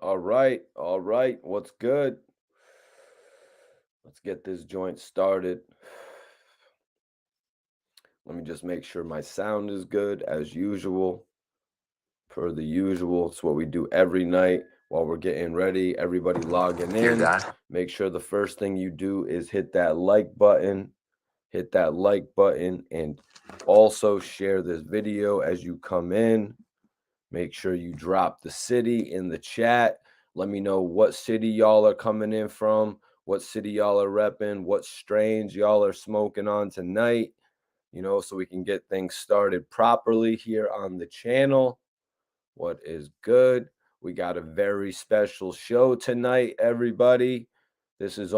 All right. All right. What's good? Let's get this joint started. Let me just make sure my sound is good as usual. Per the usual, it's what we do every night while we're getting ready. Everybody logging Dear in. God. Make sure the first thing you do is hit that like button. Hit that like button and also share this video as you come in. Make sure you drop the city in the chat. Let me know what city y'all are coming in from, what city y'all are repping, what strains y'all are smoking on tonight, so we can get things started properly here on the channel. What is good? We got a very special show tonight, everybody. This is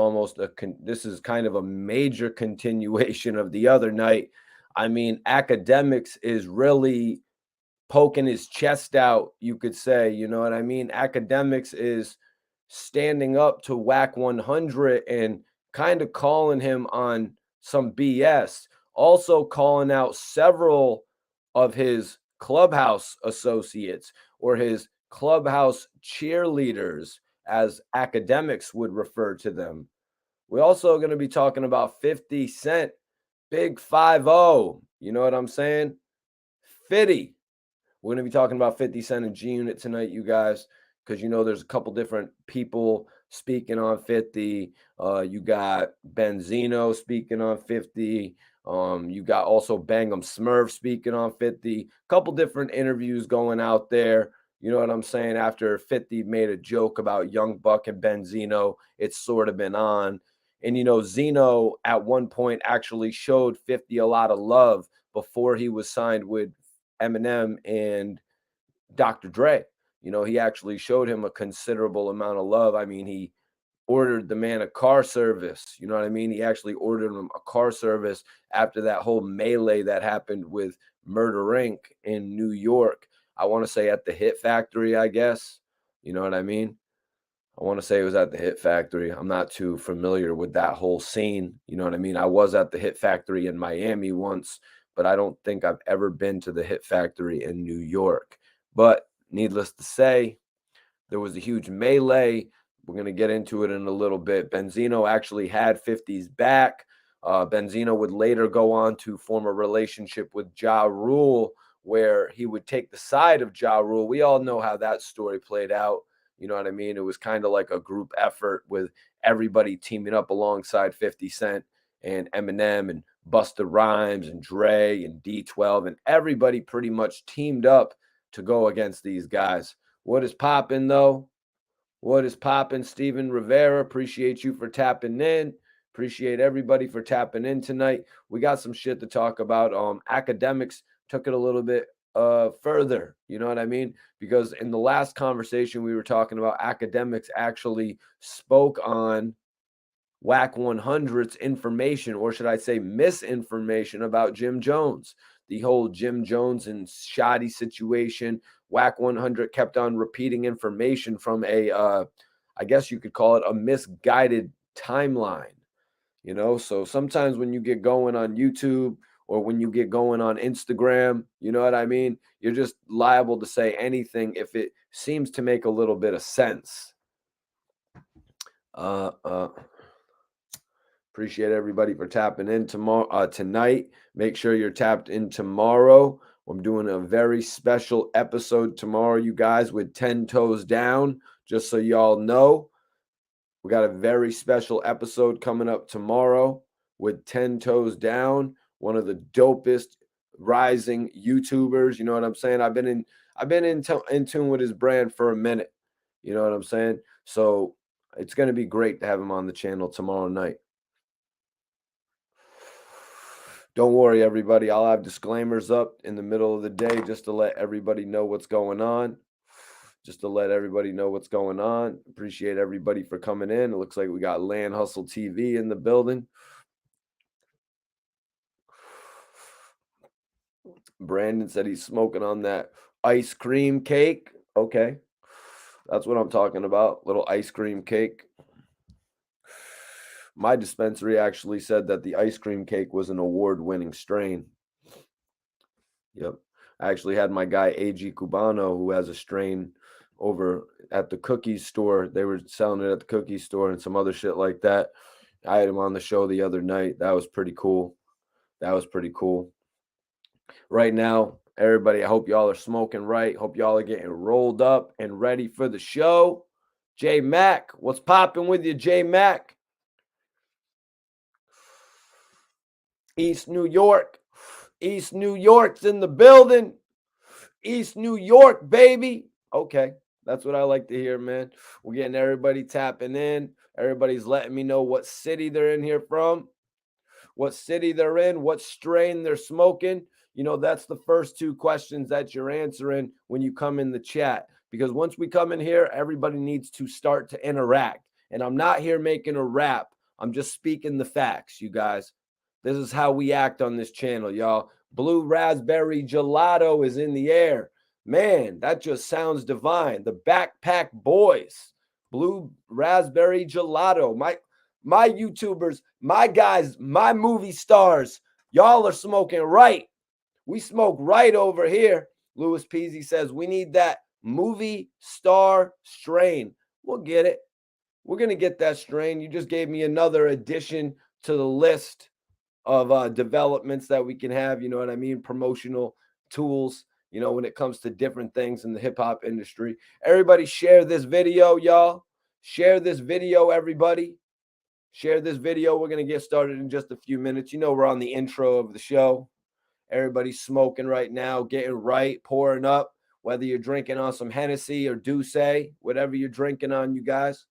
this is kind of a major continuation of the other night. I mean, Akademiks is really poking his chest out, you could say, you know what I mean? Akademiks is standing up to Wack 100 and kind of calling him on some BS. Also calling out several of his clubhouse associates or his clubhouse cheerleaders, as Akademiks would refer to them. We're also going to be talking about 50 Cent, Big 5-0. You know what I'm saying? 50. We're going to be talking about 50 Cent and G-Unit tonight, you guys, because there's a couple different people speaking on 50. You got Benzino speaking on 50. You got also Bang'em Smurf speaking on 50. Couple different interviews going out there. You know what I'm saying? After 50 made a joke about Young Buck and Benzino, it's sort of been on. And, Zeno at one point actually showed 50 a lot of love before he was signed with Eminem and Dr. Dre. He actually showed him a considerable amount of love. I mean, he ordered the man a car service. You know what I mean? He actually ordered him a car service after that whole melee that happened with Murder Inc. in New York. I want to say at the Hit Factory, I guess. You know what I mean? I want to say it was at the Hit Factory. I'm not too familiar with that whole scene. You know what I mean? I was at the Hit Factory in Miami once, but I don't think I've ever been to the Hit Factory in New York. But needless to say, there was a huge melee. We're going to get into it in a little bit. Benzino actually had 50's back. Benzino would later go on to form a relationship with Ja Rule, where he would take the side of Ja Rule. We all know how that story played out. You know what I mean? It was kind of like a group effort with everybody teaming up alongside 50 Cent and Eminem and Busta Rhymes and Dre and D12, and everybody pretty much teamed up to go against these guys. What is popping, though? What is popping? Steven Rivera, appreciate you for tapping in. Appreciate everybody for tapping in tonight. We got some shit to talk about. Akademiks took it a little bit further. You know what I mean? Because in the last conversation we were talking about, Akademiks actually spoke on Wack 100's information, or should I say misinformation about Jim Jones. The whole Jim Jones and shoddy situation. Wack 100 kept on repeating information from I guess you could call it a misguided timeline. So sometimes when you get going on YouTube or when you get going on Instagram, you know what I mean? You're just liable to say anything if it seems to make a little bit of sense. Appreciate everybody for tapping in tonight. Make sure you're tapped in tomorrow. I'm doing a very special episode tomorrow, you guys, with 10 Toes Down. Just so y'all know, we got a very special episode coming up tomorrow with 10 Toes Down, one of the dopest rising YouTubers. You know what I'm saying? I've been in tune with his brand for a minute. You know what I'm saying? So it's going to be great to have him on the channel tomorrow night. Don't worry, everybody. I'll have disclaimers up in the middle of the day just to let everybody know what's going on. Appreciate everybody for coming in. It looks like we got Land Hustle TV in the building. Brandon said he's smoking on that ice cream cake. Okay. That's what I'm talking about. Little ice cream cake. My dispensary actually said that the ice cream cake was an award-winning strain. Yep. I actually had my guy AG Cubano, who has a strain over at the cookie store. They were selling it at the cookie store and some other shit like that. I had him on the show the other night. That was pretty cool. That was pretty cool. Right now, everybody, I hope y'all are smoking right. Hope y'all are getting rolled up and ready for the show. J Mac, what's popping with you, J Mac? East New York. East New York's in the building. East New York, baby. Okay, that's what I like to hear, man. We're getting everybody tapping in. Everybody's letting me know what city they're in here from, what city they're in, what strain they're smoking. You know, that's the first two questions that you're answering when you come in the chat. Because once we come in here, everybody needs to start to interact. And I'm not here making a rap. I'm just speaking the facts, you guys. This is how we act on this channel, y'all. Blue raspberry gelato is in the air. Man, that just sounds divine. The Backpack Boys. Blue raspberry gelato. My YouTubers, my guys, my movie stars, y'all are smoking right. We smoke right over here. Louis Peasy says, we need that movie star strain. We'll get it. We're going to get that strain. You just gave me another addition to the list of developments that we can have. You know what I mean? Promotional tools, you know, when it comes to different things in the hip hop industry. Everybody share this video, y'all. Share this video, everybody. Share this video. We're going to get started in just a few minutes. You know, we're on the intro of the show. Everybody's smoking right now, getting right, pouring up, whether you're drinking on some Hennessy or Douce, whatever you're drinking on, you guys.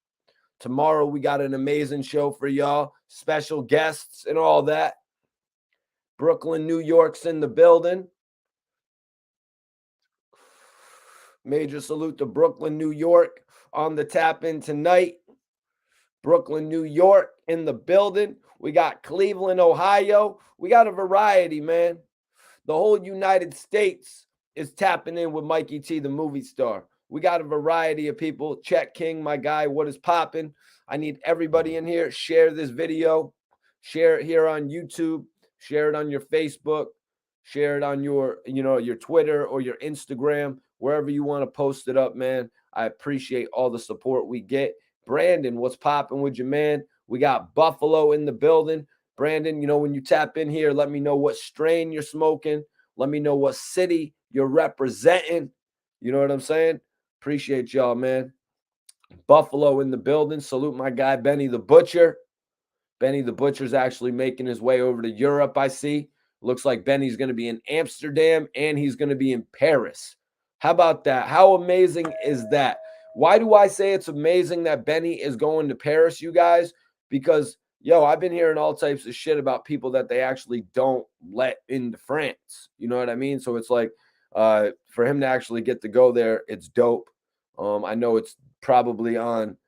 Tomorrow, we got an amazing show for y'all, special guests and all that. Brooklyn, New York's in the building. Major salute to Brooklyn, New York on the tap in tonight. Brooklyn, New York in the building. We got Cleveland, Ohio. We got a variety, man. The whole United States is tapping in with Mikey T, the movie star. We got a variety of people. Chet King, my guy, what is popping? I need everybody in here. Share this video. Share it here on YouTube. Share it on your Facebook. Share it on your, your Twitter or your Instagram, wherever you want to post it up, man. I appreciate all the support we get. Brandon, what's popping with you, man? We got Buffalo in the building. Brandon, you know, when you tap in here, let me know what strain you're smoking. Let me know what city you're representing. You know what I'm saying? Appreciate y'all, man. Buffalo in the building. Salute my guy, Benny the Butcher. Benny the Butcher's actually making his way over to Europe, I see. Looks like Benny's going to be in Amsterdam and he's going to be in Paris. How about that? How amazing is that? Why do I say it's amazing that Benny is going to Paris, you guys? Because, I've been hearing all types of shit about people that they actually don't let into France. You know what I mean? So it's like, for him to actually get to go there, it's dope. I know it's probably on,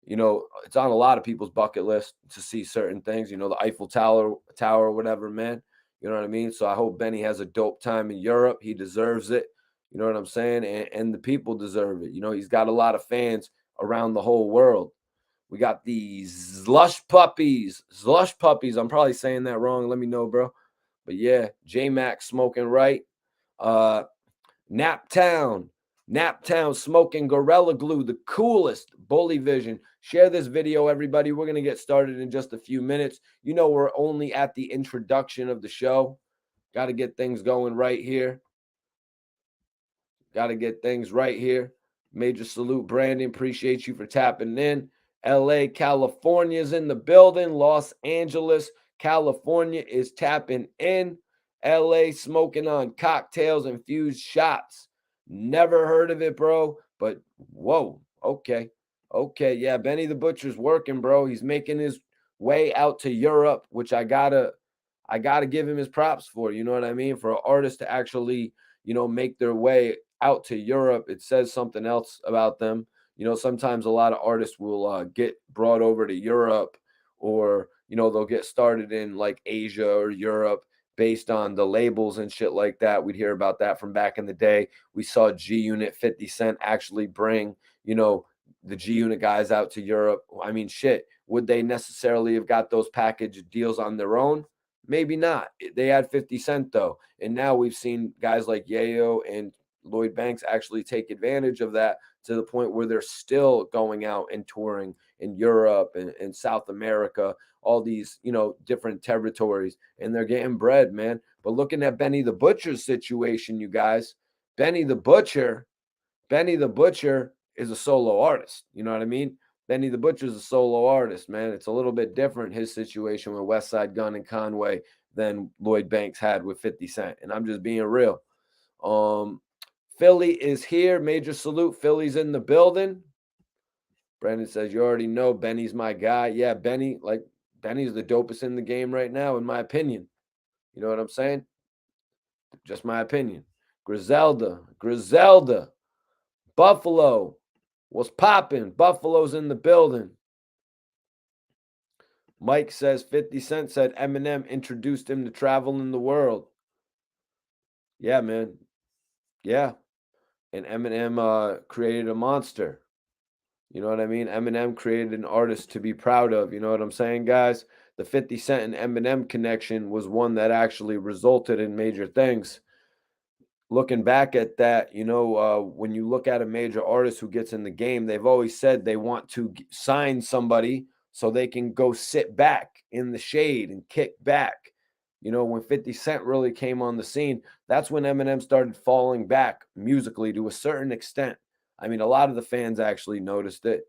it's on a lot of people's bucket list to see certain things, the Eiffel Tower or whatever, man. You know what I mean? So I hope Benny has a dope time in Europe. He deserves it. You know what I'm saying? And the people deserve it. He's got a lot of fans around the whole world. We got these Slush Puppies. Slush Puppies. I'm probably saying that wrong. Let me know, bro. But yeah, J-Mac smoking right. Naptown smoking Gorilla Glue, the coolest. Bully Vision. Share this video, everybody. We're going to get started in just a few minutes. We're only at the introduction of the show. Got to get things going right here. Major salute, Brandon. Appreciate you for tapping in. LA, California's in the building. Los Angeles, California is tapping in. LA smoking on cocktails, infused shots. Never heard of it, bro. But whoa, okay. Yeah, Benny the Butcher's working, bro. He's making his way out to Europe, which I gotta give him his props for. You know what I mean? For an artist to actually, make their way out to Europe, it says something else about them. Sometimes a lot of artists will get brought over to Europe, or they'll get started in like Asia or Europe based on the labels and shit like that. We'd hear about that from back in the day. We saw G-Unit 50 Cent actually bring, the G-Unit guys out to Europe. I mean, shit, would they necessarily have got those package deals on their own? Maybe not. They had 50 Cent though. And now we've seen guys like Yayo and Lloyd Banks actually take advantage of that to the point where they're still going out and touring in Europe and South America, all these, different territories, and they're getting bread, man. But looking at Benny the Butcher's situation, you guys, Benny the Butcher, Benny the Butcher is a solo artist. You know what I mean? Benny the Butcher is a solo artist, man. It's a little bit different, his situation with West Side Gun and Conway, than Lloyd Banks had with 50 Cent. And I'm just being real. Philly is here. Major salute. Philly's in the building. Brandon says, you already know Benny's my guy. Yeah, Benny's the dopest in the game right now, in my opinion. You know what I'm saying? Just my opinion. Griselda, Buffalo, what's popping? Buffalo's in the building. Mike says 50 Cent said Eminem introduced him to traveling the world. Yeah, man. Yeah. And Eminem created a monster. You know what I mean? Eminem created an artist to be proud of. You know what I'm saying, guys? The 50 Cent and Eminem connection was one that actually resulted in major things. Looking back at that, when you look at a major artist who gets in the game, they've always said they want to sign somebody so they can go sit back in the shade and kick back. When 50 Cent really came on the scene, that's when Eminem started falling back musically to a certain extent. I mean, a lot of the fans actually noticed it.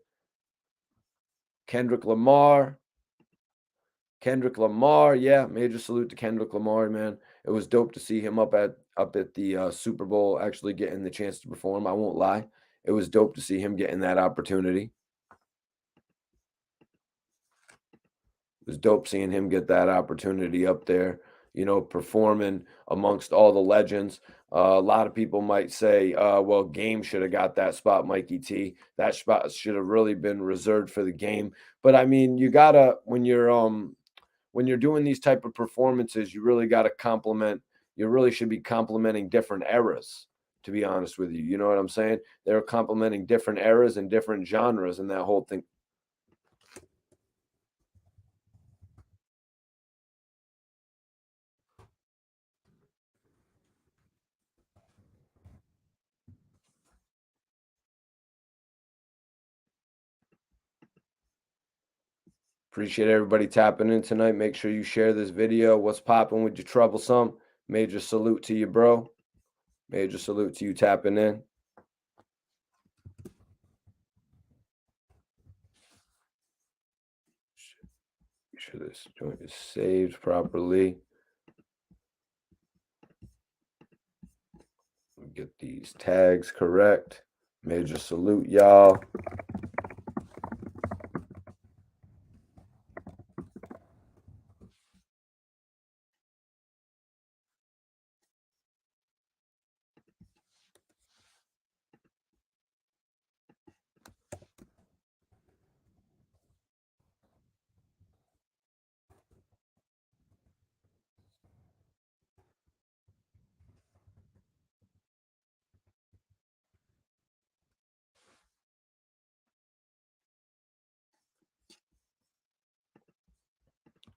Kendrick Lamar, yeah, major salute to Kendrick Lamar, man. It was dope to see him up at the Super Bowl, actually getting the chance to perform. I won't lie, it was dope to see him getting that opportunity. It was dope seeing him get that opportunity up there, performing amongst all the legends. A lot of people might say, well, Game should have got that spot, Mikey T. That spot should have really been reserved for the Game. But I mean, you gotta, when you're doing these type of performances, you really got to you really should be complimenting different eras, to be honest with you. You know what I'm saying? They're complimenting different eras and different genres and that whole thing. Appreciate everybody tapping in tonight. Make sure you share this video. What's popping with your troublesome? Major salute to you, bro. Major salute to you tapping in. Make sure this joint is saved properly. Get these tags correct. Major salute, y'all.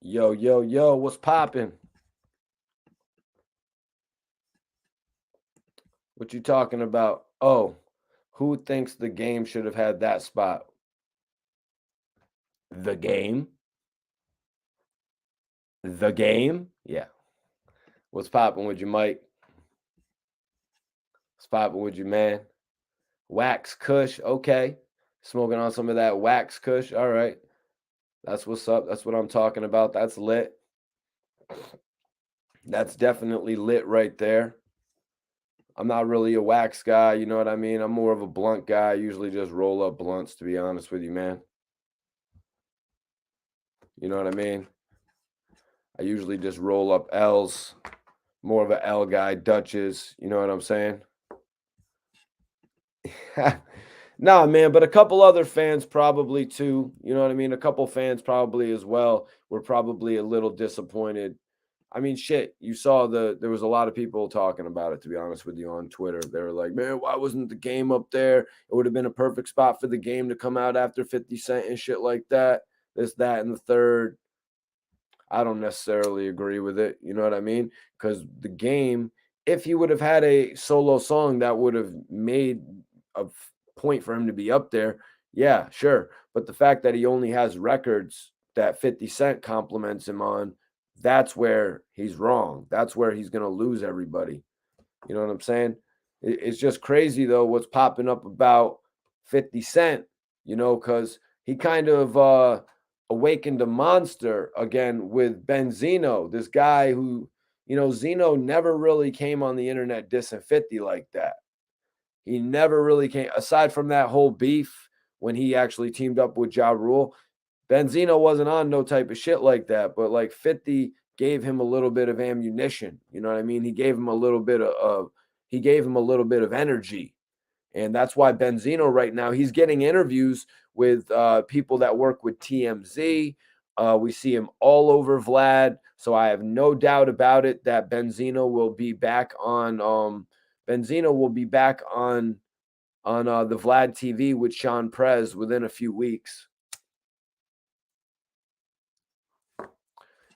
Yo, what's popping? What you talking about? Oh, who thinks the Game should have had that spot? The Game? The Game? Yeah. What's popping with you, Mike? What's popping with you, man? Wax Kush. Okay. Smoking on some of that Wax Kush. All right. That's what's up. That's what I'm talking about. That's lit. That's definitely lit right there. I'm not really a wax guy, you know what I mean? I'm more of a blunt guy. I usually just roll up blunts, to be honest with you, man. You know what I mean? I usually just roll up L's. More of a L guy, Dutches. You know what I'm saying? Nah, man, but a couple other fans probably too. You know what I mean? A couple fans probably as well were probably a little disappointed. I mean, shit, you saw there was a lot of people talking about it, to be honest with you, on Twitter. They were like, man, why wasn't the Game up there? It would have been a perfect spot for the Game to come out after 50 Cent and shit like that. This, that, and the third. I don't necessarily agree with it. You know what I mean? Because the Game if he would have had a solo song that would have made a point for him to be up there, yeah, sure. But the fact that he only has records that 50 Cent compliments him on, that's where he's wrong. That's where he's going to lose everybody. You know what I'm saying? It's just crazy though what's popping up about 50 Cent, because he kind of awakened a monster again with Benzino, this guy who, Zeno never really came on the internet dissing 50 like that. He never really came, aside from that whole beef when he actually teamed up with Ja Rule. Benzino wasn't on no type of shit like that, but like 50 gave him a little bit of ammunition. You know what I mean? He gave him a little bit of energy. And that's why Benzino right now, he's getting interviews with people that work with TMZ. We see him all over Vlad. So I have no doubt about it that Benzino will be back on the Vlad TV with Sean Prez within a few weeks.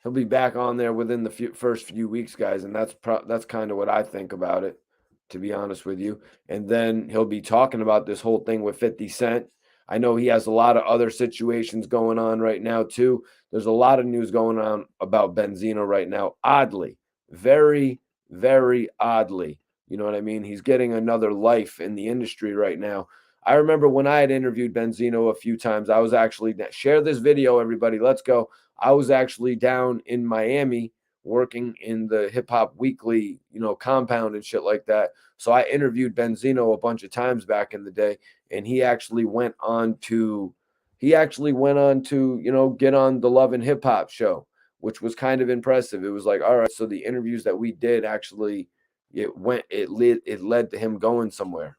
He'll be back on there within the first few weeks, guys, and that's kind of what I think about it, to be honest with you. And then he'll be talking about this whole thing with 50 Cent. I know he has a lot of other situations going on right now too. There's a lot of news going on about Benzino right now. Oddly, very, very oddly. You know what I mean? He's getting another life in the industry right now. I remember when I had interviewed Benzino a few times, I was actually share this video, everybody. Let's go. I was actually down in Miami working in the Hip Hop Weekly, compound and shit like that. So I interviewed Benzino a bunch of times back in the day, and he actually went on to get on the Love and Hip Hop show, which was kind of impressive. It was like, all right, so the interviews that we did actually it led to him going somewhere.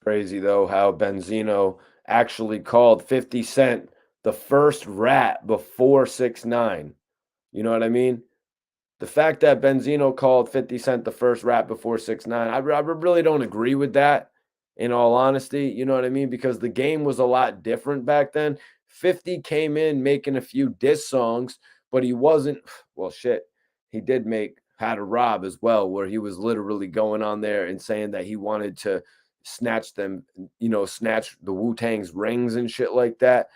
Crazy though how Benzino actually called 50 Cent the first rat before 6ix9ine. You know what I mean? The fact that Benzino called 50 Cent the first rat before 6ix9ine, I really don't agree with that, in all honesty. You know what I mean? Because the game was a lot different back then. 50 came in making a few diss songs, but he wasn't, well, shit. He did make How to Rob as well, where he was literally going on there and saying that he wanted to snatch them, snatch the Wu-Tang's rings and shit like that.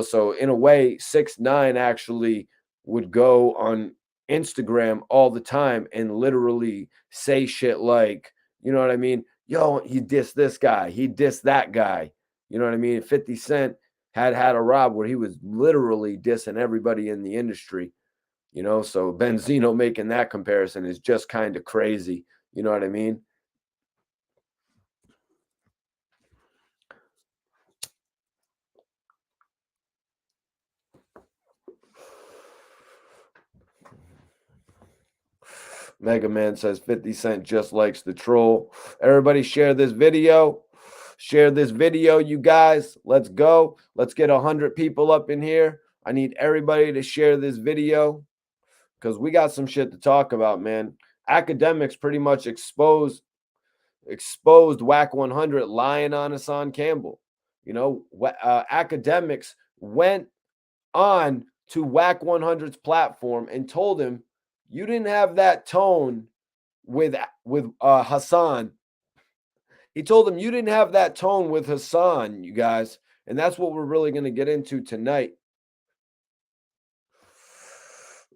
So in a way, 6ix9ine actually would go on Instagram all the time and literally say shit like, you know what I mean? Yo, he dissed this guy, he dissed that guy. You know what I mean? 50 Cent had a Rob where he was literally dissing everybody in the industry. So Benzino making that comparison is just kind of crazy. You know what I mean? Mega Man says 50 Cent just likes the troll. Everybody share this video. Share this video, you guys. Let's go. Let's get 100 people up in here. I need everybody to share this video because we got some shit to talk about, man. Akademiks pretty much exposed Wack 100 lying on Hassan Campbell. Akademiks went on to Wack 100's platform and told him, you didn't have that tone with Hassan. He told him you didn't have that tone with Hassan, you guys. And that's what we're really going to get into tonight.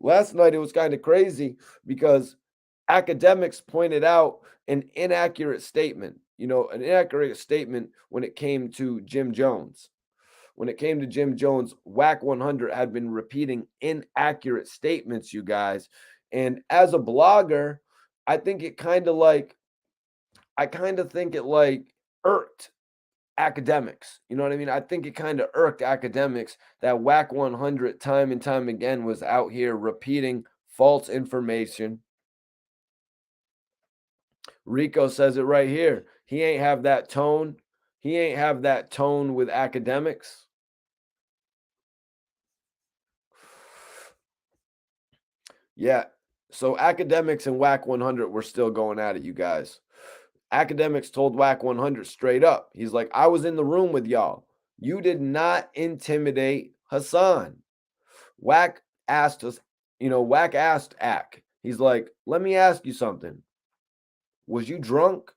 Last night, it was kind of crazy because Akademiks pointed out an inaccurate statement, an inaccurate statement when it came to Jim Jones. When it came to Jim Jones, Wack 100 had been repeating inaccurate statements, you guys. And as a blogger, I think it kind of irked Akademiks. You know what I mean? I think it kind of irked Akademiks that Wack 100 time and time again was out here repeating false information. Rico says it right here. He ain't have that tone. He ain't have that tone with Akademiks. Yeah. So Akademiks and Wack 100 were still going at it, you guys. Akademiks told Wack 100 straight up. He's like, I was in the room with y'all. You did not intimidate Hassan. Wack asked us, Wack asked Ak. He's like, let me ask you something. Was you drunk?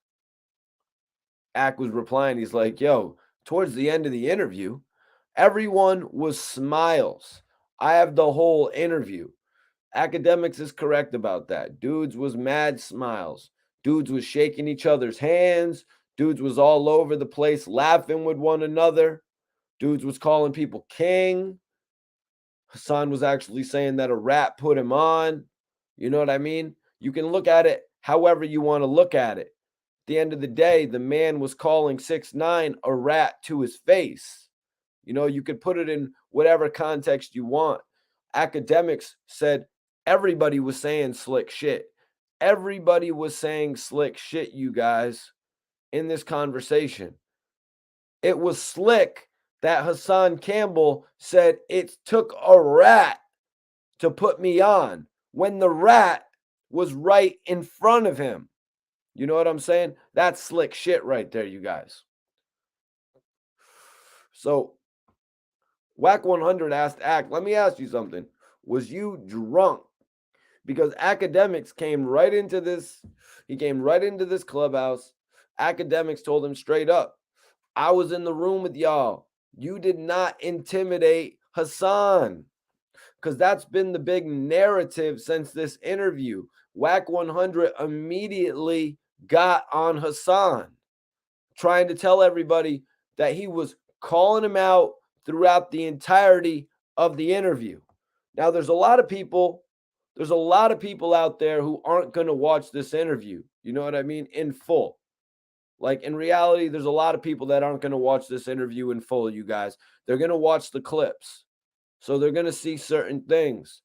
Ak was replying, he's like, yo, towards the end of the interview, everyone was smiles. I have the whole interview. Akademiks is correct about that. Dudes was mad smiles. Dudes was shaking each other's hands. Dudes was all over the place laughing with one another. Dudes was calling people king. Hassan was actually saying that a rat put him on. You know what I mean? You can look at it however you want to look at it. At the end of the day, the man was calling 6ix9ine a rat to his face. You could put it in whatever context you want. Akademiks said everybody was saying slick shit. Everybody was saying slick shit, you guys, in this conversation. It was slick that Hassan Campbell said it took a rat to put me on when the rat was right in front of him. You know what I'm saying? That's slick shit right there, you guys. So Wack 100 asked Ak, let me ask you something. Was you drunk? Because Akademiks came right into this. He came right into this clubhouse. Akademiks told him straight up, I was in the room with y'all. You did not intimidate Hassan. Because that's been the big narrative since this interview. Wack 100 immediately got on Hassan, trying to tell everybody that he was calling him out throughout the entirety of the interview. Now, there's a lot of people out there who aren't going to watch this interview. You know what I mean? In full. Like, in reality, there's a lot of people that aren't going to watch this interview in full, you guys. They're going to watch the clips. So they're going to see certain things,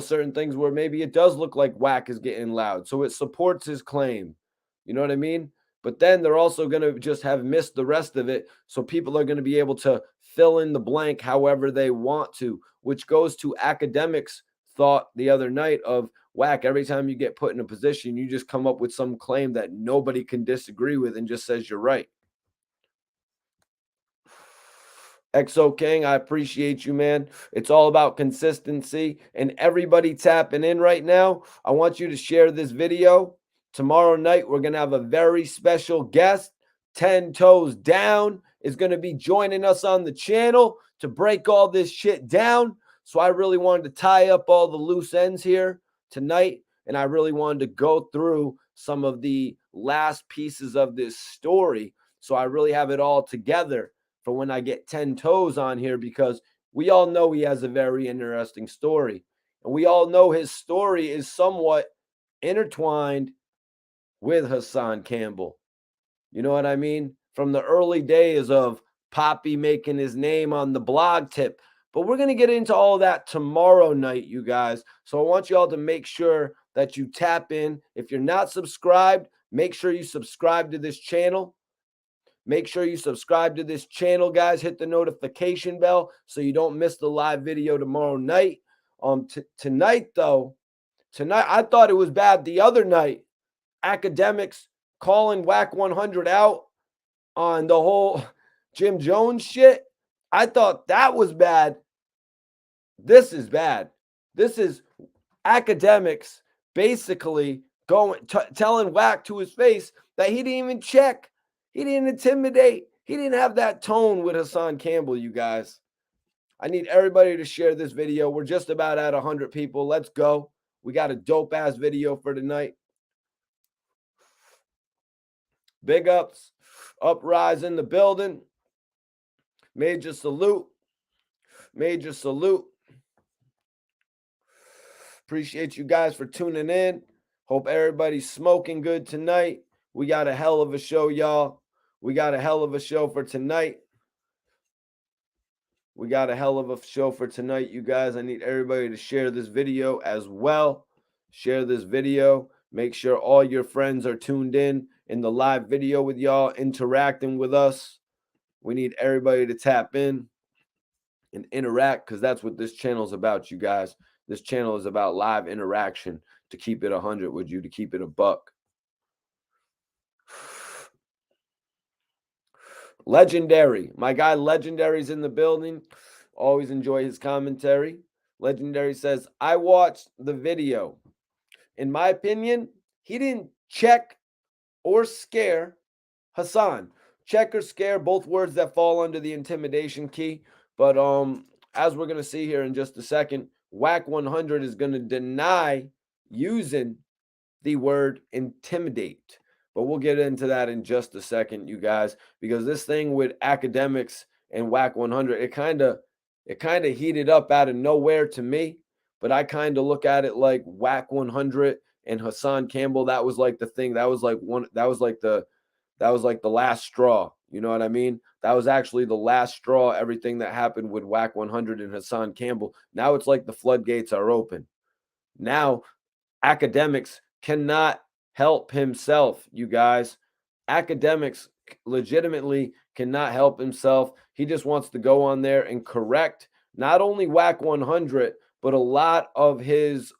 certain things where maybe it does look like Wack is getting loud. So it supports his claim. You know what I mean? But then they're also going to just have missed the rest of it. So people are going to be able to fill in the blank however they want to, which goes to Akademiks' thought the other night of Wack. Every time you get put in a position, you just come up with some claim that nobody can disagree with and just says you're right. XO King, I appreciate you, man. It's all about consistency and everybody tapping in right now. I want you to share this video. Tomorrow night, we're going to have a very special guest. 10 Toes Down is going to be joining us on the channel to break all this shit down. So I really wanted to tie up all the loose ends here tonight. And I really wanted to go through some of the last pieces of this story. So I really have it all together for when I get 10 Toes on here, because we all know he has a very interesting story. And we all know his story is somewhat intertwined with Hassan Campbell. You know what I mean? From the early days of Poppy making his name on the blog tip. But we're going to get into all that tomorrow night, you guys. So I want you all to make sure that you tap in. If you're not subscribed, make sure you subscribe to this channel. Make sure you subscribe to this channel, guys. Hit the notification bell so you don't miss the live video tomorrow night. Tonight, I thought it was bad the other night. Akademiks calling Wack 100 out on the whole Jim Jones shit. I thought that was bad. This is bad. This is Akademiks basically telling Wack to his face that he didn't even check. He didn't intimidate. He didn't have that tone with Hassan Campbell, you guys. I need everybody to share this video. We're just about at 100 people. Let's go. We got a dope-ass video for tonight. Big ups. Uprise in the building. Major salute. Major salute. Appreciate you guys for tuning in. Hope everybody's smoking good tonight. We got a hell of a show, y'all. We got a hell of a show for tonight. We got a hell of a show for tonight, you guys. I need everybody to share this video as well. Share this video. Make sure all your friends are tuned in the live video with y'all, interacting with us. We need everybody to tap in and interact, because that's what this channel is about, you guys. This channel is about live interaction. To keep it 100 with you, to keep it a buck. Legendary. My guy Legendary's in the building. Always enjoy his commentary. Legendary says, I watched the video. In my opinion, he didn't check or scare Hassan. Check or scare, both words that fall under the intimidation key. But as we're going to see here in just a second, Wack 100 is going to deny using the word intimidate. But we'll get into that in just a second, you guys, because this thing with Akademiks and Wack 100, it kind of heated up out of nowhere to me. But I kind of look at it like Wack 100 and Hassan Campbell. That was like the thing. That was like the last straw. You know what I mean? That was actually the last straw. Everything that happened with Wack 100 and Hassan Campbell. Now it's like the floodgates are open. Now Akademiks cannot help himself, you guys. Akademiks legitimately cannot help himself. He just wants to go on there and correct not only Wack 100, but a lot of his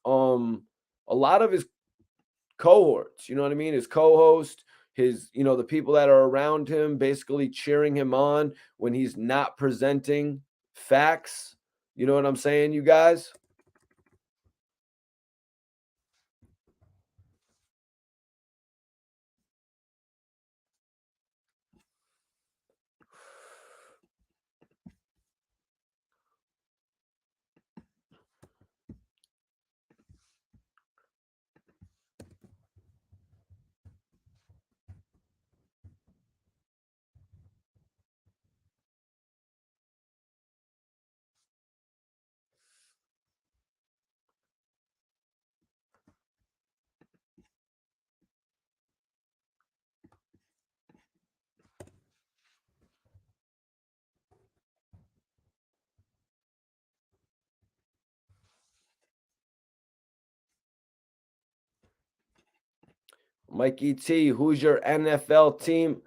cohorts, you know what I mean? His co-host, the people that are around him basically cheering him on when he's not presenting facts. You know what I'm saying, you guys? Mikey T, who's your NFL team?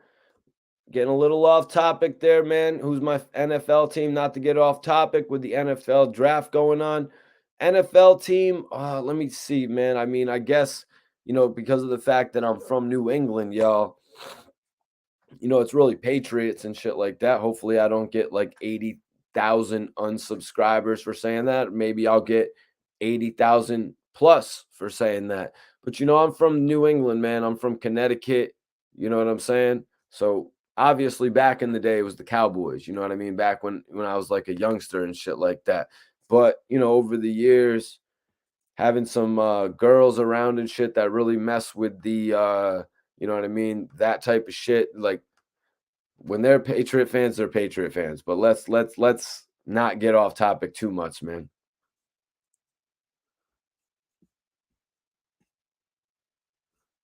Getting a little off topic there, man. Who's my NFL team? Not to get off topic with the NFL draft going on. NFL team, let me see, man. I mean, I guess, because of the fact that I'm from New England, y'all, it's really Patriots and shit like that. Hopefully, I don't get like 80,000 unsubscribers for saying that. Maybe I'll get 80,000 plus for saying that. But, I'm from New England, man. I'm from Connecticut. You know what I'm saying? So, obviously, back in the day, it was the Cowboys. You know what I mean? Back when I was like a youngster and shit like that. But, over the years, having some girls around and shit that really mess with the you know what I mean, that type of shit. Like when they're Patriot fans, they're Patriot fans. But let's not get off topic too much, man.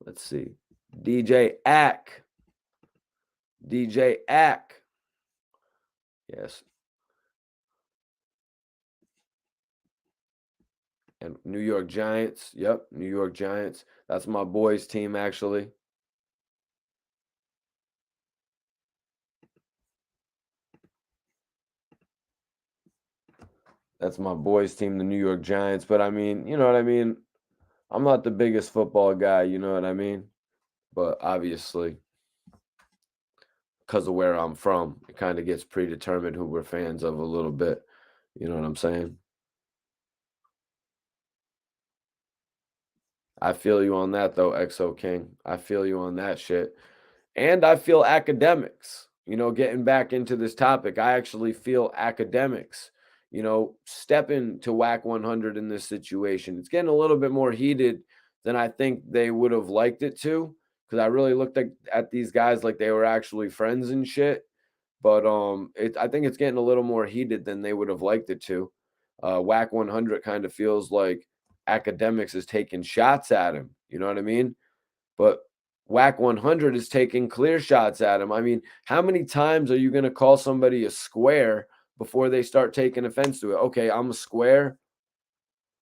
Let's see. DJ Ack. DJ Ack. Yes. And New York Giants. Yep, New York Giants. That's my boys' team, actually. That's my boys' team, the New York Giants. But I mean, you know what I mean? I'm not the biggest football guy, you know what I mean? But obviously, because of where I'm from, it kind of gets predetermined who we're fans of a little bit. You know what I'm saying? I feel you on that though, XO King. I feel you on that shit. And I feel Akademiks, getting back into this topic. I actually feel Akademiks, stepping to Wack 100 in this situation. It's getting a little bit more heated than I think they would have liked it to, because I really looked at these guys like they were actually friends and shit. But I think it's getting a little more heated than they would have liked it to. Wack 100 kind of feels like Akademiks is taking shots at him. You know what I mean? But Wack 100 is taking clear shots at him. I mean, how many times are you going to call somebody a square before they start taking offense to it? Okay, I'm a square.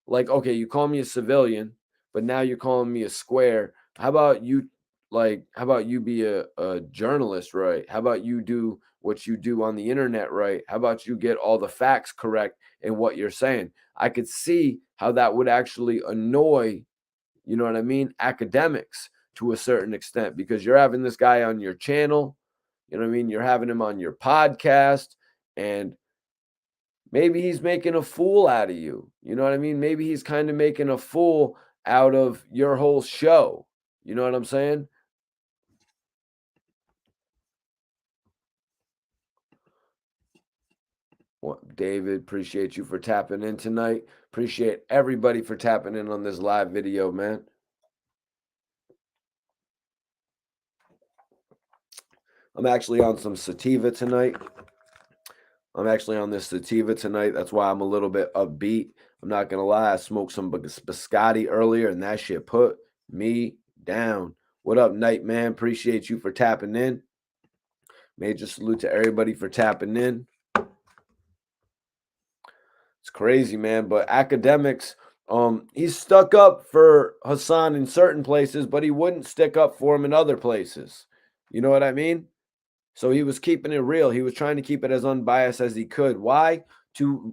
Like, okay, you call me a civilian, but now you're calling me a square. How about you be a journalist, right? How about you do what you do on the internet right? How about you get all the facts correct in what you're saying? I could see how that would actually annoy, you know what I mean, academics to a certain extent, because you're having this guy on your channel, you know what I mean? You're having him on your podcast, and maybe he's making a fool out of you. You know what I mean? Maybe he's kind of making a fool out of your whole show. You know what I'm saying? Well, David, appreciate you for tapping in tonight. Appreciate everybody for tapping in on this live video, man. I'm actually on some sativa tonight. That's why I'm a little bit upbeat. I'm not going to lie. I smoked some biscotti earlier, and that shit put me down. What up, Night Man? Appreciate you for tapping in. Major salute to everybody for tapping in. It's crazy, man. But Akademiks, he's stuck up for Hassan in certain places, but he wouldn't stick up for him in other places. You know what I mean? So he was keeping it real. He was trying to keep it as unbiased as he could. Why? To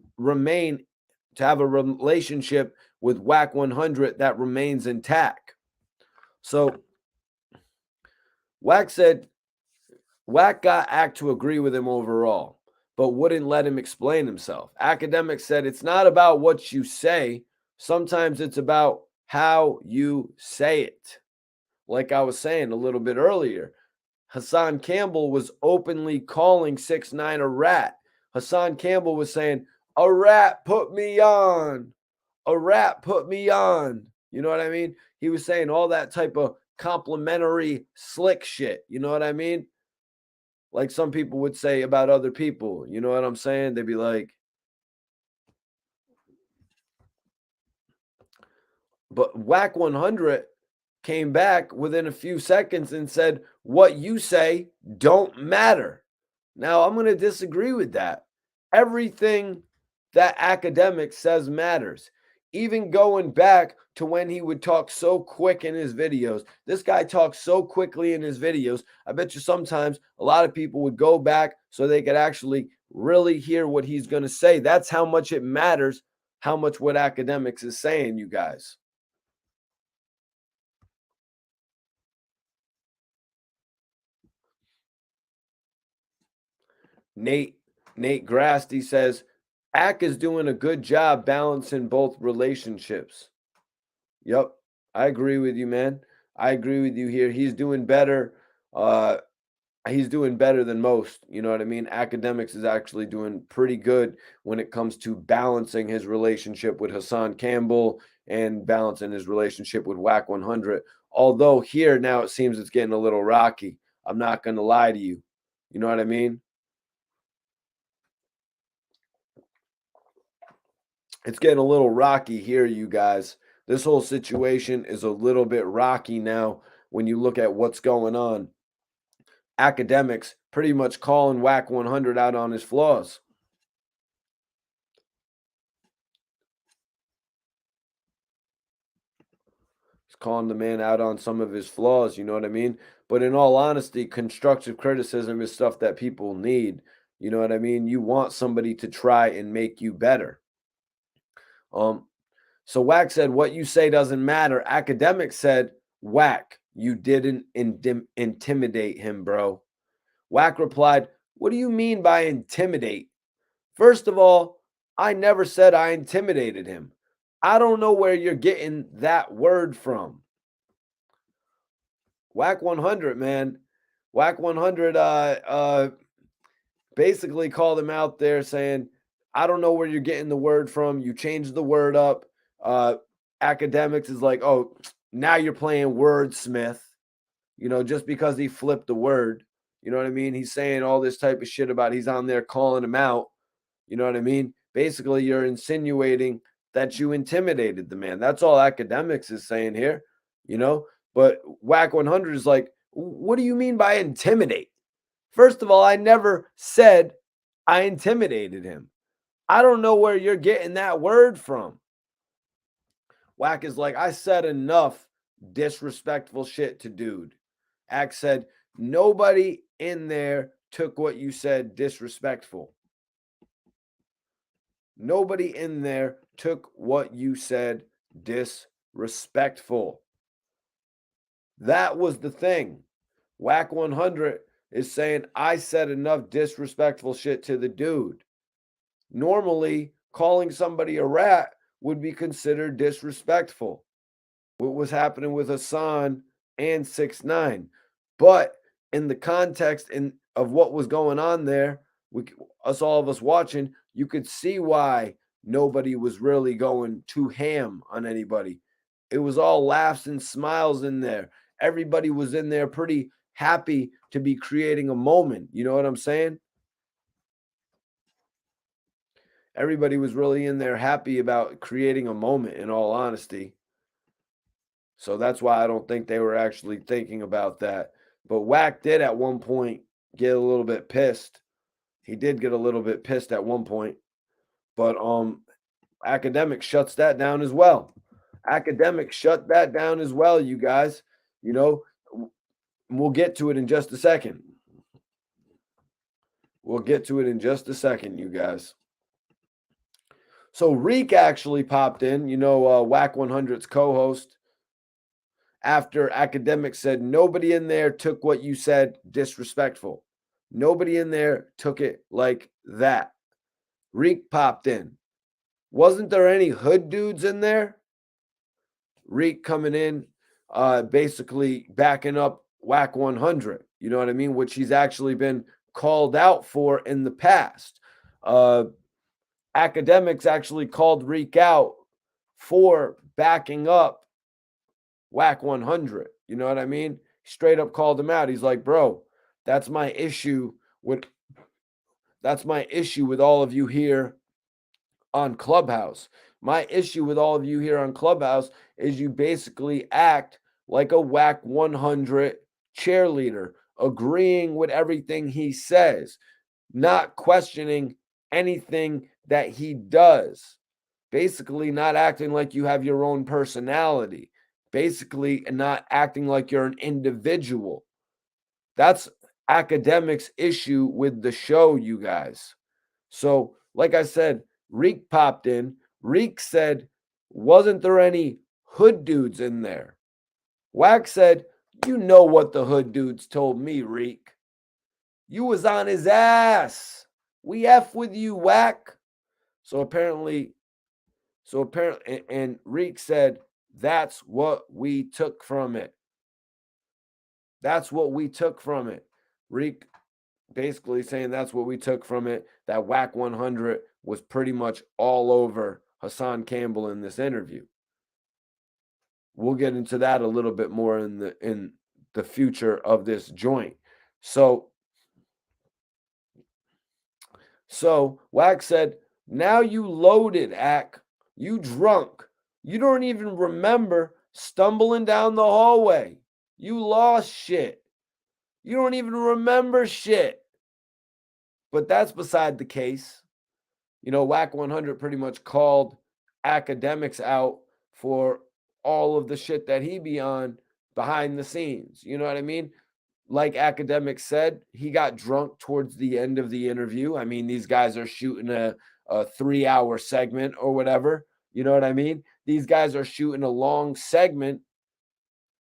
have a relationship with Wack 100 that remains intact. So Wack got Ack to agree with him overall, but wouldn't let him explain himself. Akademiks said it's not about what you say. Sometimes it's about how you say it. Like I was saying a little bit earlier, Hassan Campbell was openly calling 6ix9INE a rat. Hassan Campbell was saying, "A rat put me on. A rat put me on." You know what I mean? He was saying all that type of complimentary slick shit. You know what I mean? Like some people would say about other people. You know what I'm saying? They'd be like, but Wack 100 came back within a few seconds and said, "What you say don't matter." Now, I'm going to disagree with that. Everything that Akademiks says matters. Even going back to when he would talk so quick in his videos. This guy talks so quickly in his videos. I bet you sometimes a lot of people would go back so they could actually really hear what he's going to say. That's how much it matters, how much what Akademiks is saying, you guys. Nate Grasty says, Ack is doing a good job balancing both relationships. Yep, I agree with you, man. I agree with you here. He's doing better. He's doing better than most. You know what I mean? Akademiks is actually doing pretty good when it comes to balancing his relationship with Hassan Campbell and balancing his relationship with Wack 100. Although here now it seems it's getting a little rocky. I'm not going to lie to you. You know what I mean? It's getting a little rocky here, you guys. This whole situation is a little bit rocky now when you look at what's going on. Akademiks pretty much calling Wack 100 out on his flaws. He's calling the man out on some of his flaws, you know what I mean? But in all honesty, constructive criticism is stuff that people need. You know what I mean? You want somebody to try and make you better. So Wack said, "What you say doesn't matter." Akademiks said, "Wack, you didn't intimidate him, bro." Wack replied, "What do you mean by intimidate? First of all, I never said I intimidated him. I don't know where you're getting that word from." Wack 100, man. Wack 100 basically called him out there saying, "I don't know where you're getting the word from. You changed the word up." Akademiks is like, "Oh, now you're playing wordsmith." You know, just because he flipped the word. You know what I mean? He's saying all this type of shit about he's on there calling him out. You know what I mean? Basically, you're insinuating that you intimidated the man. That's all Akademiks is saying here, you know? But Wack 100 is like, "What do you mean by intimidate? First of all, I never said I intimidated him. I don't know where you're getting that word from." Wack is like, "I said enough disrespectful shit to dude." Ack said, "Nobody in there took what you said disrespectful. Nobody in there took what you said disrespectful. That was the thing. Wack 100 is saying, I said enough disrespectful shit to the dude. Normally, calling somebody a rat would be considered disrespectful. What was happening with Hassan and 6ix9ine. But in the context of what was going on there, all of us watching, you could see why nobody was really going too ham on anybody. It was all laughs and smiles in there. Everybody was in there pretty happy to be creating a moment. You know what I'm saying? Everybody was really in there happy about creating a moment, in all honesty. So that's why I don't think they were actually thinking about that. But Wack did at one point get a little bit pissed. He did get a little bit pissed at one point. But Akademiks shuts that down as well. Akademiks shut that down as well, you guys. You know, we'll get to it in just a second. We'll get to it in just a second, you guys. So Reek actually popped in, Wack 100's co-host, after Akademiks said nobody in there took what you said disrespectful. Nobody in there took it like that. Reek popped in. Wasn't there any hood dudes in there? Reek coming in, basically backing up Wack 100. You know what I mean? Which he's actually been called out for in the past. Akademiks actually called Reek out for backing up Wack 100. You know what I mean? Straight up called him out. He's like, bro, that's my issue with all of you here on Clubhouse. My issue with all of you here on Clubhouse is you basically act like a Wack 100 cheerleader, agreeing with everything he says, not questioning anything that he does. Basically, not acting like you have your own personality. Basically, not acting like you're an individual. That's Akademiks' issue with the show, you guys. So, like I said, Reek popped in. Reek said, wasn't there any hood dudes in there? Wack said, you know what the hood dudes told me, Reek. You was on his ass. We F with you, Wack. So apparently, and Reek said, that's what we took from it. That's what we took from it. Reek basically saying that's what we took from it, that Wack 100 was pretty much all over Hassan Campbell in this interview. We'll get into that a little bit more in the future of this joint. So Wack said, now you loaded, Ak. You drunk. You don't even remember stumbling down the hallway. You lost shit. You don't even remember shit. But that's beside the case. Wack 100 pretty much called Akademiks out for all of the shit that he be on behind the scenes. You know what I mean? Like Akademiks said, he got drunk towards the end of the interview. I mean, these guys are shooting a 3-hour segment or whatever. You know what I mean? These guys are shooting a long segment.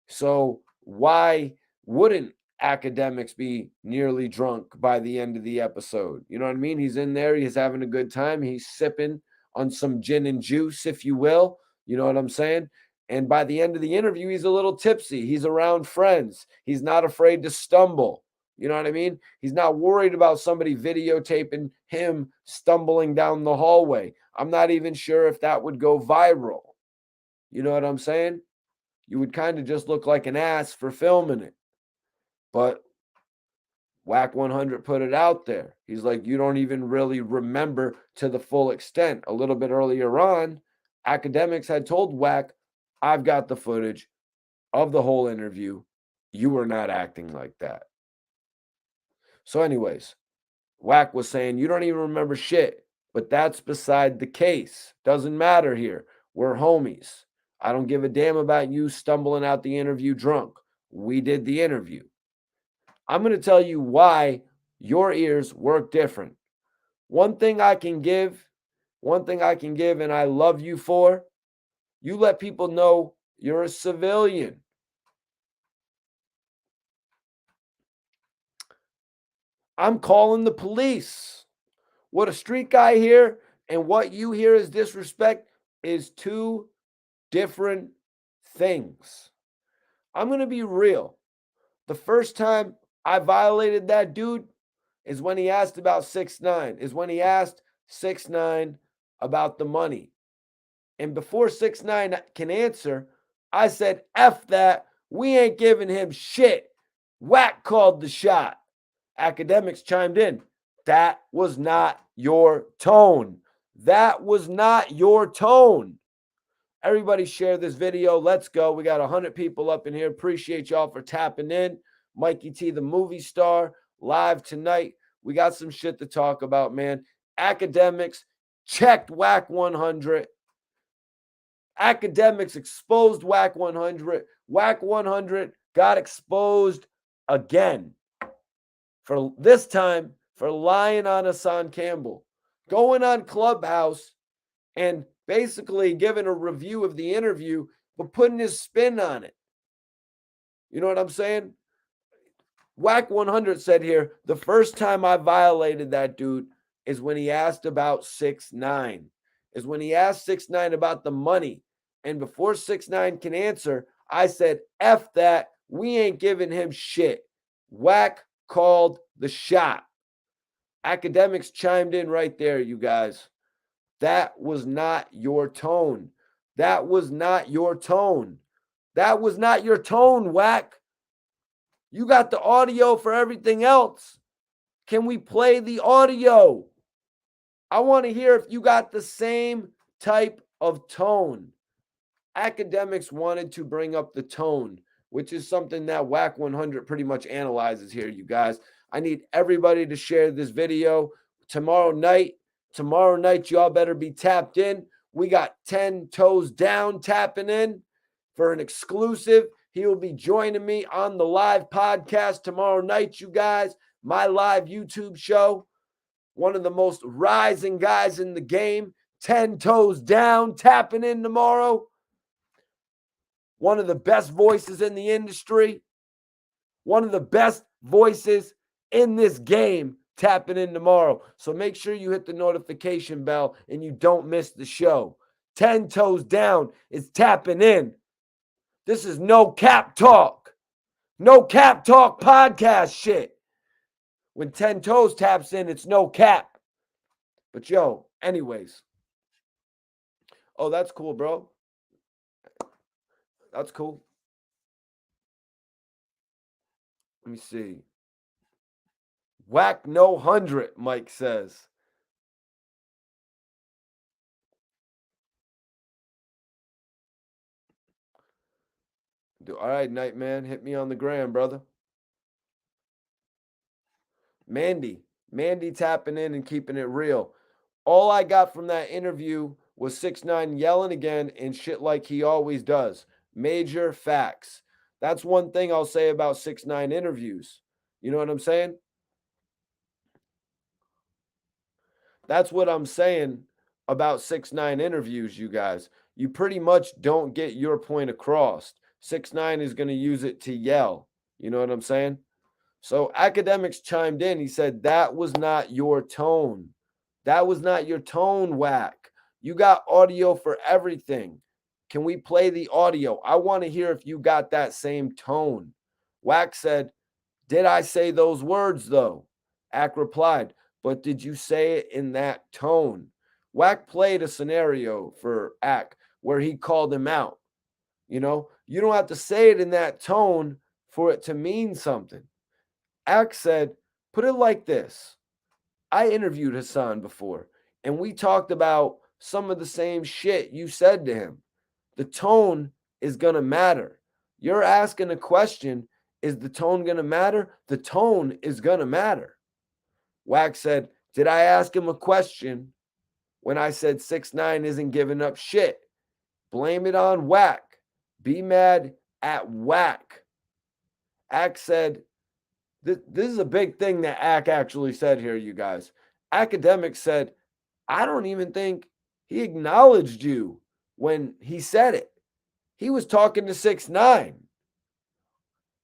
So why wouldn't Akademiks be nearly drunk by the end of the episode? You know what I mean? He's in there. He's having a good time. He's sipping on some gin and juice, if you will. You know what I'm saying? And by the end of the interview, he's a little tipsy. He's around friends. He's not afraid to stumble. You know what I mean? He's not worried about somebody videotaping him stumbling down the hallway. I'm not even sure if that would go viral. You know what I'm saying? You would kind of just look like an ass for filming it. But Wack 100 put it out there. He's like, you don't even really remember to the full extent. A little bit earlier on, Akademiks had told Wack, I've got the footage of the whole interview. You were not acting like that. So anyways, Wack was saying, you don't even remember shit. But that's beside the case. Doesn't matter here. We're homies. I don't give a damn about you stumbling out the interview drunk. We did the interview. I'm going to tell you why Your ears work different. One thing I can give, and I love you for, you let people know you're a civilian. I'm calling the police. What a street guy hear and what you hear as disrespect is two different things. I'm going to be real. The first time I violated that dude is when he asked about 6ix9ine, is when he asked 6ix9ine about the money. And before 6ix9ine can answer, I said, F that. We ain't giving him shit. Wack called the shot. Akademiks chimed in. That was not your tone. That was not your tone. Everybody share this video. Let's go. We got 100 people up in here. Appreciate y'all for tapping in. Mikey T, the movie star, live tonight. We got some shit to talk about, man. Akademiks checked Wack 100. Akademiks exposed Wack 100. Wack 100 got exposed again. For this time, for lying on Hassan Campbell. Going on Clubhouse and basically giving a review of the interview, but putting his spin on it. You know what I'm saying? Wack 100 said here, the first time I violated that dude is when he asked about 6ix9ine. Is when he asked 6ix9ine about the money. And before 6ix9ine can answer, I said, F that. We ain't giving him shit. Wack called the shot. Akademiks chimed in right there, you guys. That was not your tone. That was not your tone. That was not your tone, Wack. You got the audio for everything else. Can we play the audio? I want to hear if you got the same type of tone. Akademiks wanted to bring up the tone, which is something that Wack 100 pretty much analyzes here, you guys. I need everybody to share this video. Tomorrow night, y'all better be tapped in. We got 10 toes down tapping in for an exclusive. He will be joining me on the live podcast tomorrow night, you guys. My live YouTube show. One of the most rising guys in the game. 10 toes down tapping in tomorrow. One of the best voices in the industry. One of the best voices in this game tapping in tomorrow. So make sure you hit the notification bell and you don't miss the show. 10 toes down is tapping in. This is no cap talk. No cap talk podcast shit. When 10 toes taps in, it's no cap. But yo, anyways. Oh, that's cool, bro. That's cool. Let me see. Wack no 100, Mike says. All right, Nightman, hit me on the gram, brother. Mandy tapping in and keeping it real. All I got from that interview was 6ix9ine yelling again and shit like he always does. Major facts. That's one thing I'll say about 6ix9ine interviews. You know what I'm saying? That's what I'm saying about 6ix9ine interviews, you guys. You pretty much don't get your point across. 6ix9ine is going to use it to yell. You know what I'm saying? So Akademiks chimed in. He said, that was not your tone. That was not your tone, Wack. You got audio for everything. Can we play the audio? I want to hear if you got that same tone. Wack said, did I say those words, though? Ak replied, but did you say it in that tone? Wack played a scenario for Ak where he called him out. You know, you don't have to say it in that tone for it to mean something. Ak said, put it like this. I interviewed Hassan before, and we talked about some of the same shit you said to him. The tone is going to matter. You're asking a question. Is the tone going to matter? The tone is going to matter. Wack said, did I ask him a question when I said 6ix9ine isn't giving up shit? Blame it on Wack. Be mad at Wack. Ak said, This is a big thing that Ack actually said here, you guys. Akademiks said, I don't even think he acknowledged you when he said it. He was talking to 6ix9ine.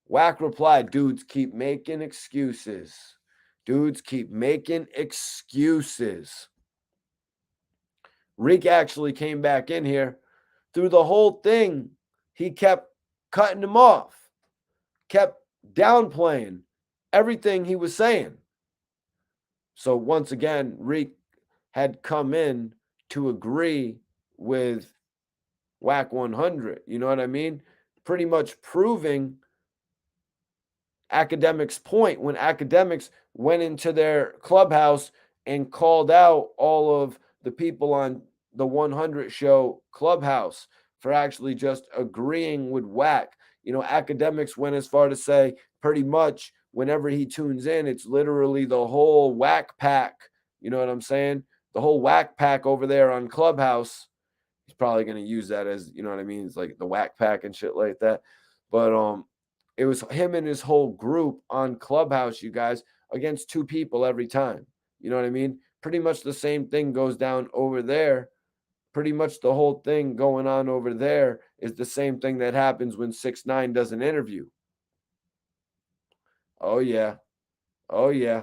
Wack replied, dudes keep making excuses. Dudes keep making excuses. Reek actually came back in here. Through the whole thing, he kept cutting him off, kept downplaying everything he was saying. So once again, Reek had come in to agree with Wack 100. You know what I mean? Pretty much proving Akademiks' point when Akademiks went into their clubhouse and called out all of the people on the 100 show clubhouse for actually just agreeing with Wack. You know, Akademiks went as far to say pretty much whenever he tunes in, it's literally the whole Wack pack. You know what I'm saying? The whole Wack pack over there on Clubhouse. He's probably going to use that as, you know what I mean? It's like the Wack pack and shit like that. But it was him and his whole group on Clubhouse, you guys, against two people every time. You know what I mean? Pretty much the same thing goes down over there. Pretty much the whole thing going on over there is the same thing that happens when 6ix9ine does an interview. Oh, yeah. Oh, yeah.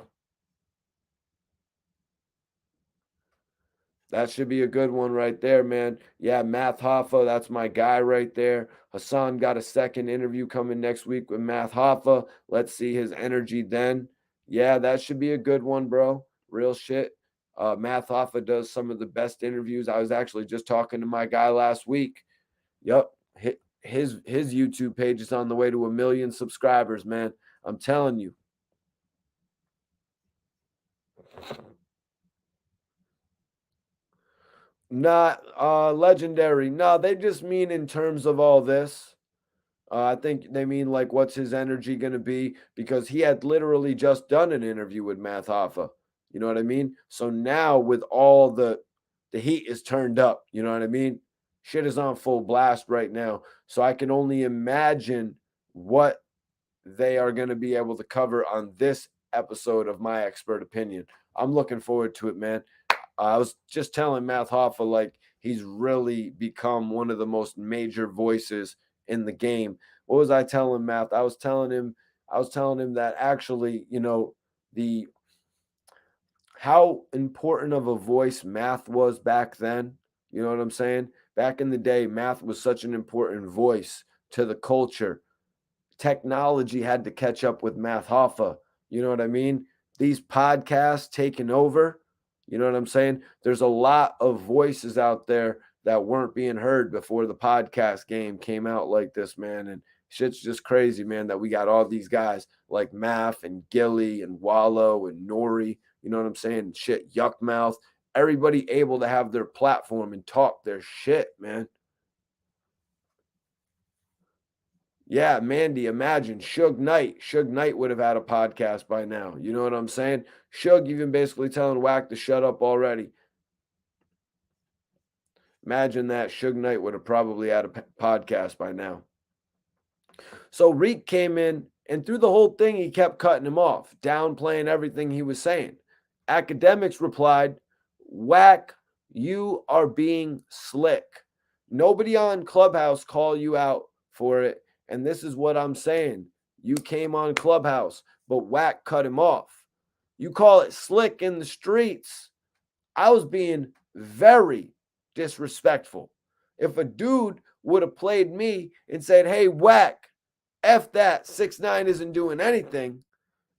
That should be a good one right there, man. Yeah, Math Hoffa, that's my guy right there. Hassan got a second interview coming next week with Math Hoffa. Let's see his energy then. Yeah, that should be a good one, bro. Real shit. Math Hoffa does some of the best interviews. I was actually just talking to my guy last week. Yep, his YouTube page is on the way to 1 million subscribers, man. I'm telling you. Not legendary. No, they just mean in terms of all this. I think they mean like what's his energy going to be because he had literally just done an interview with Math Hoffa. You know what I mean? So now with all the heat is turned up, you know what I mean? Shit is on full blast right now. So I can only imagine what they are going to be able to cover on this episode of My Expert Opinion. I'm looking forward to it, man. I was just telling Math Hoffa, like, he's really become one of the most major voices in the game. What was I telling Math? I was telling him that actually, you know, the how important of a voice Math was back then. You know what I'm saying? Back in the day, Math was such an important voice to the culture. Technology had to catch up with Math Hoffa. You know what I mean? These podcasts taking over. You know what I'm saying? There's a lot of voices out there that weren't being heard before the podcast game came out like this, man. And shit's just crazy, man, that we got all these guys like Math and Gilly and Wallow and Nori. You know what I'm saying? Shit, Yuckmouth. Everybody able to have their platform and talk their shit, man. Yeah, Mandy, imagine Suge Knight. Suge Knight would have had a podcast by now. You know what I'm saying? Suge even basically telling Wack to shut up already. Imagine that. Suge Knight would have probably had a podcast by now. So Reek came in, and through the whole thing, he kept cutting him off, downplaying everything he was saying. Akademiks replied, Wack, you are being slick. Nobody on Clubhouse call you out for it. And this is what I'm saying. You came on Clubhouse, but Wack cut him off. You call it slick in the streets. I was being very disrespectful. If a dude would have played me and said, hey, Wack, F that, 6ix9ine isn't doing anything,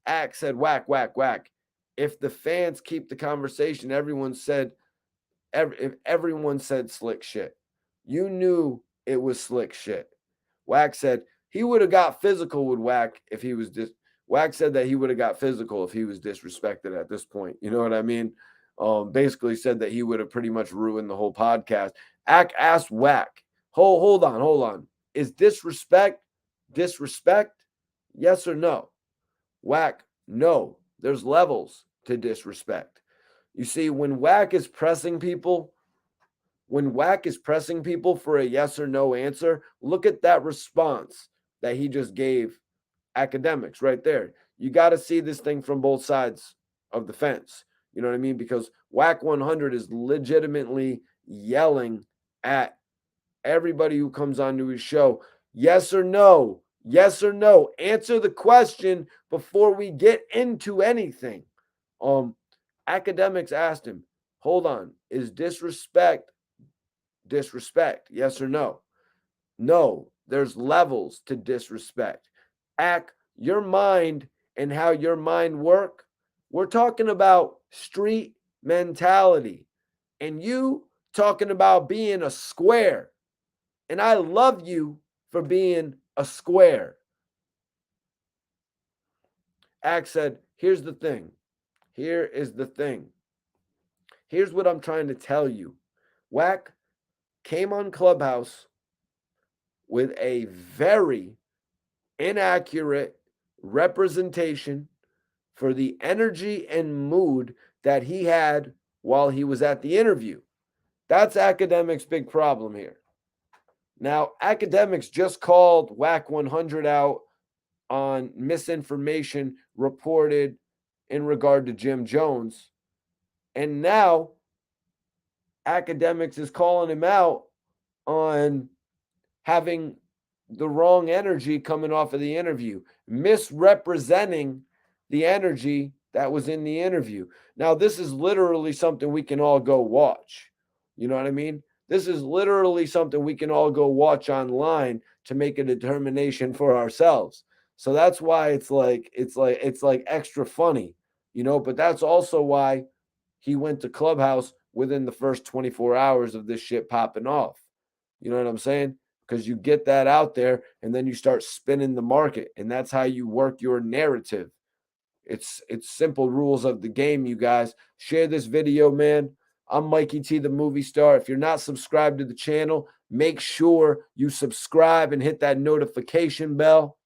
Ack said, Wack, Wack, Wack. If the fans keep the conversation, if everyone said slick shit. You knew it was slick shit. Wack said he would have got physical with Wack if he was Wack said that he would have got physical if he was disrespected at this point. You know what I mean? Basically said that he would have pretty much ruined the whole podcast. Ack asked Wack, hold on. Is disrespect? Yes or no? Wack, no. There's levels to disrespect. You see, when Wack is pressing people for a yes or no answer, look at that response that he just gave Akademiks right there. you got to see this thing from both sides of the fence. You know what I mean? Because Wack 100 is legitimately yelling at everybody who comes onto his show. Yes or no? Yes or no? Answer the question before we get into anything. Akademiks asked him, hold on, is disrespect disrespect? Yes or no? No, there's levels to disrespect. Your mind and how your mind work, we're talking about street mentality. And you talking about being a square. And I love you for being a square. Ack said, here's the thing. Here is the thing. Here's what I'm trying to tell you. Wack came on Clubhouse with a very inaccurate representation for the energy and mood that he had while he was at the interview. That's Akademiks' big problem here. Now, Akademiks just called Wack 100 out on misinformation reported in regard to Jim Jones. And now Akademiks is calling him out on having the wrong energy coming off of the interview, misrepresenting the energy that was in the interview. Now, this is literally something we can all go watch. You know what I mean? This is literally something we can all go watch online to make a determination for ourselves. So that's why it's like extra funny, but that's also why he went to Clubhouse within the first 24 hours of this shit popping off. You know what I'm saying? Because you get that out there and then you start spinning the market, and that's how you work your narrative. It's simple rules of the game, you guys. Share this video, man. I'm Mikey T, the movie star. If you're not subscribed to the channel, make sure you subscribe and hit that notification bell.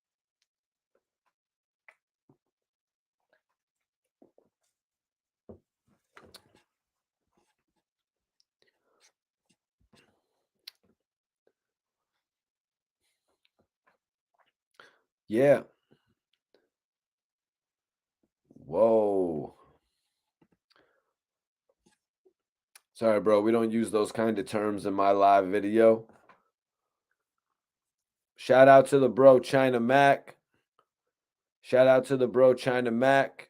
Yeah. Whoa. Sorry, bro. We don't use those kind of terms in my live video. Shout out to the bro China Mac. Shout out to the bro China Mac.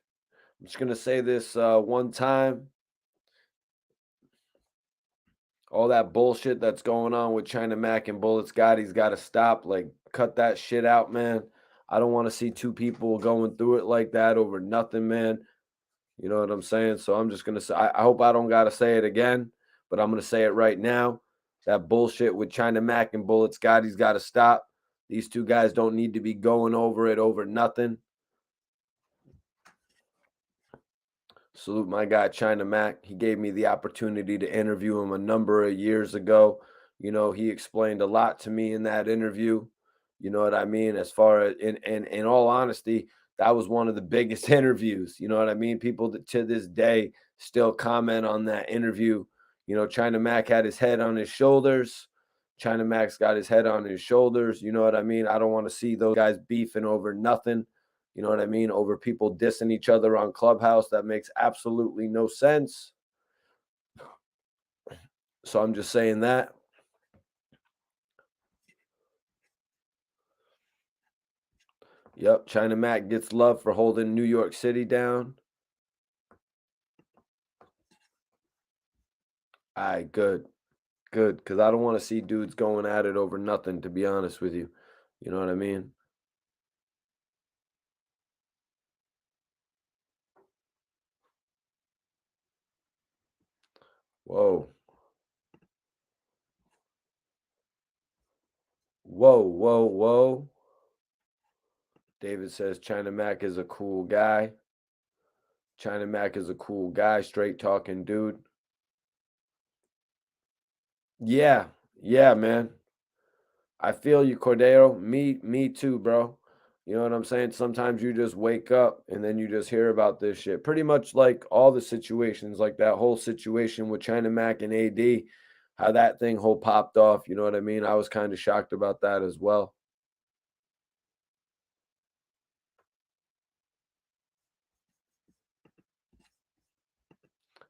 I'm just going to say this one time. All that bullshit that's going on with China Mac and Bullets Gotti's got to stop. Like, cut that shit out, man. I don't want to see two people going through it like that over nothing, man. You know what I'm saying? So I'm just going to say, I hope I don't got to say it again, but I'm going to say it right now. That bullshit with China Mac and Bullets Gotti's got to stop. These two guys don't need to be going over it over nothing. Salute my guy, China Mac. He gave me the opportunity to interview him a number of years ago. He explained a lot to me in that interview. You know what I mean? As far as, in all honesty, that was one of the biggest interviews. You know what I mean? People that to this day still comment on that interview. China Mac had his head on his shoulders. China Mac's got his head on his shoulders. You know what I mean? I don't want to see those guys beefing over nothing. You know what I mean? Over people dissing each other on Clubhouse. That makes absolutely no sense. So I'm just saying that. Yep, China Mac gets love for holding New York City down. All right, good. Good, because I don't want to see dudes going at it over nothing, to be honest with you. You know what I mean? Whoa. Whoa, whoa, whoa. David says China Mac is a cool guy. China Mac is a cool guy, straight talking dude. Yeah, man. I feel you, Cordero. Me too, bro. You know what I'm saying? Sometimes you just wake up and then you just hear about this shit. Pretty much like all the situations, like that whole situation with China Mac and AD, how that thing whole popped off. You know what I mean? I was kind of shocked about that as well.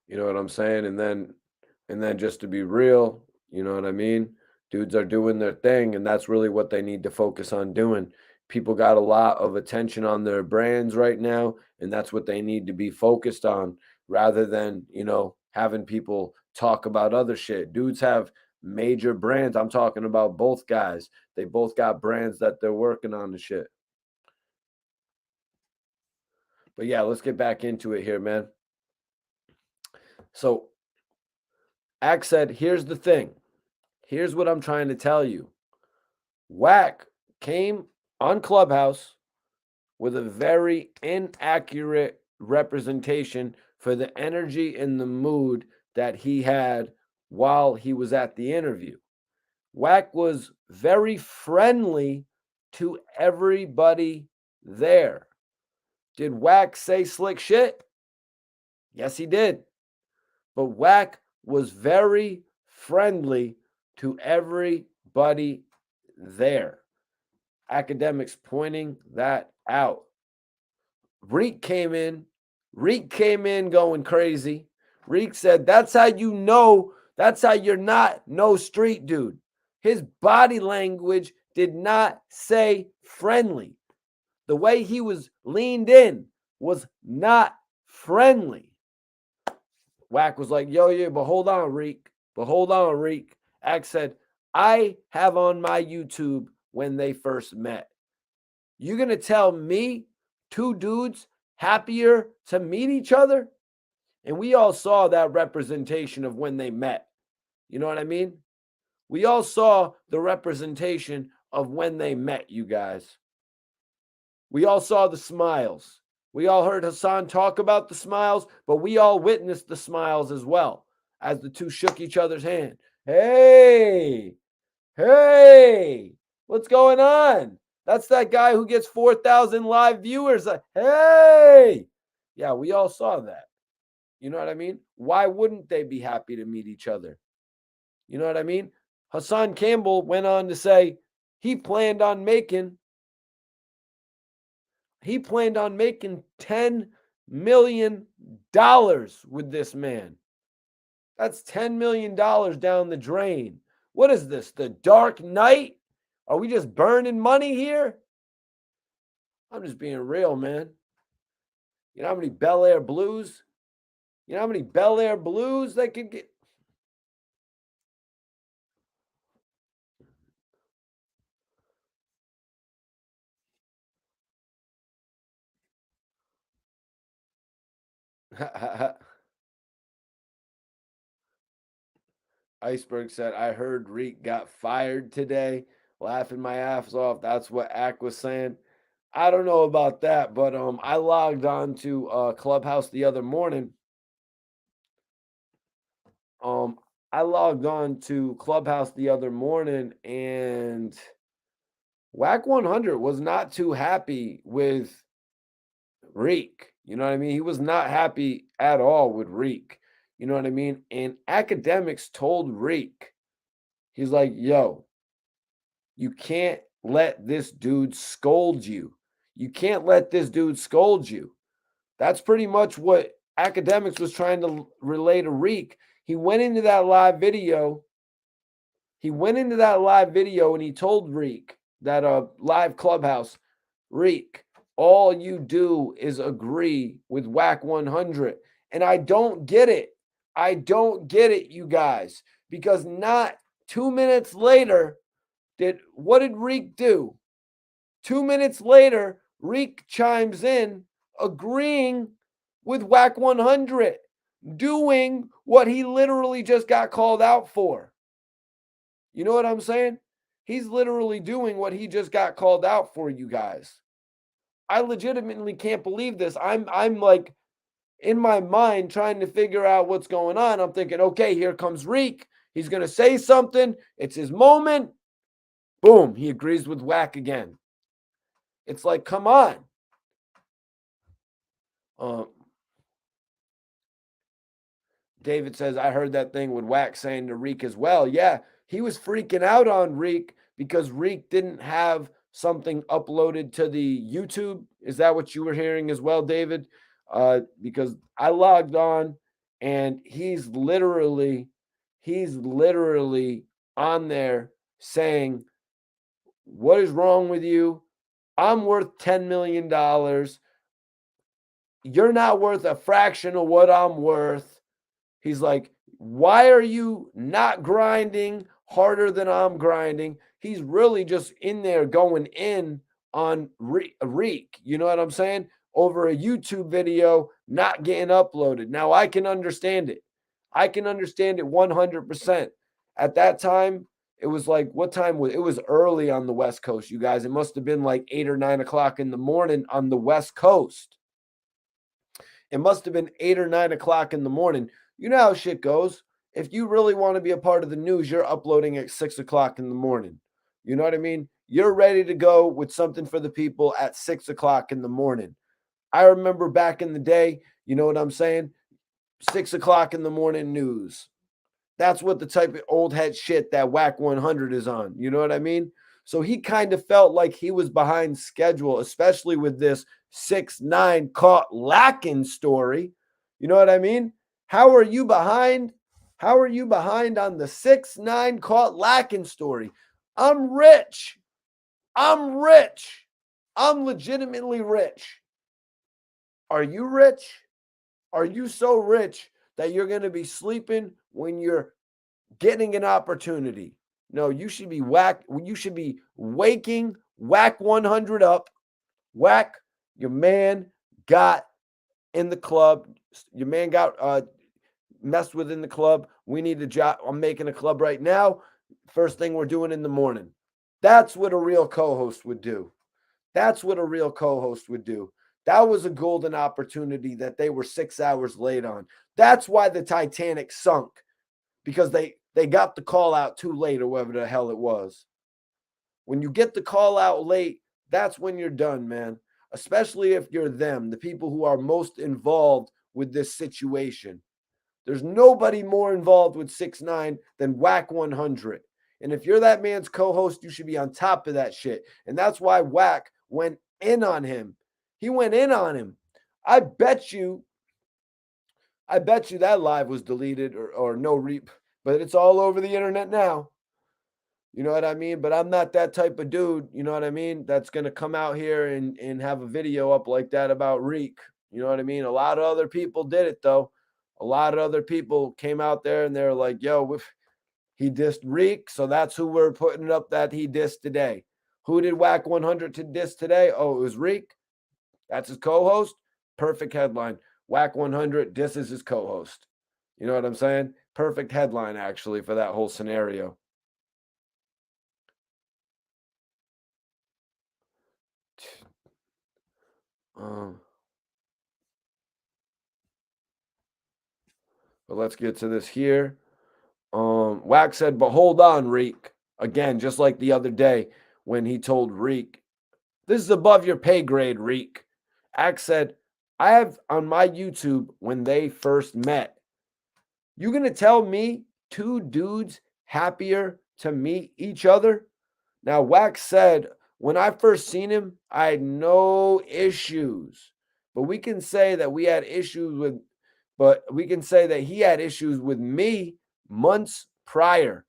You know what I'm saying? And then just to be real, you know what I mean? Dudes are doing their thing, and that's really what they need to focus on doing. People got a lot of attention on their brands right now, and that's what they need to be focused on rather than, having people talk about other shit. Dudes have major brands. I'm talking about both guys. They both got brands that they're working on and shit. But yeah, let's get back into it here, man. So Axe said, here's the thing. Here's what I'm trying to tell you. Wack came on Clubhouse with a very inaccurate representation for the energy and the mood that he had while he was at the interview. Wack was very friendly to everybody there. Did Wack say slick shit? Yes, he did. But Wack was very friendly to everybody there. Akademiks pointing that out. Reek came in going crazy. Reek said, that's how you know, that's how you're not no street dude. His body language did not say friendly. The way he was leaned in was not friendly. Wack was like, yo, yeah, but hold on, Reek. Axe said, I have on my YouTube when they first met. You're going to tell me two dudes happier to meet each other? And we all saw that representation of when they met. You know what I mean? We all saw the representation of when they met, you guys. We all saw the smiles. We all heard Hassan talk about the smiles, but we all witnessed the smiles as well as the two shook each other's hand. Hey, what's going on? That's that guy who gets 4,000 live viewers. Hey, yeah, we all saw that. You know what I mean? Why wouldn't they be happy to meet each other? You know what I mean? Hassan Campbell went on to say he planned on making $10 million with this man. That's $10 million down the drain. What is this? The Dark Knight? Are we just burning money here? I'm just being real, man. You know how many Bel Air Blues? You know how many Bel Air Blues they could get? Iceberg said, I heard Reek got fired today. Laughing my ass off. That's what Ack was saying. I don't know about that, but I logged on to Clubhouse the other morning. I logged on to Clubhouse the other morning, and Wack 100 was not too happy with Reek. You know what I mean? He was not happy at all with Reek. You know what I mean? And Akademiks told Reek, he's like, yo, you can't let this dude scold you. You can't let this dude scold you. That's pretty much what Akademiks was trying to relay to Reek. He went into that live video. And he told Reek, that live Clubhouse, Reek, all you do is agree with Wack 100. And I don't get it. You guys, because not 2 minutes later, what did Reek do? 2 minutes later, Reek chimes in, agreeing with Wack 100, doing what he literally just got called out for. You know what I'm saying? He's literally doing what he just got called out for, you guys. I legitimately can't believe this. I'm like in my mind trying to figure out what's going on. I'm thinking, okay, here comes Reek. He's going to say something. It's his moment. Boom, he agrees with Wack again. It's like, come on. David says, I heard that thing with Wack saying to Reek as well. Yeah, he was freaking out on Reek because Reek didn't have something uploaded to the YouTube. Is that what you were hearing as well, David? Because I logged on and he's literally on there saying, what is wrong with you? I'm worth $10 million. You're not worth a fraction of what I'm worth. He's like, why are you not grinding harder than I'm grinding? He's really just in there going in on Reek. You know what I'm saying? Over a YouTube video not getting uploaded. Now, I can understand it. I can understand it 100%. At that time, it was like, what time was it? It was early on the West Coast, you guys. It must have been like 8 or 9 o'clock in the morning on the West Coast. It must have been 8 or 9 o'clock in the morning. You know how shit goes. If you really want to be a part of the news, you're uploading at 6 o'clock in the morning. You know what I mean? You're ready to go with something for the people at 6 o'clock in the morning. I remember back in the day, you know what I'm saying? 6 o'clock in the morning news. That's what the type of old head shit that Wack 100 is on. You know what I mean? So he kind of felt like he was behind schedule, especially with this 6ix9ine caught lacking story. You know what I mean? How are you behind? How are you behind on the 6ix9ine caught lacking story? I'm rich. I'm rich. I'm legitimately rich. Are you rich? Are you so rich that you're going to be sleeping when you're getting an opportunity? No, you should be you should be waking Wack 100 up. Wack, your man got in the club. Your man got messed with in the club. We need a job. I'm making a club right now. First thing we're doing in the morning. That's what a real co-host would do. That's what a real co-host would do. That was a golden opportunity that they were 6 hours late on. That's why the Titanic sunk, because they got the call out too late or whatever the hell it was. When you get the call out late, that's when you're done, man. Especially if you're them, the people who are most involved with this situation. There's nobody more involved with 6ix9ine than Wack 100. And if you're that man's co-host, you should be on top of that shit. And that's why Wack went in on him. He went in on him. I bet you that live was deleted or no reap, but it's all over the internet now. You know what I mean? But I'm not that type of dude, you know what I mean? That's going to come out here and have a video up like that about Reek. You know what I mean? A lot of other people did it, though. A lot of other people came out there and they're like, yo, he dissed Reek, so that's who we're putting up that he dissed today. Who did Wack 100 to diss today? Oh, it was Reek. That's his co-host. Perfect headline. Wack 100 disses his co-host. You know what I'm saying? Perfect headline, actually, for that whole scenario. But let's get to this here. Wack said, but hold on, Reek. Again, just like the other day when he told Reek, this is above your pay grade, Reek. Axe said, I have on my YouTube when they first met. You gonna tell me two dudes happier to meet each other? Now, Wax said, when I first seen him, I had no issues. But we can say that we can say that he had issues with me months prior.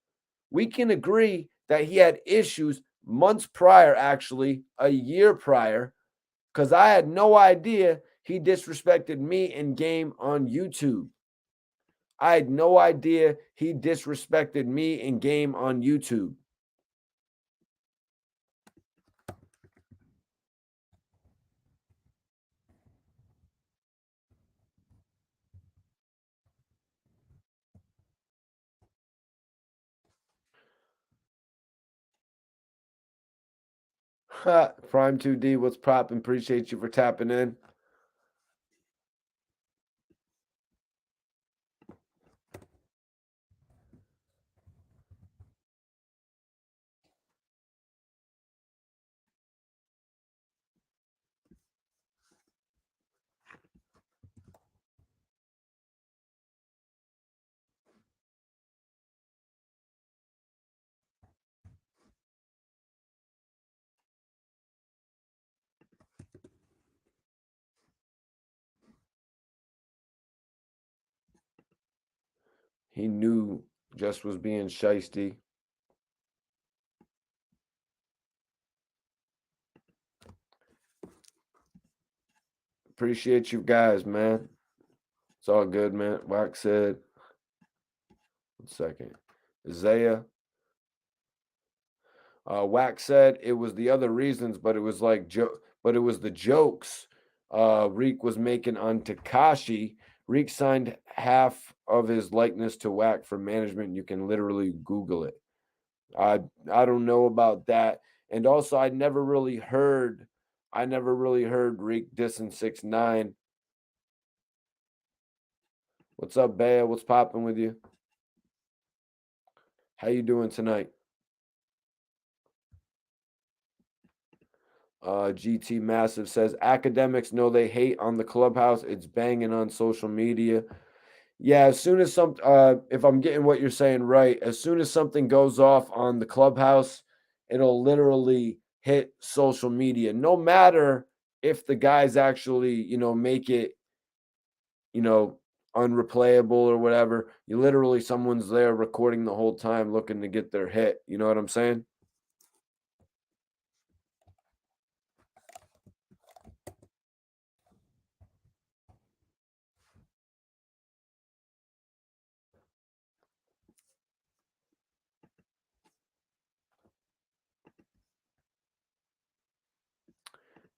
We can agree that he had issues months prior, actually, a year prior, because I had no idea he disrespected me in game on YouTube. I had no idea he disrespected me in game on YouTube. Prime 2D, what's poppin'? Appreciate you for tapping in. He knew just was being shiesty. Appreciate you guys, man. It's all good, man. Wack said, 1 second. Isaiah. Wack said it was the other reasons, but it was like but it was the jokes Reek was making on Takashi. Reek signed half of his likeness to Wack for management. You can literally Google it. I don't know about that. And also I never really heard Reek dissing 6ix9ine. What's up, Bea? What's popping with you? How you doing tonight? GT Massive says academics know they hate on the clubhouse. It's banging on social media. Yeah, as soon as if I'm getting what you're saying right, as soon as something goes off on the clubhouse, it'll literally hit social media. No matter if the guys actually, make it, unreplayable or whatever. You literally someone's there recording the whole time looking to get their hit. You know what I'm saying?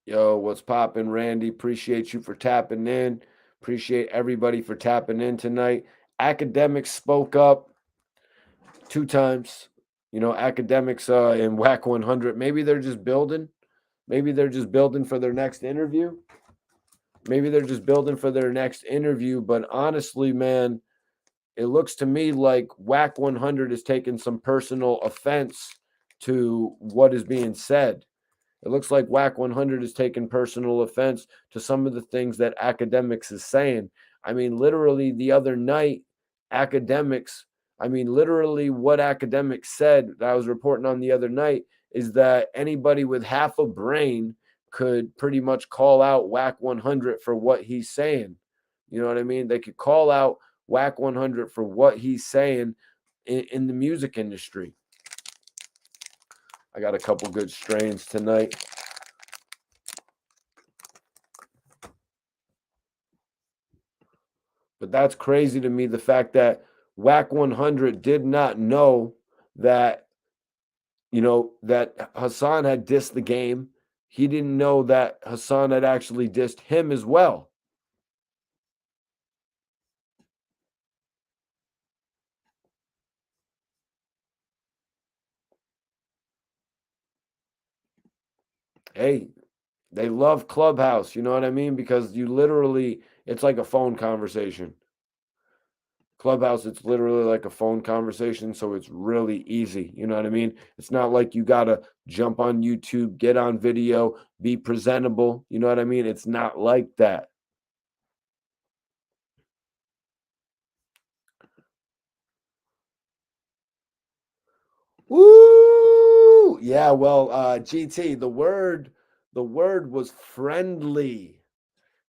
Yo, what's poppin', Randy? Appreciate you for tapping in. Appreciate everybody for tapping in tonight. Akademiks spoke up 2 times. Akademiks in Wack 100. Maybe they're just building. Maybe they're just building for their next interview. But honestly, man, it looks to me like Wack 100 is taking some personal offense to what is being said. It looks like Wack 100 is taking personal offense to some of the things that Akademiks is saying. I mean, literally the other night, literally what Akademiks said that I was reporting on the other night is that anybody with half a brain could pretty much call out Wack 100 for what he's saying. You know what I mean? They could call out Wack 100 for what he's saying in the music industry. I got a couple good strains tonight. But that's crazy to me, the fact that Wack 100 did not know that, that Hassan had dissed the game. He didn't know that Hassan had actually dissed him as well. Hey, they love Clubhouse, you know what I mean? Because it's like a phone conversation. Clubhouse, it's literally like a phone conversation, so it's really easy. You know what I mean? It's not like you got to jump on YouTube, get on video, be presentable. You know what I mean? It's not like that. Woo! Yeah, well, GT, the word was friendly.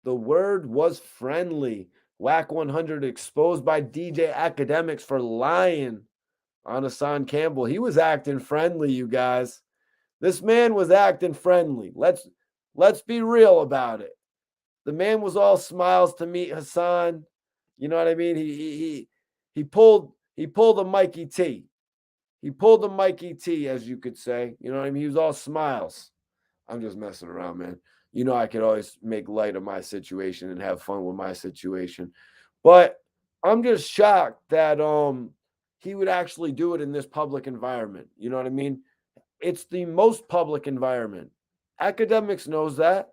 The word was friendly. Wack 100 exposed by DJ Akademiks for lying on Hassan Campbell. He was acting friendly, you guys. This man was acting friendly. Let's be real about it. The man was all smiles to meet Hassan. You know what I mean? He pulled a Mikey T. He pulled a Mikey T, as you could say. You know what I mean? He was all smiles. I'm just messing around, man. I could always make light of my situation and have fun with my situation. But I'm just shocked that he would actually do it in this public environment. You know what I mean? It's the most public environment. Akademiks knows that.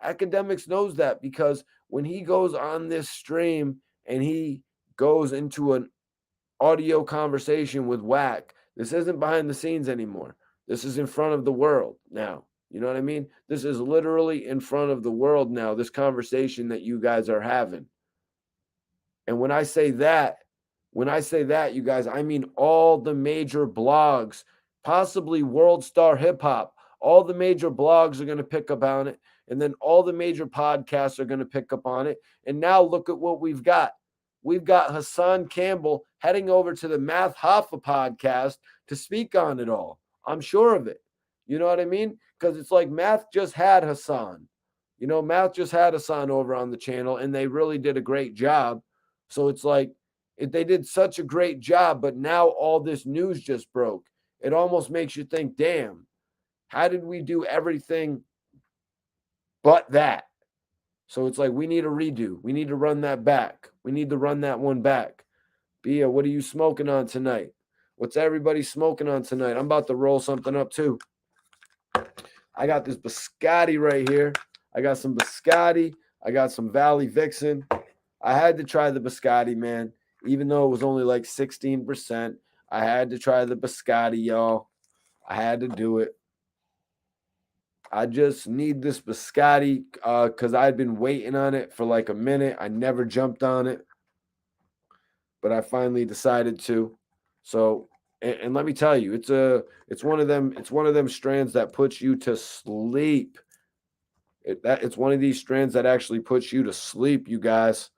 Akademiks knows that because when he goes on this stream and he goes into an audio conversation with Wack, this isn't behind the scenes anymore. This is in front of the world now. You know what I mean? This is literally in front of the world now, this conversation that you guys are having. And when I say that, you guys, I mean all the major blogs, possibly World Star Hip Hop, all the major blogs are going to pick up on it. And then all the major podcasts are going to pick up on it. And now look at what we've got. we've got Hassan Campbell heading over to the Math Hoffa podcast to speak on it all. I'm sure of it. You know what I mean? Because it's like Math just had Hassan. Math just had Hassan over on the channel, and they really did a great job. So it's like they did such a great job, but now all this news just broke. It almost makes you think, damn, how did we do everything but that? So it's like we need a redo. We need to run that back. We need to run that one back. Bia, what are you smoking on tonight? What's everybody smoking on tonight? I'm about to roll something up too. I got this biscotti right here. I got some biscotti. I got some Valley Vixen. I had to try the biscotti, man. Even though it was only like 16%, I had to try the biscotti, y'all. I had to do it. I just need this biscotti because I'd been waiting on it for like a minute. I never jumped on it, but I finally decided to. So, and let me tell you, it's one of them strands that puts you to sleep. It's one of these strands that actually puts you to sleep, you guys.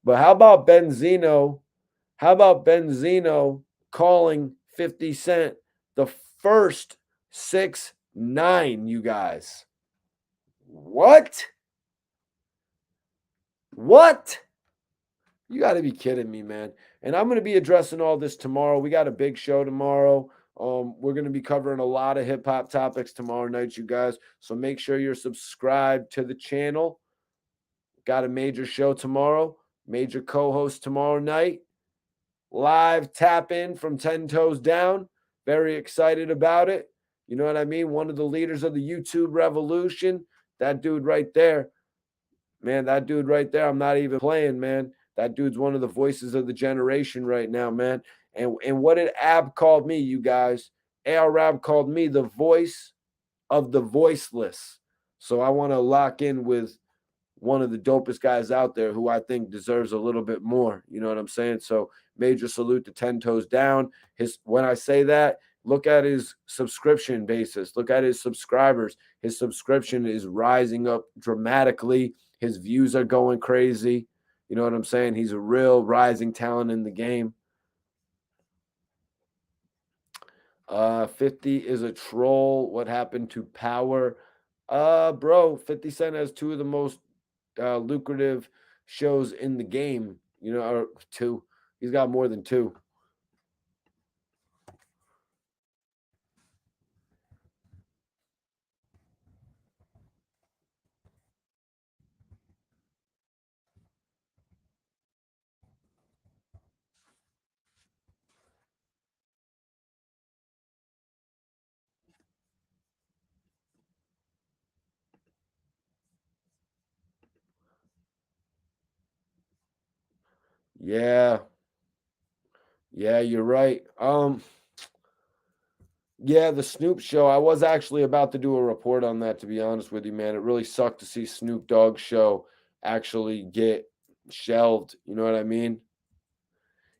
But how about Benzino? How about Benzino calling 50 Cent the first 6ix9ine, you guys? What? What? You got to be kidding me, man. And I'm going to be addressing all this tomorrow. We got a big show tomorrow. We're going to be covering a lot of hip hop topics tomorrow night, you guys. So make sure you're subscribed to the channel. Got a major show tomorrow, major co-host tomorrow night. Live tap in from 10 Toes Down. Very excited about it. You know what I mean? One of the leaders of the YouTube revolution. That dude right there. Man, that dude right there, I'm not even playing, man. That dude's one of the voices of the generation right now, man. And what did Ab called me, you guys? AR Rab called me the voice of the voiceless. So I want to lock in with one of the dopest guys out there who I think deserves a little bit more. You know what I'm saying? So major salute to 10 Toes Down. When I say that, look at his subscription basis. Look at his subscribers. His subscription is rising up dramatically. His views are going crazy. You know what I'm saying? He's a real rising talent in the game. 50 is a troll. What happened to Power? Bro, 50 Cent has two of the most lucrative shows in the game. You know, or two. He's got more than two. Yeah. Yeah, you're right. Yeah, the Snoop show. I was actually about to do a report on that, to be honest with you, man. It really sucked to see Snoop Dogg's show actually get shelved. You know what I mean?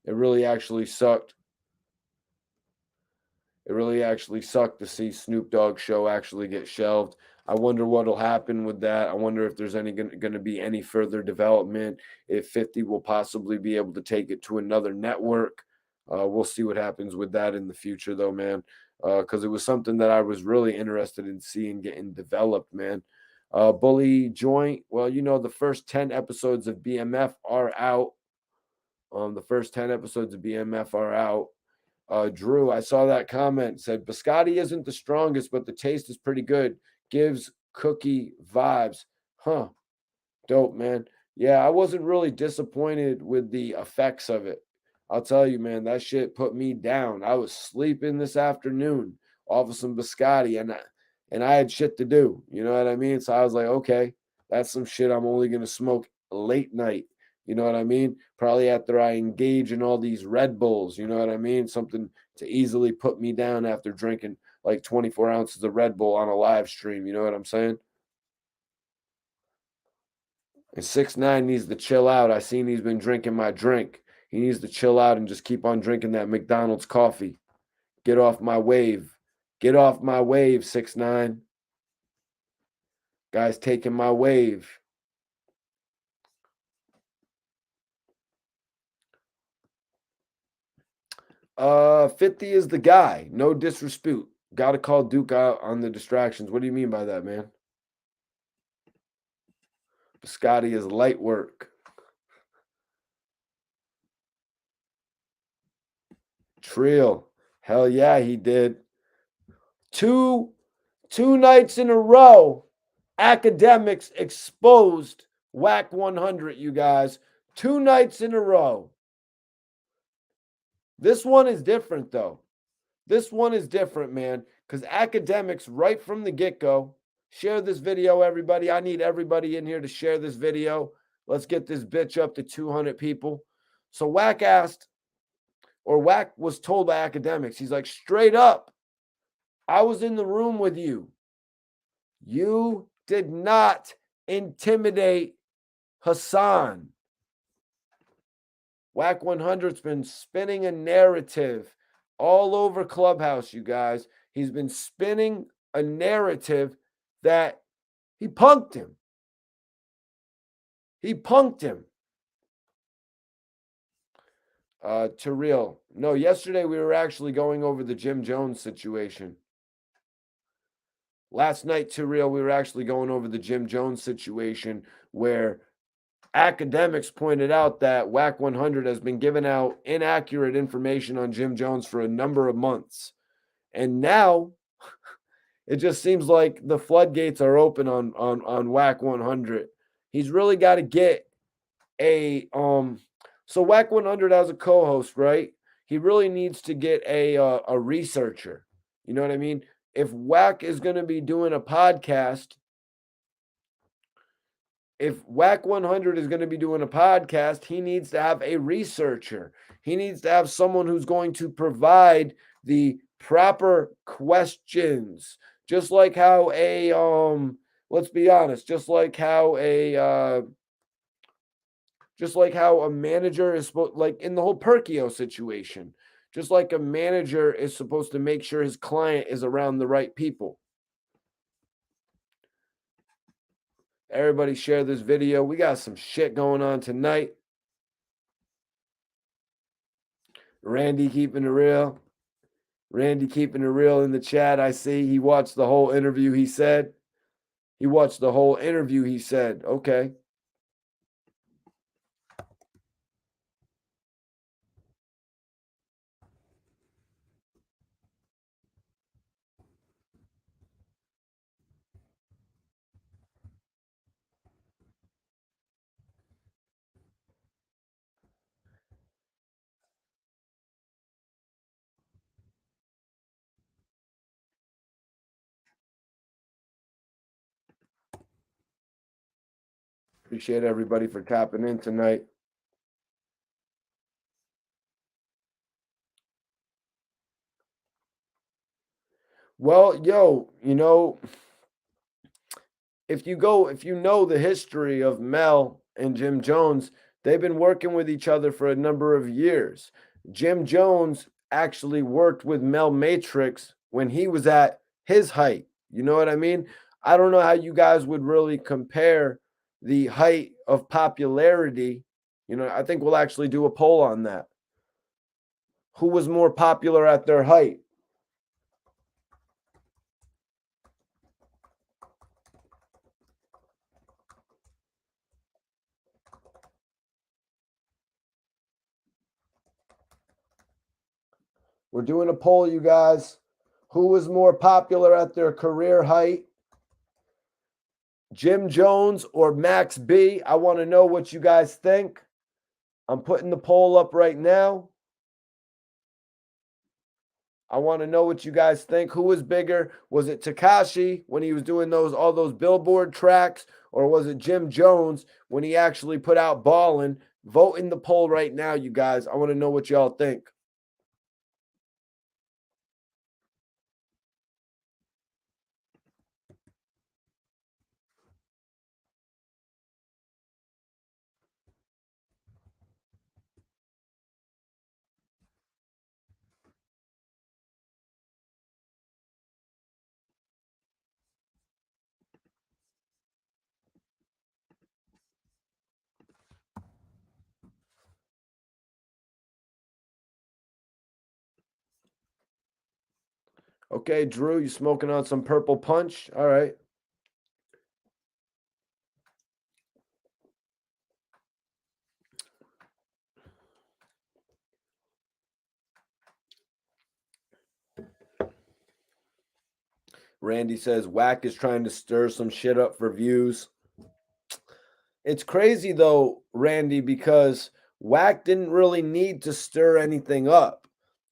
It really actually sucked. It really actually sucked to see Snoop Dogg's show actually get shelved. I wonder what'll happen with that. I wonder if there's going to be any further development, if 50 will possibly be able to take it to another network. We'll see what happens with that in the future, though, man, because it was something that I was really interested in seeing getting developed, man. Bully Joint, well, you know, the first 10 episodes of BMF are out. The first 10 episodes of BMF are out. Drew, I saw that comment, said biscotti isn't the strongest, but the taste is pretty good. Gives cookie vibes. Huh. Dope, man. Yeah, I wasn't really disappointed with the effects of it. I'll tell you, man, that shit put me down. I was sleeping this afternoon off of some biscotti, and I had shit to do. You know what I mean? So I was like, okay, that's some shit I'm only gonna smoke late night. You know what I mean? Probably after I engage in all these Red Bulls. You know what I mean? Something to easily put me down after drinking like 24 ounces of Red Bull on a live stream. You know what I'm saying? And 6ix9ine needs to chill out. I seen he's been drinking my drink. He needs to chill out and just keep on drinking that McDonald's coffee. Get off my wave. Get off my wave, 6ix9ine. Guys taking my wave. 50 is the guy. No disrespute. Got to call Duke out on the distractions. What do you mean by that, man? Scotty is light work. Trill. Hell yeah, he did. Two nights in a row, Akademiks exposed Wack 100, you guys. 2 nights in a row. This one is different, though. This one is different, man, because Akademiks, right from the get-go, share this video, everybody. I need everybody in here to share this video. Let's get this bitch up to 200 people. So Wack asked, or Wack was told by Akademiks, he's like, straight up, I was in the room with you. You did not intimidate Hassan. Wack 100's been spinning a narrative all over Clubhouse, you guys. He's been spinning a narrative that he punked him. He punked him. To real. No, yesterday we were actually going over the Jim Jones situation. Last night, to real, we were actually going over the Jim Jones situation where Akademiks pointed out that Wack 100 has been giving out inaccurate information on Jim Jones for a number of months. And now it just seems like the floodgates are open on Wack 100. He's really got to get a so Wack 100 has a co-host, right? He really needs to get a researcher. You know what I mean? If Wack is going to be doing a podcast, if Wack 100 is going to be doing a podcast, he needs to have a researcher. He needs to have someone who's going to provide the proper questions. Just like how a let's be honest, just like how a manager is supposed, like in the whole Perkio situation, just like a manager is supposed to make sure his client is around the right people. Everybody share this video. We got some shit going on tonight. Randy keeping it real. Randy keeping it real in the chat. I see he watched the whole interview, he said. He watched the whole interview, he said. Okay. Appreciate everybody for tapping in tonight. Well, yo, if you know the history of Mel and Jim Jones, they've been working with each other for a number of years. Jim Jones actually worked with Mel Matrix when he was at his height. You know what I mean? I don't know how you guys would really compare the height of popularity. I think we'll actually do a poll on that. Who was more popular at their height? We're doing a poll, you guys. Who was more popular at their career height? Jim Jones or Max B? I want to know what you guys think. I'm putting the poll up right now. I want to know what you guys think. Who was bigger? Was it Tekashi when he was doing all those Billboard tracks, or was it Jim Jones when he actually put out Ballin'? Vote in the poll right now, you guys. I want to know what y'all think. Okay, Drew, you smoking on some purple punch? All right. Randy says Wack is trying to stir some shit up for views. It's crazy though, Randy, because Wack didn't really need to stir anything up.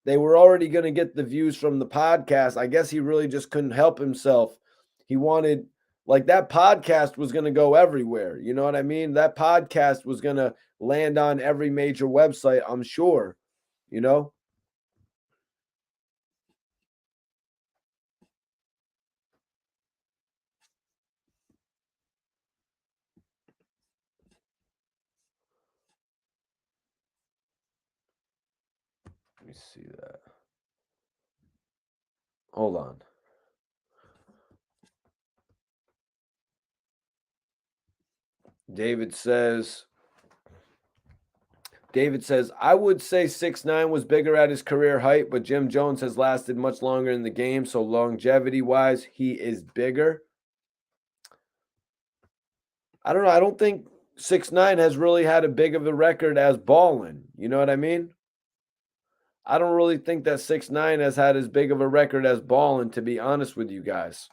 They were already going to get the views from the podcast. I guess he really just couldn't help himself. He wanted, like, that podcast was going to go everywhere. You know what I mean? That podcast was going to land on every major website, I'm sure, you know? Let me see that. Hold on. David says, I would say 6ix9ine was bigger at his career height, but Jim Jones has lasted much longer in the game, so longevity-wise, he is bigger. I don't know. I don't think 6ix9ine has really had a big of a record as ballin'. You know what I mean? I don't really think that 6ix9ine has had as big of a record as ballin', to be honest with you guys.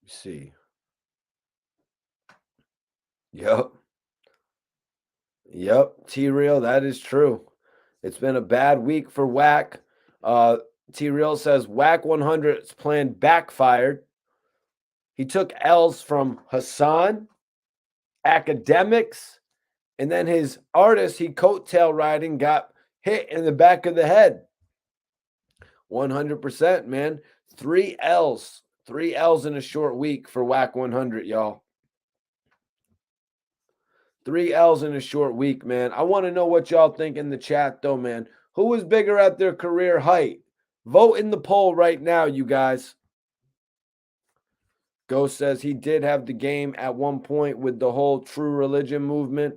Let's see. Yep. Yep. T-Real, that is true. It's been a bad week for Wack. T-Real says Wack 100's plan backfired. He took L's from Hassan, Akademiks, and then his artist he coattail riding got hit in the back of the head. 100%, man. 3 L's. 3 L's in a short week for Wack 100, y'all. 3 L's in a short week, man. I want to know what y'all think in the chat, though, man. Who is bigger at their career height? Vote in the poll right now, you guys. Ghost says he did have the game at one point with the whole true religion movement.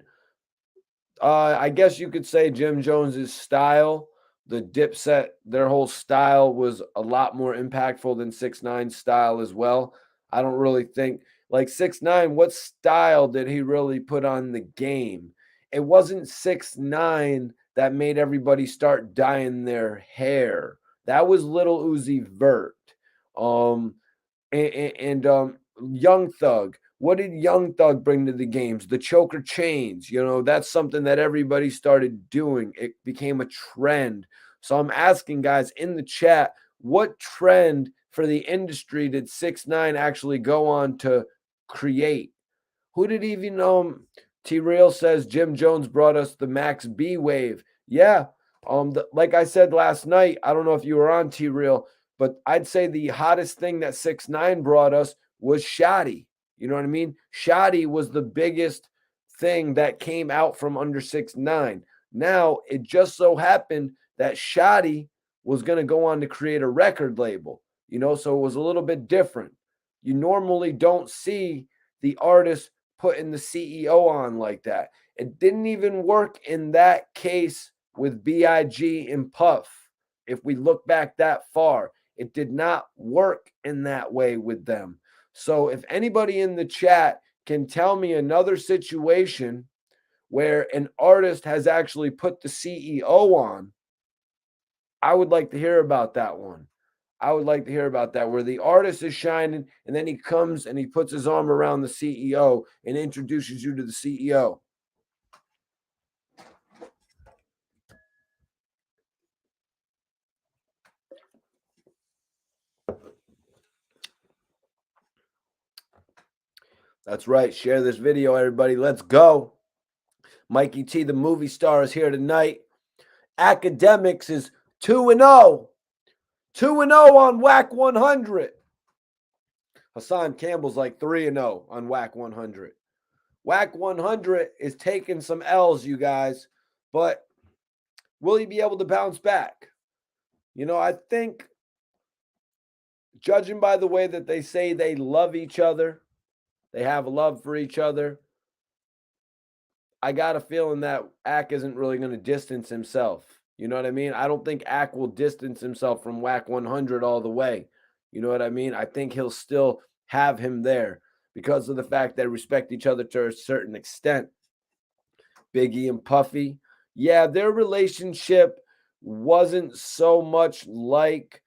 I guess you could say Jim Jones's style, the Dipset, their whole style was a lot more impactful than 6ix9ine's style as well. I don't really think, like, 6ix9ine, what style did he really put on the game? It wasn't 6ix9ine that made everybody start dyeing their hair. That was Little Uzi Vert. And Young Thug. What did Young Thug bring to the games? The choker chains. You know, that's something that everybody started doing. It became a trend. So I'm asking guys in the chat, what trend for the industry did 6ix9ine actually go on to create? Who did even T-Real says Jim Jones brought us the Max B wave. Yeah. Like I said last night, I don't know if you were on T-Real, but I'd say the hottest thing that 6ix9ine brought us was Shotty. You know what I mean? Shotty was the biggest thing that came out from under 6ix9ine. Now, it just so happened that Shotty was going to go on to create a record label, you know, so it was a little bit different. You normally don't see the artist putting the CEO on like that. It didn't even work in that case with B.I.G. and Puff. If we look back that far, it did not work in that way with them. So if anybody in the chat can tell me another situation where an artist has actually put the CEO on, I would like to hear about that one. I would like to hear about that, where the artist is shining and then he comes and he puts his arm around the CEO and introduces you to the CEO. That's right. Share this video, everybody. Let's go. Mikey T, the movie star, is here tonight. Akademiks is 2-0. 2-0 on Wack 100. Hassan Campbell's like 3-0 on Wack 100. Wack 100 is taking some L's, you guys, but will he be able to bounce back? I think, judging by the way that they say they love each other, they have love for each other, I got a feeling that Ack isn't really going to distance himself. You know what I mean? I don't think Ack will distance himself from Wack 100 all the way. You know what I mean? I think he'll still have him there because of the fact they respect each other to a certain extent. Biggie and Puffy, yeah, their relationship wasn't so much like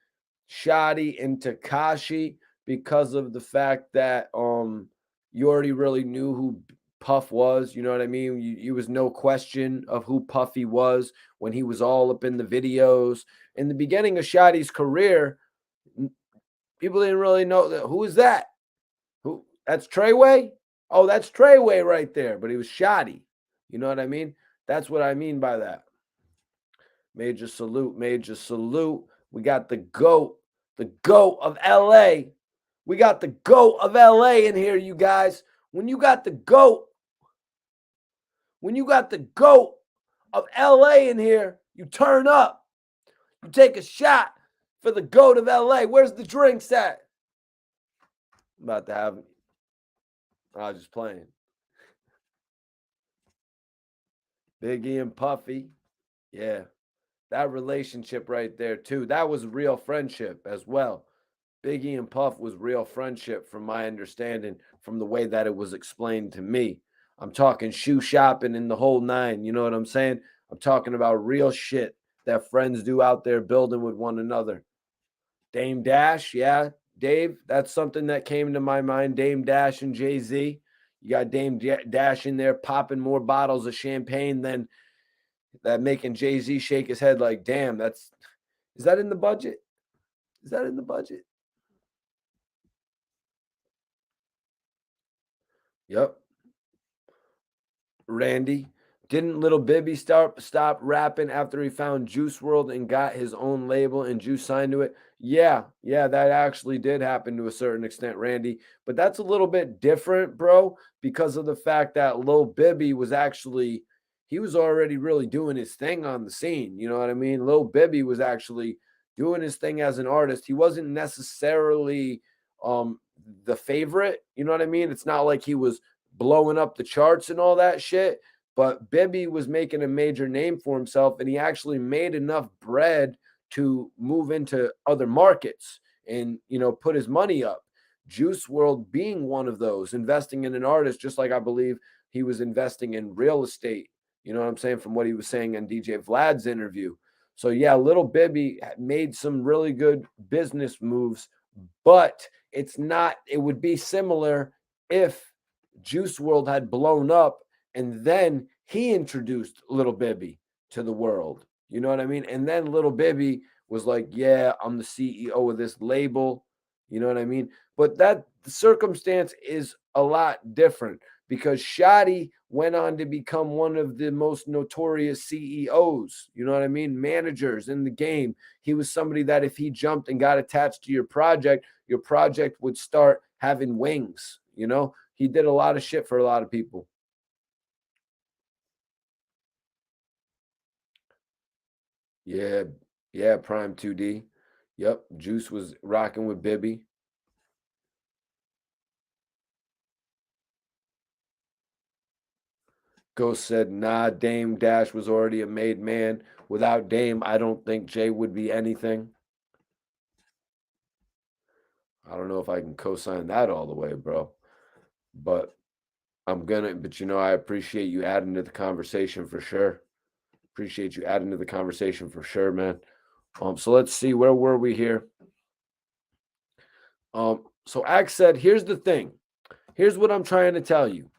Shotty and Tekashi because of the fact that you already really knew who Puff was. You know what I mean? You was no question of who Puffy was when he was all up in the videos. In the beginning of Shotty's career, people didn't really know that. Who is that? Who? That's Treyway? Oh, that's Treyway right there. But he was Shotty. You know what I mean? That's what I mean by that. Major salute, major salute. We got the GOAT of LA. We got the GOAT of LA in here, you guys. When you got the GOAT of LA in here, you turn up. You take a shot for the GOAT of LA. Where's the drinks at? I'm about to have. I was just playing. Biggie and Puffy. Yeah. That relationship right there, too. That was real friendship as well. Biggie and Puff was real friendship from my understanding, from the way that it was explained to me. I'm talking shoe shopping in the whole nine. You know what I'm saying? I'm talking about real shit that friends do out there building with one another. Dame Dash, yeah. Dave, that's something that came to my mind. Dame Dash and Jay-Z. You got Dame Dash in there popping more bottles of champagne than that, making Jay-Z shake his head like, damn, is that in the budget? Is that in the budget? Yep. Randy, didn't Little Bibby stop rapping after he found Juice WRLD and got his own label and Juice signed to it? Yeah, that actually did happen to a certain extent, Randy. But that's a little bit different, bro, because of the fact that Lil Bibby was actually, he was already really doing his thing on the scene. You know what I mean? Lil Bibby was actually doing his thing as an artist. He wasn't necessarily the favorite. You know what I mean? It's not like he was blowing up the charts and all that shit. But Bibby was making a major name for himself, and he actually made enough bread to move into other markets and, put his money up. Juice WRLD being one of those, investing in an artist, just like I believe he was investing in real estate. You know what I'm saying? From what he was saying on DJ Vlad's interview. So, yeah, Little Bibby made some really good business moves, but it would be similar if Juice WRLD had blown up and then he introduced Little Bibby to the world. You know what I mean? And then Little Bibby was like, yeah, I'm the CEO of this label. You know what I mean? But that circumstance is a lot different because Shotty went on to become one of the most notorious CEOs, you know what I mean? Managers in the game. He was somebody that if he jumped and got attached to your project would start having wings, He did a lot of shit for a lot of people. Yeah, Prime 2D. Yep, Juice was rocking with Bibby. Ghost said, nah, Dame Dash was already a made man. Without Dame, I don't think Jay would be anything. I don't know if I can co-sign that all the way, bro. But I appreciate you adding to the conversation for sure. Appreciate you adding to the conversation for sure, man. So let's see, where were we here? So Axe said, here's the thing. Here's what I'm trying to tell you.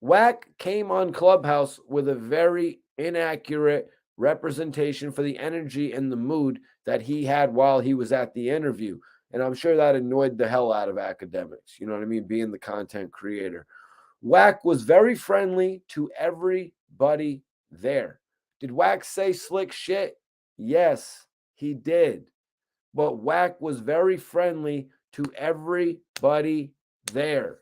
Wack came on Clubhouse with a very inaccurate representation for the energy and the mood that he had while he was at the interview. And I'm sure that annoyed the hell out of Akademiks. You know what I mean? Being the content creator. Wack was very friendly to everybody there. Did Wack say slick shit? Yes, he did. But Wack was very friendly to everybody there.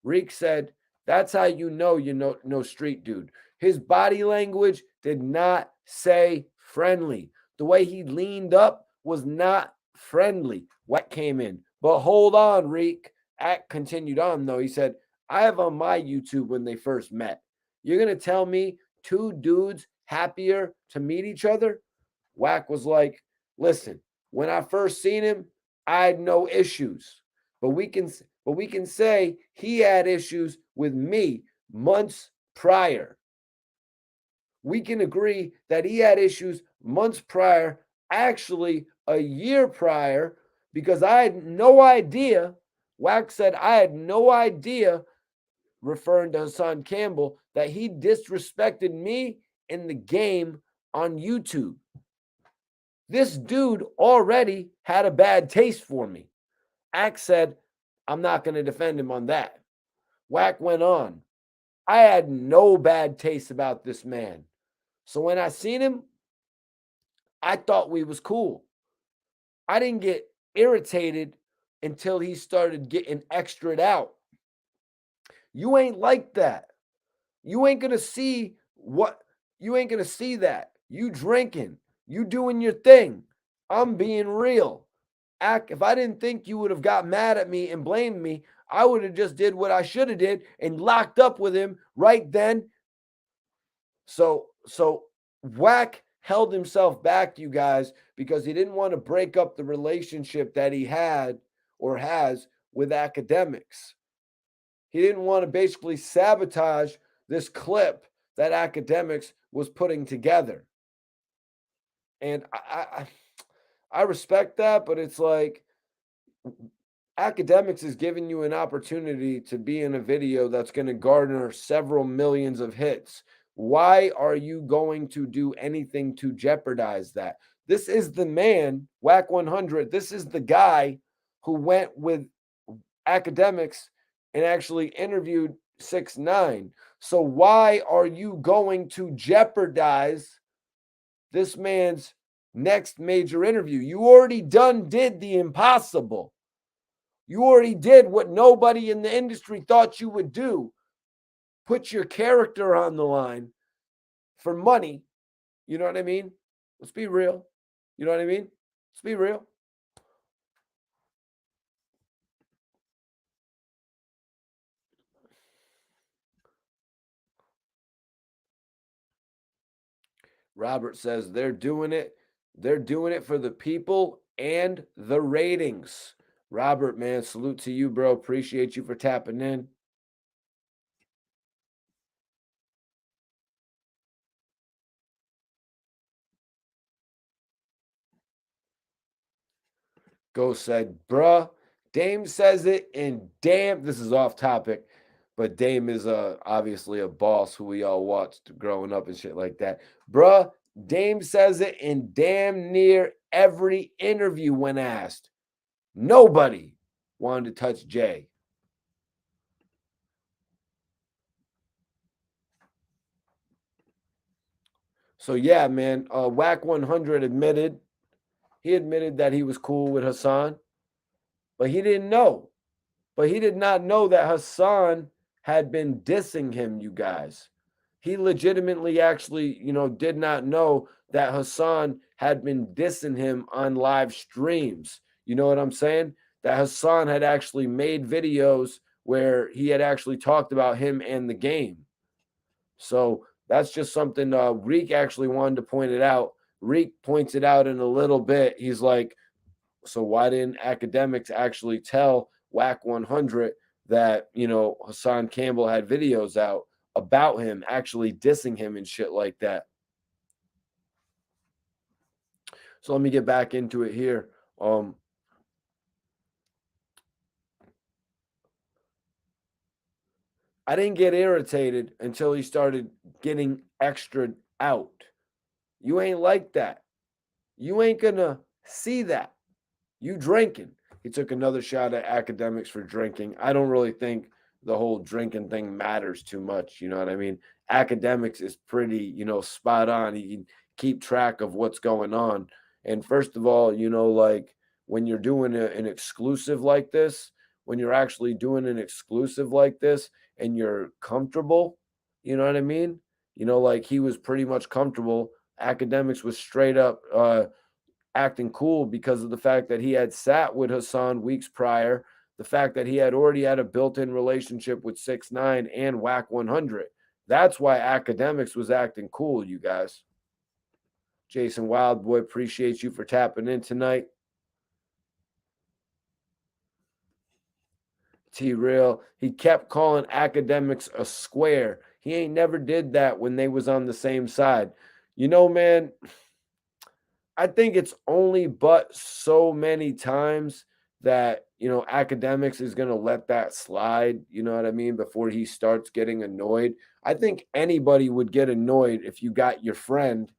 Reek said, That's how you know street dude. His body language did not say friendly. The way he leaned up was not friendly. Wack came in. But hold on, Reek. Ack continued on, though. He said, I have on my YouTube when they first met. You're going to tell me two dudes happier to meet each other? Wack was like, listen, when I first seen him, I had no issues. But we can say he had issues with me months prior. We can agree that he had issues months prior, actually a year prior, because I had no idea. Wack said, I had no idea, referring to Hassan Campbell, that he disrespected me in the game on YouTube. This dude already had a bad taste for me. Ack said, I'm not going to defend him on that. Wack went on. I had no bad taste about this man. So when I seen him, I thought we was cool. I didn't get irritated until he started getting extra'd out. You ain't like that. You ain't gonna see that. You drinking, you doing your thing. I'm being real. Ack, if I didn't think you would have got mad at me and blamed me, I would have just did what I should have did and locked up with him right then. So Wack held himself back, you guys, because he didn't want to break up the relationship that he had or has with Akademiks. He didn't want to basically sabotage this clip that Akademiks was putting together. And I respect that, but it's like Akademiks is giving you an opportunity to be in a video that's going to garner several millions of hits. Why are you going to do anything to jeopardize that? This is the man, Wack 100. This is the guy who went with Akademiks and actually interviewed 6IX9INE. So why are you going to jeopardize this man's next major interview? You already did the impossible. You already did what nobody in the industry thought you would do. Put your character on the line for money. You know what I mean? Let's be real. You know what I mean? Let's be real. Robert says they're doing it. They're doing it for the people and the ratings. Robert, man, salute to you, bro. Appreciate you for tapping in. Ghost said, bruh, Dame says it, and damn, this is off topic, but Dame is obviously a boss who we all watched growing up and shit like that. Bruh, Dame says it in damn near every interview when asked. Nobody wanted to touch Jay. So yeah, man, Wack 100 admitted that he was cool with Hassan, but he didn't know. But he did not know that Hassan had been dissing him, you guys. He legitimately actually, did not know that Hassan had been dissing him on live streams. You know what I'm saying? That Hassan had actually made videos where he had actually talked about him and the game. So that's just something Reek actually wanted to point it out. Reek points it out in a little bit. He's like, so why didn't Akademiks actually tell Wack 100 that, Hassan Campbell had videos out about him actually dissing him and shit like that? So let me get back into it here. I didn't get irritated until he started getting extra out. You ain't like that. You ain't gonna see that. You drinking. He took another shot at Akademiks for drinking. I don't really think the whole drinking thing matters too much. You know what I mean? Akademiks is pretty, spot on. He can keep track of what's going on. And first of all, like when you're doing an exclusive like this, when you're actually doing an exclusive like this, and you're comfortable, you know what I mean? You know, like he was pretty much comfortable. Academics was straight up acting cool because of the fact that he had sat with Hassan weeks prior, the fact that he had already had a built-in relationship with 6ix9ine and Wack 100. That's why Academics was acting cool, you guys. Jason Wildboy, appreciate you for tapping in tonight. T-Real, he kept calling Academics a square. He ain't never did that when they was on the same side. You know, man, I think it's only but so many times that, you know, Academics is going to let that slide, you know what I mean, before he starts getting annoyed. I think anybody would get annoyed if you got your friend,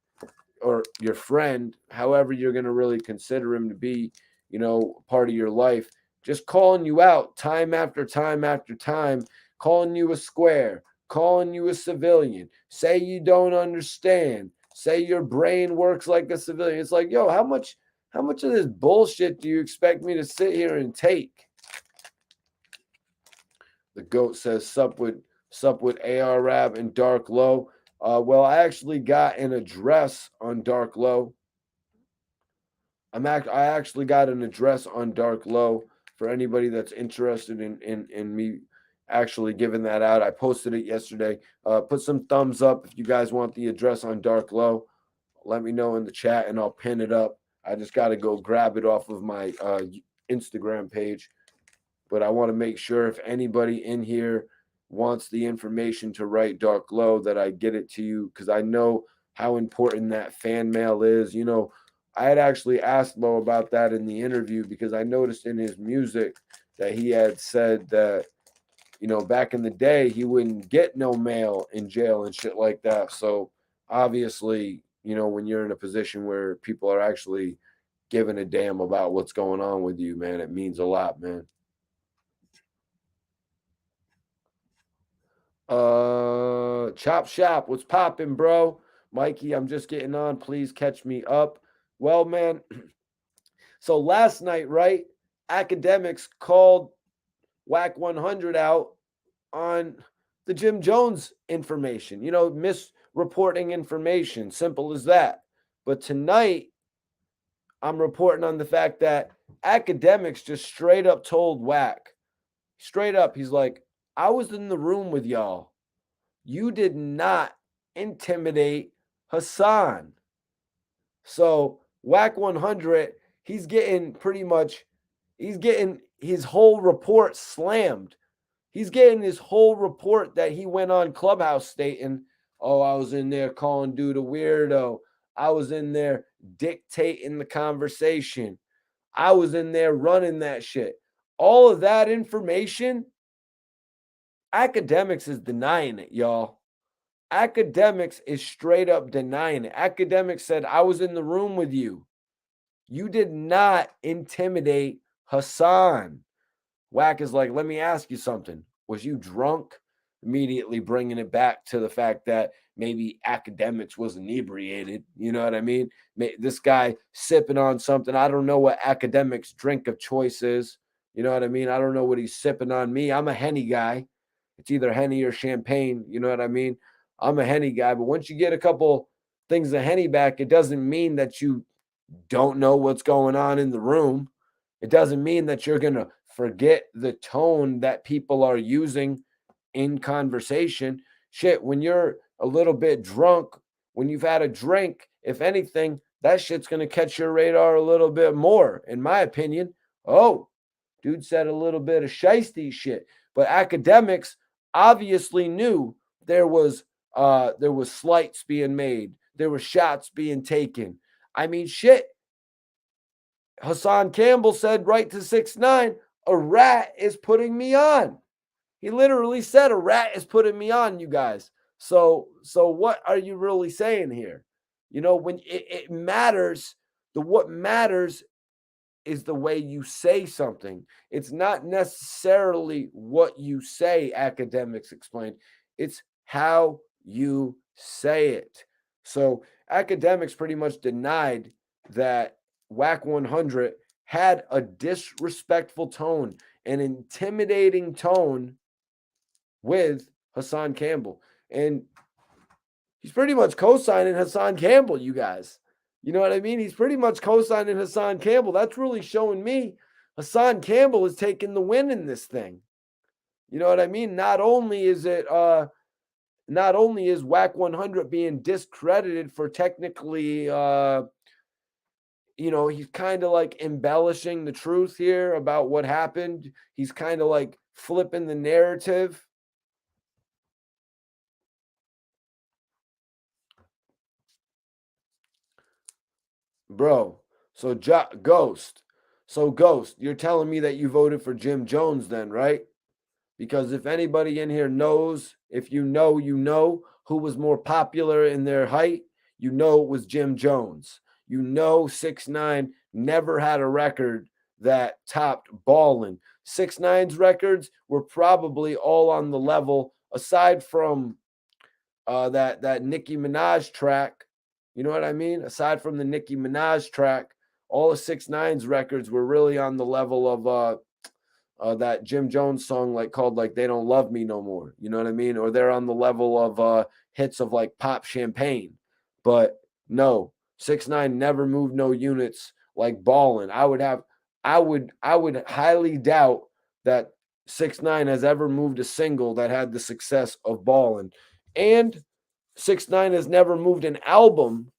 or your friend, however you're going to really consider him to be, you know, part of your life, just calling you out time after time after time, calling you a square, calling you a civilian, say you don't understand, say your brain works like a civilian. It's like, yo, how much of this bullshit do you expect me to sit here and take? The goat says sup with AR Rab and Dark Low. Well, I actually got an address on Dark Low. I actually got an address on Dark Low for anybody that's interested in me actually giving that out. I posted it yesterday. Put some thumbs up if you guys want the address on Dark Low. Let me know in the chat and I'll pin it up. I just got to go grab it off of my Instagram page. But I want to make sure if anybody in here wants the information to write Dark Low, that I get it to you, because I know how important that fan mail is. You know, I had actually asked Low about that in the interview, because I noticed in his music that he had said that, you know, back in the day, he wouldn't get no mail in jail and shit like that. So obviously, you know, when you're in a position where people are actually giving a damn about what's going on with you, man, it means a lot, man. Chop Shop, what's popping, bro? Mikey, I'm just getting on. Please catch me up. Well, man, so last night, right? Academics called Wack 100 out on the Jim Jones information, you know, misreporting information. Simple as that. But tonight, I'm reporting on the fact that Academics just straight up told Wack, straight up, he's like, I was in the room with y'all. You did not intimidate Hassan. So Wack 100, he's getting his whole report slammed. He's getting his whole report that he went on Clubhouse stating, oh, I was in there calling dude a weirdo. I was in there dictating the conversation. I was in there running that shit. All of that information, Academics is denying it, y'all. Academics is straight up denying it. Academics said, I was in the room with you. You did not intimidate Hassan. Wack is like, let me ask you something. Was you drunk? Immediately bringing it back to the fact that maybe Academics was inebriated. You know what I mean? This guy sipping on something. I don't know what Academics' drink of choice is. You know what I mean? I don't know what he's sipping on. Me, I'm a Henny guy. It's either Henny or champagne. You know what I mean? I'm a Henny guy. But once you get a couple things of Henny back, it doesn't mean that you don't know what's going on in the room. It doesn't mean that you're going to forget the tone that people are using in conversation. Shit, when you're a little bit drunk, when you've had a drink, if anything, that shit's going to catch your radar a little bit more, in my opinion. Oh, dude said a little bit of shiesty shit. But Academics obviously knew there was slights being made. There were shots being taken. I mean, shit. Hassan Campbell said right to 6ix9ine, a rat is putting me on. He literally said a rat is putting me on, you guys. So what are you really saying here? You know, when it matters, what matters is the way you say something. It's not necessarily what you say, Academics explained. It's how you say it. So Academics pretty much denied that Wack 100 had a disrespectful tone, an intimidating tone with Hassan Campbell. And he's pretty much co-signing Hassan Campbell, you guys. You know what I mean? He's pretty much co-signing Hassan Campbell. That's really showing me Hassan Campbell is taking the win in this thing. You know what I mean? Not only is Wack 100 being discredited for technically he's kind of like embellishing the truth here about what happened. He's kind of like flipping the narrative. Bro, so Ghost. So Ghost, you're telling me that you voted for Jim Jones then, right? Because if anybody in here knows, if you know who was more popular in their height, you know it was Jim Jones. You know 6ix9ine never had a record that topped Ballin'. 6ix9ine's records were probably all on the level, aside from that Nicki Minaj track. You know what I mean? Aside from the Nicki Minaj track, all of 6ix9ine's records were really on the level of that Jim Jones song, like called like "They Don't Love Me No More." You know what I mean? Or they're on the level of hits of like Pop Champagne. But no, 6ix9ine never moved no units like Ballin'. I would highly doubt that 6ix9ine has ever moved a single that had the success of Ballin'. And 6ix9ine has never moved an album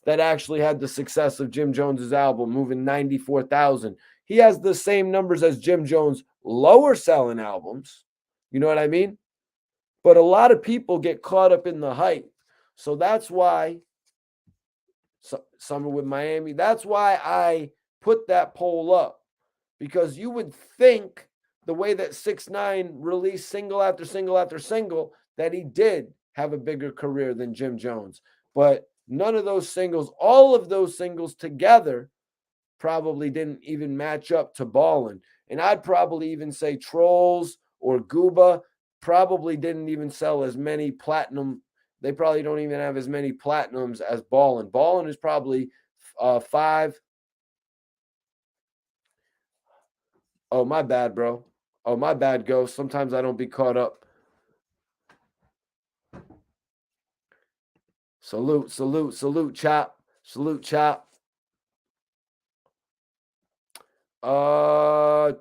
that actually had the success of Jim Jones's album, moving 94,000. He has the same numbers as Jim Jones' lower selling albums. You know what I mean? But a lot of people get caught up in the hype. So that's why Summer with Miami, that's why I put that poll up, because you would think the way that 6ix9ine released single after single after single that he did have a bigger career than Jim Jones. But none of those singles, all of those singles together, probably didn't even match up to Ballin'. And I'd probably even say Trolls or Gooba probably didn't even sell as many platinum. They probably don't even have as many platinums as Ballin'. Ballin' is probably 5. Oh, my bad, bro. Oh, my bad, Ghost. Sometimes I don't be caught up. Salute, salute, salute, Chop. Salute, Chop. I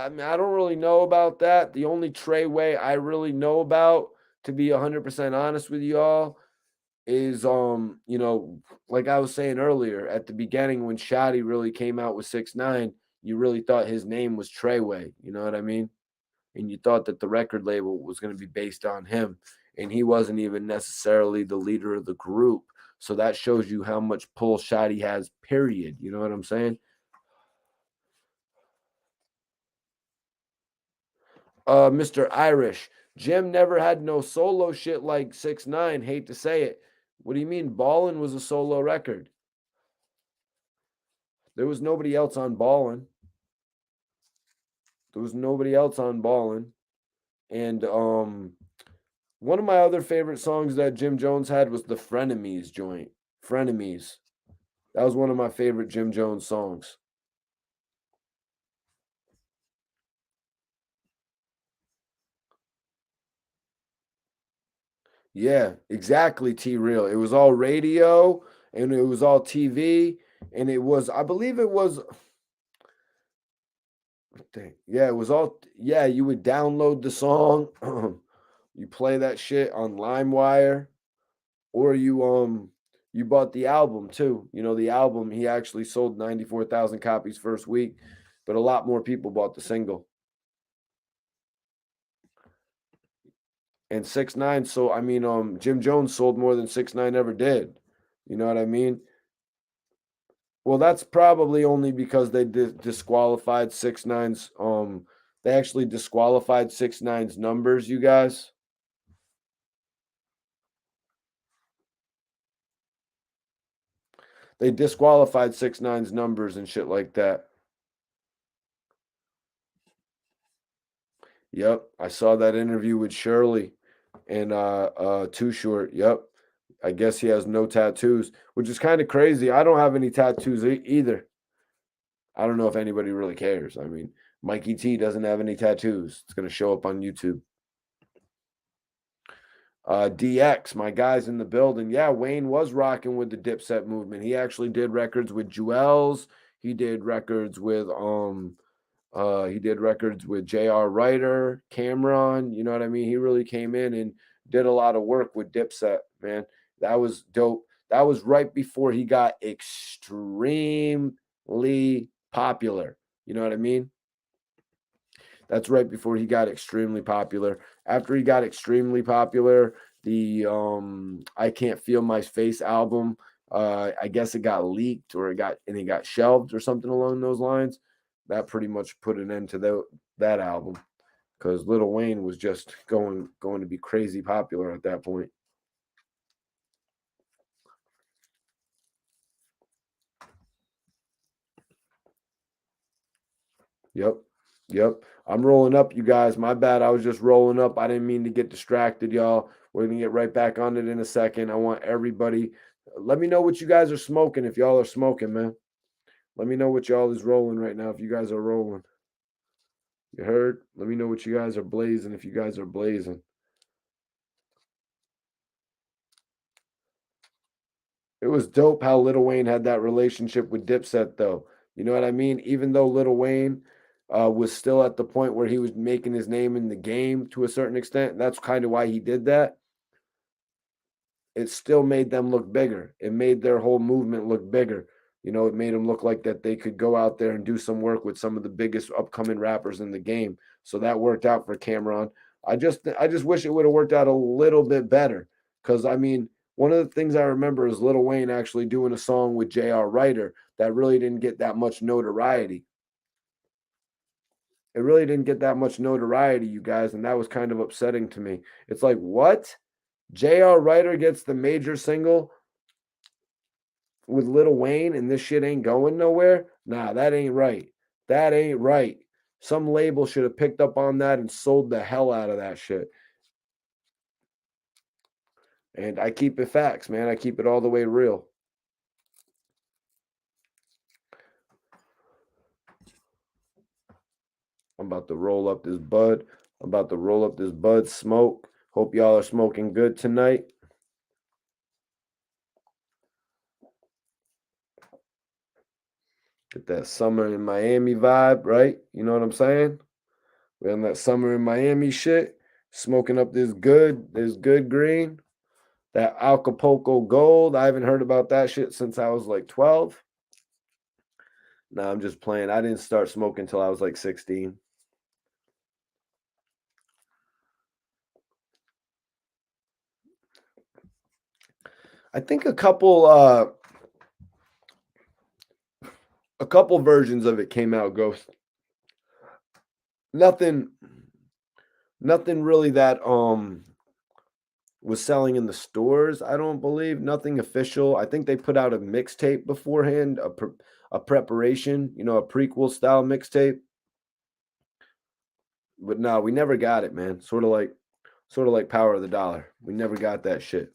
mean, I don't really know about that. The only Treyway I really know about, to be 100% honest with y'all, is like I was saying earlier at the beginning, when Shotty really came out with 6ix9ine, you really thought his name was Treyway. You know what I mean? And you thought that the record label was going to be based on him, and he wasn't even necessarily the leader of the group. So that shows you how much pull Shotty has, period. You know what I'm saying? Mr. Irish, Jim never had no solo shit like 6ix9ine. Hate to say it. What do you mean? Ballin' was a solo record. There was nobody else on Ballin'. There was nobody else on Ballin'. And one of my other favorite songs that Jim Jones had was the Frenemies joint. Frenemies. That was one of my favorite Jim Jones songs. Yeah, exactly, T Real. It was all radio and it was all TV. And it was, I believe it was, yeah, it was all, yeah, you would download the song, you play that shit on LimeWire, or you bought the album too. You know, the album, he actually sold 94,000 copies first week, but a lot more people bought the single. And 6ix9ine, so I mean, Jim Jones sold more than 6ix9ine ever did. You know what I mean? Well, that's probably only because they disqualified 6ix9ine's. They actually disqualified 6ix9ine's numbers. You guys, they disqualified 6ix9ine's numbers and shit like that. Yep, I saw that interview with Shirley and Too Short. Yep, I guess he has no tattoos, which is kind of crazy. I don't have any tattoos either. I don't know if anybody really cares. I mean, Mikey T doesn't have any tattoos. It's going to show up on YouTube. DX, my guys in the building. Yeah, Wayne was rocking with the Dipset movement. He actually did records with Jewels. He did records with J.R. Ryder, Cameron. You know what I mean? He really came in and did a lot of work with Dipset, man. That was dope. That was right before he got extremely popular. You know what I mean? That's right before he got extremely popular. After he got extremely popular, the I Can't Feel My Face album, I guess it got leaked or it got shelved or something along those lines. That pretty much put an end to that album because Lil Wayne was just going to be crazy popular at that point. Yep. Yep. I'm rolling up, you guys. My bad. I was just rolling up. I didn't mean to get distracted, y'all. We're going to get right back on it in a second. I want everybody, let me know what you guys are smoking if y'all are smoking, man. Let me know what y'all is rolling right now if you guys are rolling. You heard? Let me know what you guys are blazing if you guys are blazing. It was dope how Lil Wayne had that relationship with Dipset, though. You know what I mean? Even though Lil Wayne was still at the point where he was making his name in the game to a certain extent. That's kind of why he did that. It still made them look bigger. It made their whole movement look bigger. You know, it made them look like that they could go out there and do some work with some of the biggest upcoming rappers in the game. So that worked out for Cameron. I just wish it would have worked out a little bit better. Because I mean, one of the things I remember is Lil Wayne actually doing a song with J.R. Ryder that really didn't get that much notoriety. It really didn't get that much notoriety, you guys, and that was kind of upsetting to me. It's like, what? J.R. Ryder gets the major single with Lil Wayne and this shit ain't going nowhere? Nah, that ain't right. That ain't right. Some label should have picked up on that and sold the hell out of that shit. And I keep it facts, man. I keep it all the way real. I'm about to roll up this bud. I'm about to roll up this bud smoke. Hope y'all are smoking good tonight. Get that summer in Miami vibe, right? You know what I'm saying? We're on that summer in Miami shit. Smoking up this good green. That Acapulco Gold. I haven't heard about that shit since I was like 12. No, I'm just playing. I didn't start smoking until I was like 16. I think a couple versions of it came out, Ghost. Nothing really that was selling in the stores, I don't believe. Nothing official. I think they put out a mixtape beforehand, a preparation, you know, a prequel style mixtape. But no, we never got it, man. Sort of like Power of the Dollar. We never got that shit.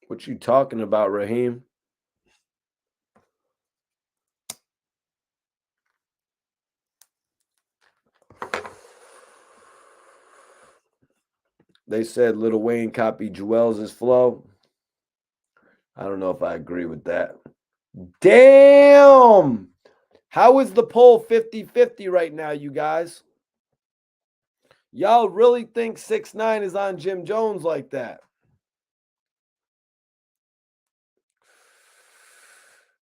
What you talking about, Raheem? They said Lil Wayne copied Jewels' flow. I don't know if I agree with that. Damn! How is the poll 50-50 right now, you guys? Y'all really think 6ix9ine is on Jim Jones like that?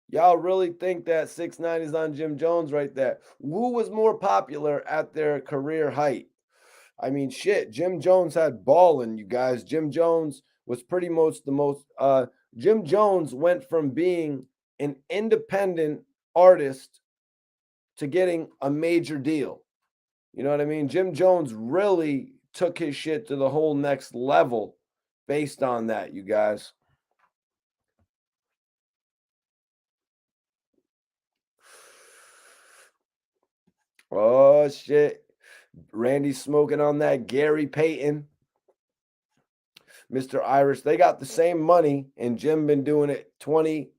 Y'all really think that 6ix9ine is on Jim Jones right there? Who was more popular at their career height? I mean, shit, Jim Jones had ballin', you guys. Jim Jones was pretty much the most Jim Jones went from being an independent artist to getting a major deal. You know what I mean? Jim Jones really took his shit to the whole next level based on that, you guys. Oh shit. Randy's smoking on that Gary Payton. Mr. Irish, they got the same money, and Jim been doing it 20,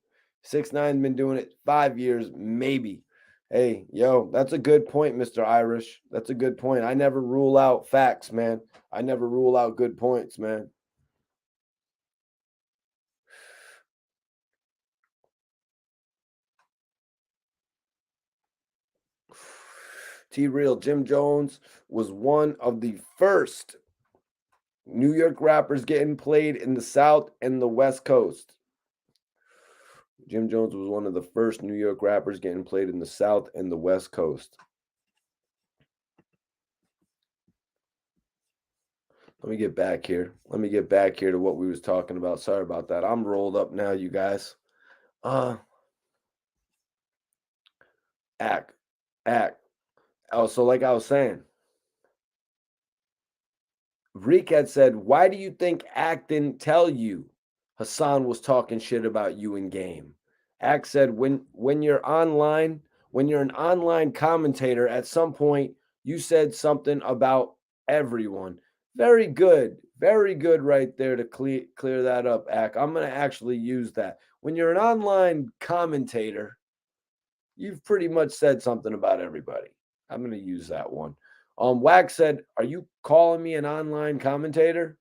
6ix9ine's been doing it 5 years, maybe. Hey, yo, that's a good point, Mr. Irish. That's a good point. I never rule out facts, man. I never rule out good points, man. T-Real, Jim Jones was one of the first New York rappers getting played in the South and the West Coast. Jim Jones was one of the first New York rappers getting played in the South and the West Coast. Let me get back here. Let me get back here to what we was talking about. Sorry about that. I'm rolled up now, you guys. Act, act. Oh, so like I was saying, Reek had said, "Why do you think Act didn't tell you Hassan was talking shit about you in game?" Act said, "When you're online, when you're an online commentator, at some point you said something about everyone." Very good, right there to clear that up, Act. I'm gonna actually use that. When you're an online commentator, you've pretty much said something about everybody. I'm going to use that one. Wack said, "Are you calling me an online commentator?"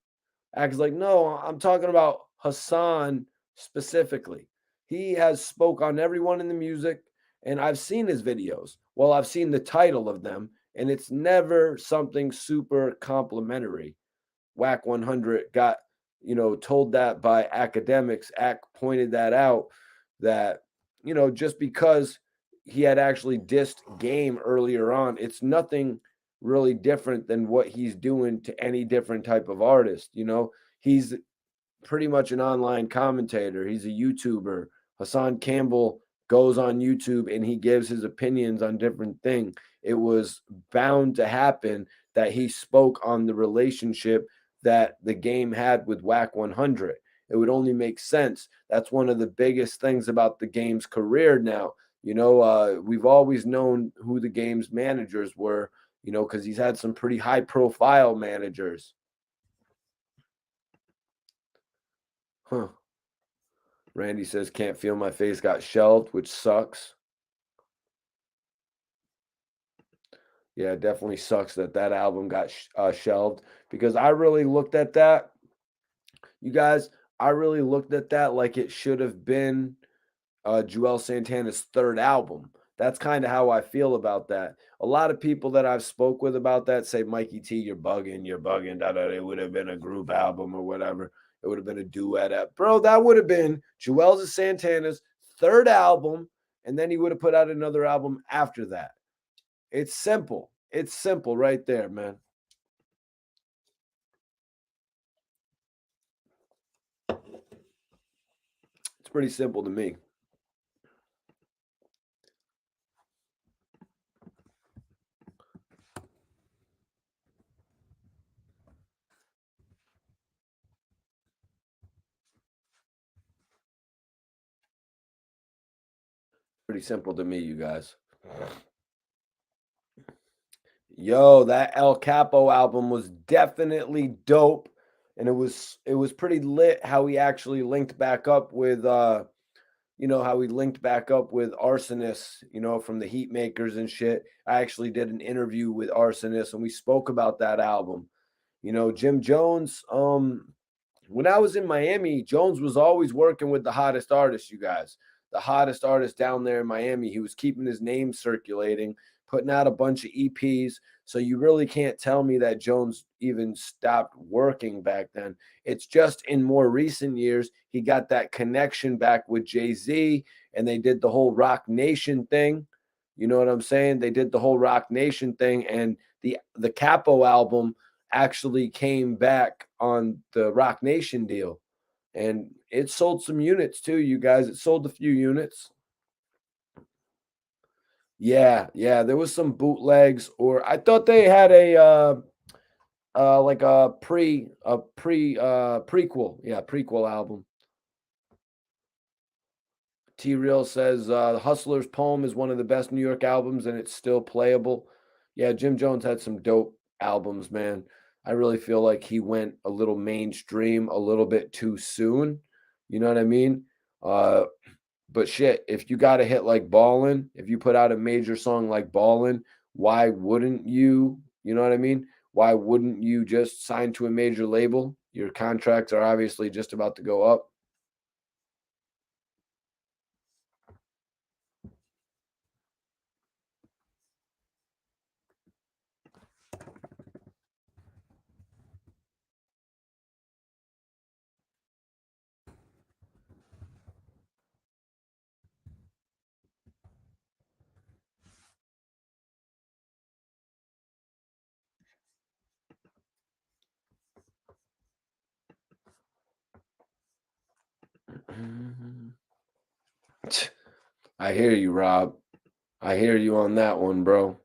Act's like, "No, I'm talking about Hassan specifically. He has spoke on everyone in the music, and I've seen his videos. Well, I've seen the title of them, and it's never something super complimentary." Wack 100 got, told that by Akademiks. Ack pointed that out that, just because he had actually dissed Game earlier on, it's nothing really different than what he's doing to any different type of artist. He's pretty much an online commentator. He's a YouTuber. Hassan Campbell goes on YouTube and he gives his opinions on different things. It was bound to happen that he spoke on the relationship that the Game had with Wack 100. It would only make sense. That's one of the biggest things about the Game's career now. We've always known who the Game's managers were, because he's had some pretty high profile managers. Huh. Randy says, "Can't feel my face got shelved," which sucks. Yeah, it definitely sucks that that album got shelved because I really looked at that. You guys, I really looked at that like it should have been Joel Santana's third album. That's kind of how I feel about that. A lot of people that I've spoke with about that say, "Mikey T, you're bugging, da, da, it would have been a group album or whatever. It would have been a duet. Bro, that would have bin Joel Santana's third album, and then he would have put out another album after that. It's simple. It's simple right there, man. It's pretty simple to me. Pretty simple to me, you guys. Yo, that El Capo album was definitely dope, and it was pretty lit how he actually linked back up with how he linked back up with Arsonist, from the Heat Makers and shit. I actually did an interview with Arsonist and we spoke about that album. Jim Jones, when I was in Miami, Jones was always working with the hottest artists, you guys. The hottest artist down there in Miami. He was keeping his name circulating, putting out a bunch of EPs. So you really can't tell me that Jones even stopped working back then. It's just in more recent years, he got that connection back with Jay-Z and they did the whole Rock Nation thing. You know what I'm saying? They did the whole Rock Nation thing and the Capo album actually came back on the Rock Nation deal. And it sold some units too, you guys. It sold a few units. Yeah, there was some bootlegs, or I thought they had like a prequel. Yeah, prequel album. T Real says Hustler's Poem is one of the best New York albums and it's still playable. Yeah, Jim Jones had some dope albums, man. I really feel like he went a little mainstream a little bit too soon. You know what I mean? Uh But shit, if you got a hit like Ballin', if you put out a major song like Ballin', why wouldn't you, you know what I mean? Why wouldn't you just sign to a major label? Your contracts are obviously just about to go up. I hear you, Rob. I hear you on that one, bro.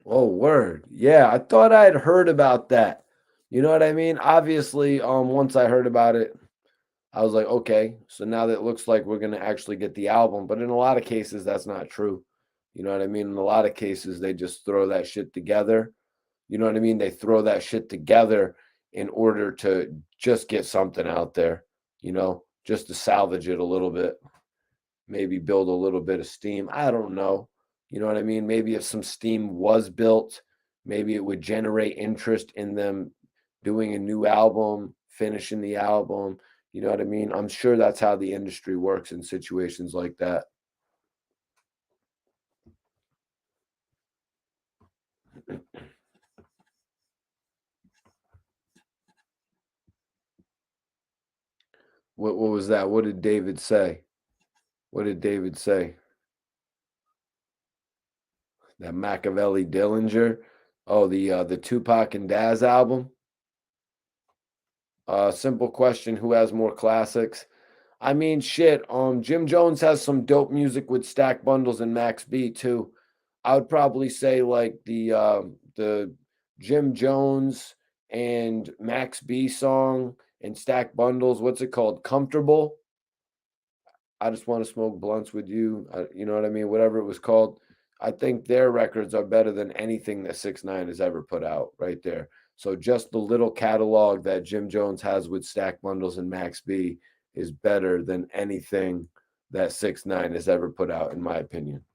Oh, word. Yeah, I thought I'd heard about that. You know what I mean? Obviously, once I heard about it, I was like, okay, so now that it looks like we're gonna actually get the album. But in a lot of cases, that's not true. You know what I mean? In a lot of cases, they just throw that shit together. You know what I mean? They throw that shit together in order to just get something out there, just to salvage it a little bit, maybe build a little bit of steam. I don't know. You know what I mean? Maybe if some steam was built, maybe it would generate interest in them doing a new album, finishing the album. You know what I mean? I'm sure that's how the industry works in situations like that. What was that? What did David say? What did David say? That Machiavelli Dillinger? Oh, the Tupac and Daz album? Simple question, who has more classics? I mean, shit. Jim Jones has some dope music with Stack Bundles and Max B too. I would probably say like the Jim Jones and Max B song and Stack Bundles. What's it called? Comfortable. I just want to smoke blunts with you. You know what I mean? Whatever it was called. I think their records are better than anything that 6ix9ine has ever put out right there. So just the little catalog that Jim Jones has with Stack Bundles and Max B is better than anything that 6ix9ine has ever put out, in my opinion.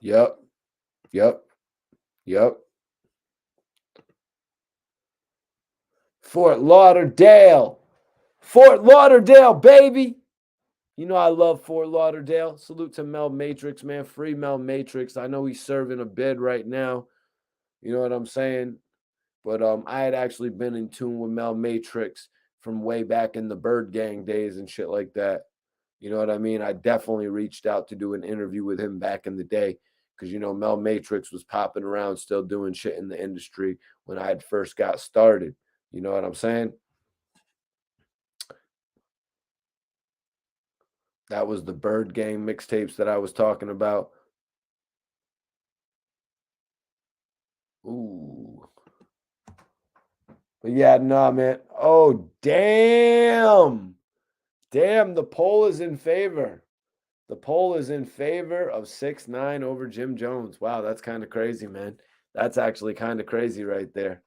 Yep. Yep. Yep. Fort Lauderdale. Fort Lauderdale, baby. You know I love Fort Lauderdale. Salute to Mel Matrix, man. Free Mel Matrix. I know he's serving a bid right now. You know what I'm saying? But I had actually been in tune with Mel Matrix from way back in the Bird Gang days and shit like that. You know what I mean? I definitely reached out to do an interview with him back in the day because Mel Matrix was popping around, still doing shit in the industry when I had first got started. You know what I'm saying? That was the Bird Gang mixtapes that I was talking about. Ooh. But yeah, nah, man. Oh, damn. Damn, the poll is in favor. The poll is in favor of 6ix9ine over Jim Jones. Wow, that's kind of crazy, man. That's actually kind of crazy right there.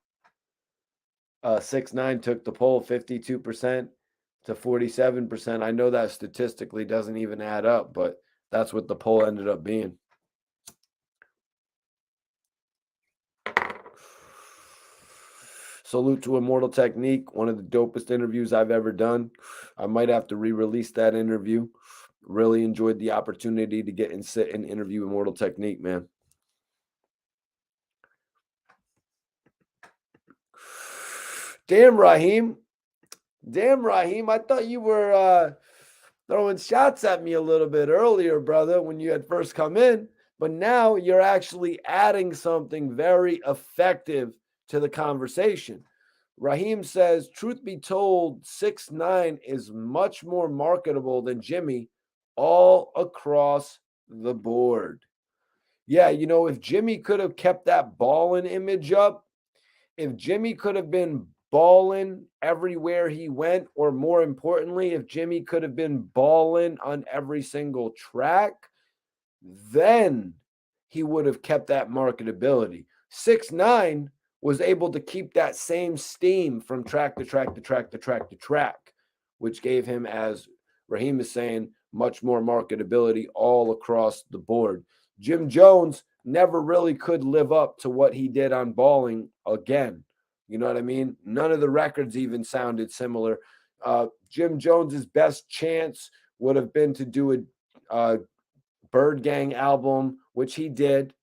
6ix9ine took the poll 52% to 47%. I know that statistically doesn't even add up, but that's what the poll ended up being. Salute to Immortal Technique, one of the dopest interviews I've ever done. I might have to re-release that interview. Really enjoyed the opportunity to get and sit and interview Immortal Technique, man. Damn, Raheem. Damn, Raheem. I thought you were throwing shots at me a little bit earlier, brother, when you had first come in. But now you're actually adding something very effective to the conversation. Raheem says, truth be told, 6ix9ine is much more marketable than Jimmy all across the board. Yeah, if Jimmy could have kept that ballin' image up, if Jimmy could have been balling everywhere he went, or more importantly, if Jimmy could have been balling on every single track, then he would have kept that marketability. 6ix9ine was able to keep that same steam from track to track to track to track to track, which gave him, as Raheem is saying, much more marketability all across the board. Jim Jones never really could live up to what he did on balling again. You know what I mean? None of the records even sounded similar. Jim Jones's best chance would have been to do a Bird Gang album, which he did,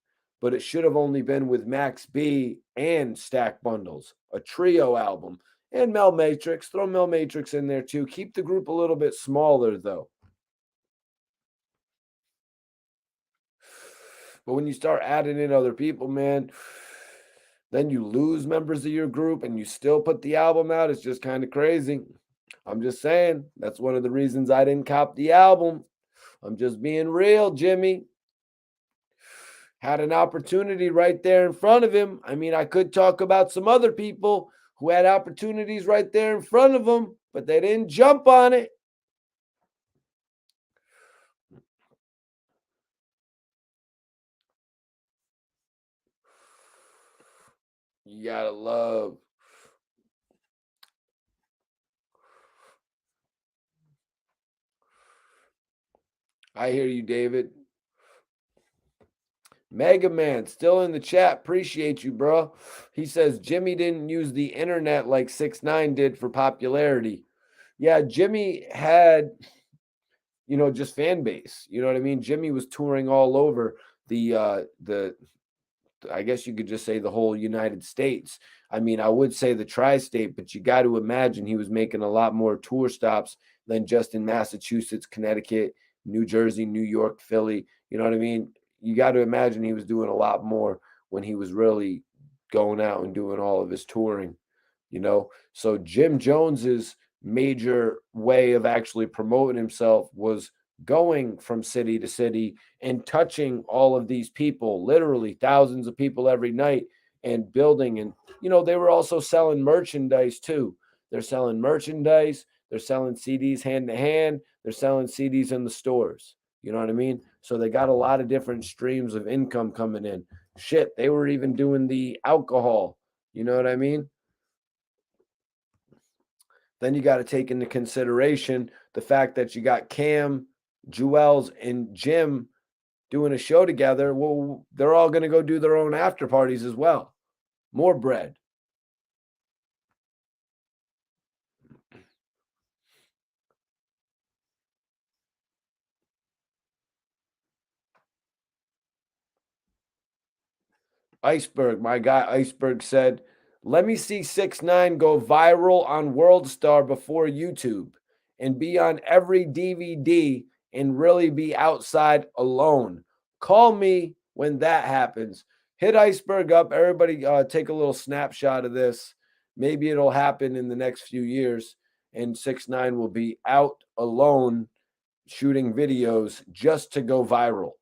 but it should have only been with Max B and Stack Bundles, a trio album. And Mel Matrix, throw Mel Matrix in there too. Keep the group a little bit smaller though. But when you start adding in other people, man, then you lose members of your group and you still put the album out. It's just kind of crazy. I'm just saying, that's one of the reasons I didn't cop the album. I'm just being real, Jimmy. Had an opportunity right there in front of him. I mean, I could talk about some other people who had opportunities right there in front of them, but they didn't jump on it. You gotta love. I hear you, David. Mega Man still in the chat. Appreciate you, bro. He says Jimmy didn't use the internet like 6ix9ine did for popularity. Yeah, Jimmy had, just fan base. You know what I mean? Jimmy was touring all over the I guess you could just say the whole United States. I mean, I would say the tri-state, but you got to imagine he was making a lot more tour stops than just in Massachusetts, Connecticut, New Jersey, New York, Philly. You know what I mean? You got to imagine he was doing a lot more when he was really going out and doing all of his touring, So Jim Jones's major way of actually promoting himself was going from city to city and touching all of these people, literally thousands of people every night, and building. And, they were also selling merchandise too. They're selling merchandise, they're selling CDs hand to hand, they're selling CDs in the stores. You know what I mean? So they got a lot of different streams of income coming in. Shit, they were even doing the alcohol. You know what I mean? Then you got to take into consideration the fact that you got Cam, Jewels, and Jim doing a show together. Well, they're all going to go do their own after parties as well. More bread. Iceberg, my guy Iceberg said, let me see 6ix9ine go viral on World Star before YouTube and be on every DVD and really be outside alone. Call me when that happens. Hit Iceberg up. Everybody take a little snapshot of this. Maybe it'll happen in the next few years and 6ix9ine will be out alone shooting videos just to go viral.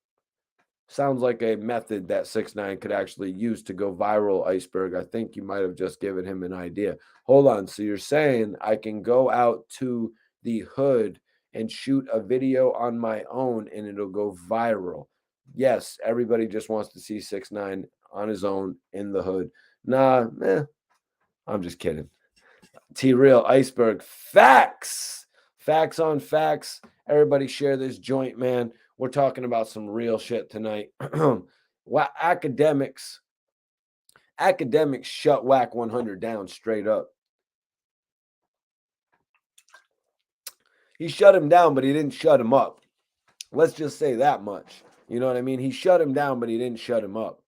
Sounds like a method that 6ix9ine could actually use to go viral, Iceberg. I think you might have just given him an idea. Hold on. So you're saying I can go out to the hood and shoot a video on my own and it'll go viral. Yes, everybody just wants to see 6ix9ine on his own in the hood. Nah, I'm just kidding. T-Real, Iceberg, facts. Facts on facts. Everybody share this joint, man. We're talking about some real shit tonight. Akademiks shut Wack 100 down straight up. He shut him down, but he didn't shut him up. Let's just say that much. You know what I mean? He shut him down, but he didn't shut him up.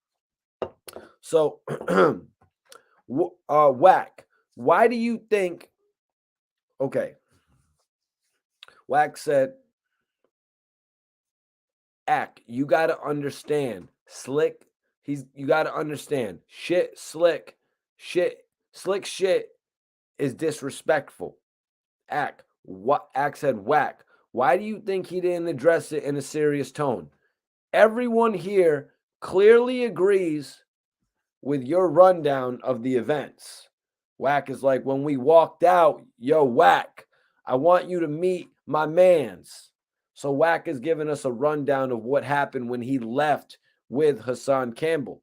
So, Wack, why do you think? Okay. Wack said, Ack, you got to understand, slick. You got to understand, slick shit is disrespectful. Ack said, Wack, why do you think he didn't address it in a serious tone? Everyone here clearly agrees with your rundown of the events. Wack is like, when we walked out, yo, Wack, I want you to meet my mans. So Wack is giving us a rundown of what happened when he left with Hassan Campbell.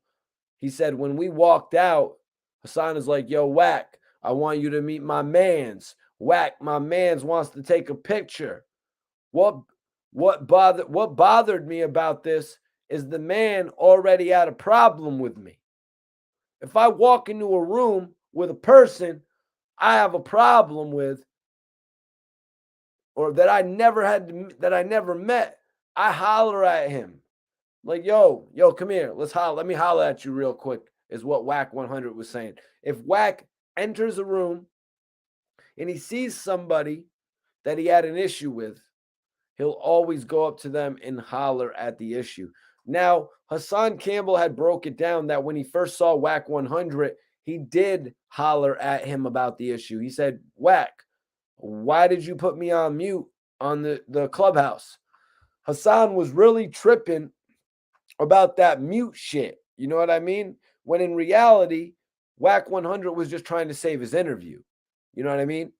He said, when we walked out, Hassan is like, yo, Wack, I want you to meet my mans. Wack, my mans wants to take a picture. What bothered me about this is the man already had a problem with me. If I walk into a room with a person I have a problem with, or that I never met, I holler at him. Like, yo, come here. Let's holler. Let me holler at you real quick, is what Wack 100 was saying. If Wack enters a room and he sees somebody that he had an issue with, he'll always go up to them and holler at the issue. Now, Hassan Campbell had broke it down that when he first saw Wack 100, he did holler at him about the issue. He said, Wack, why did you put me on mute on the clubhouse? Hassan was really tripping about that mute shit. You know what I mean? When in reality, Wack 100 was just trying to save his interview. You know what I mean?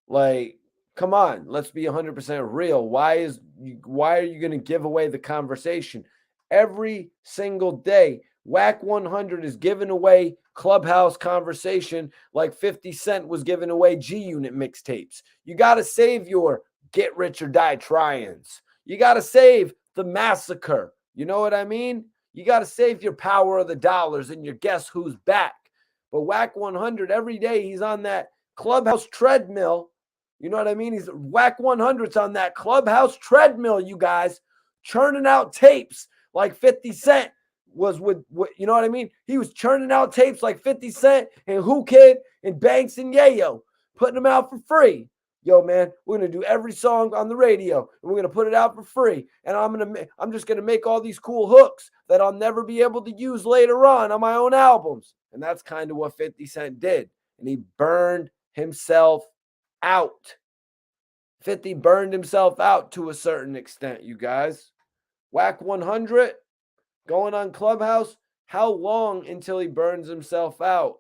Like, come on, let's be 100% real. Why are you going to give away the conversation? Every single day, Wack 100 is giving away clubhouse conversation like 50 Cent was giving away G-Unit mixtapes. You got to save your get rich or die try-ins. You got to save the massacre. You know what I mean? You got to save your power of the dollars and your guess who's back. But Wack 100, every day he's on that clubhouse treadmill. You know what I mean? He's Wack 100's on that clubhouse treadmill, you guys, churning out tapes like 50 Cent was with, you know what I mean? He was churning out tapes like 50 Cent and Who Kid and Banks and Yayo, putting them out for free. Yo, man, we're going to do every song on the radio and we're going to put it out for free. And I'm just going to make all these cool hooks that I'll never be able to use later on my own albums. And that's kind of what 50 Cent did. And he burned himself out. 50 burned himself out to a certain extent, you guys. Wack 100 going on Clubhouse. How long until he burns himself out?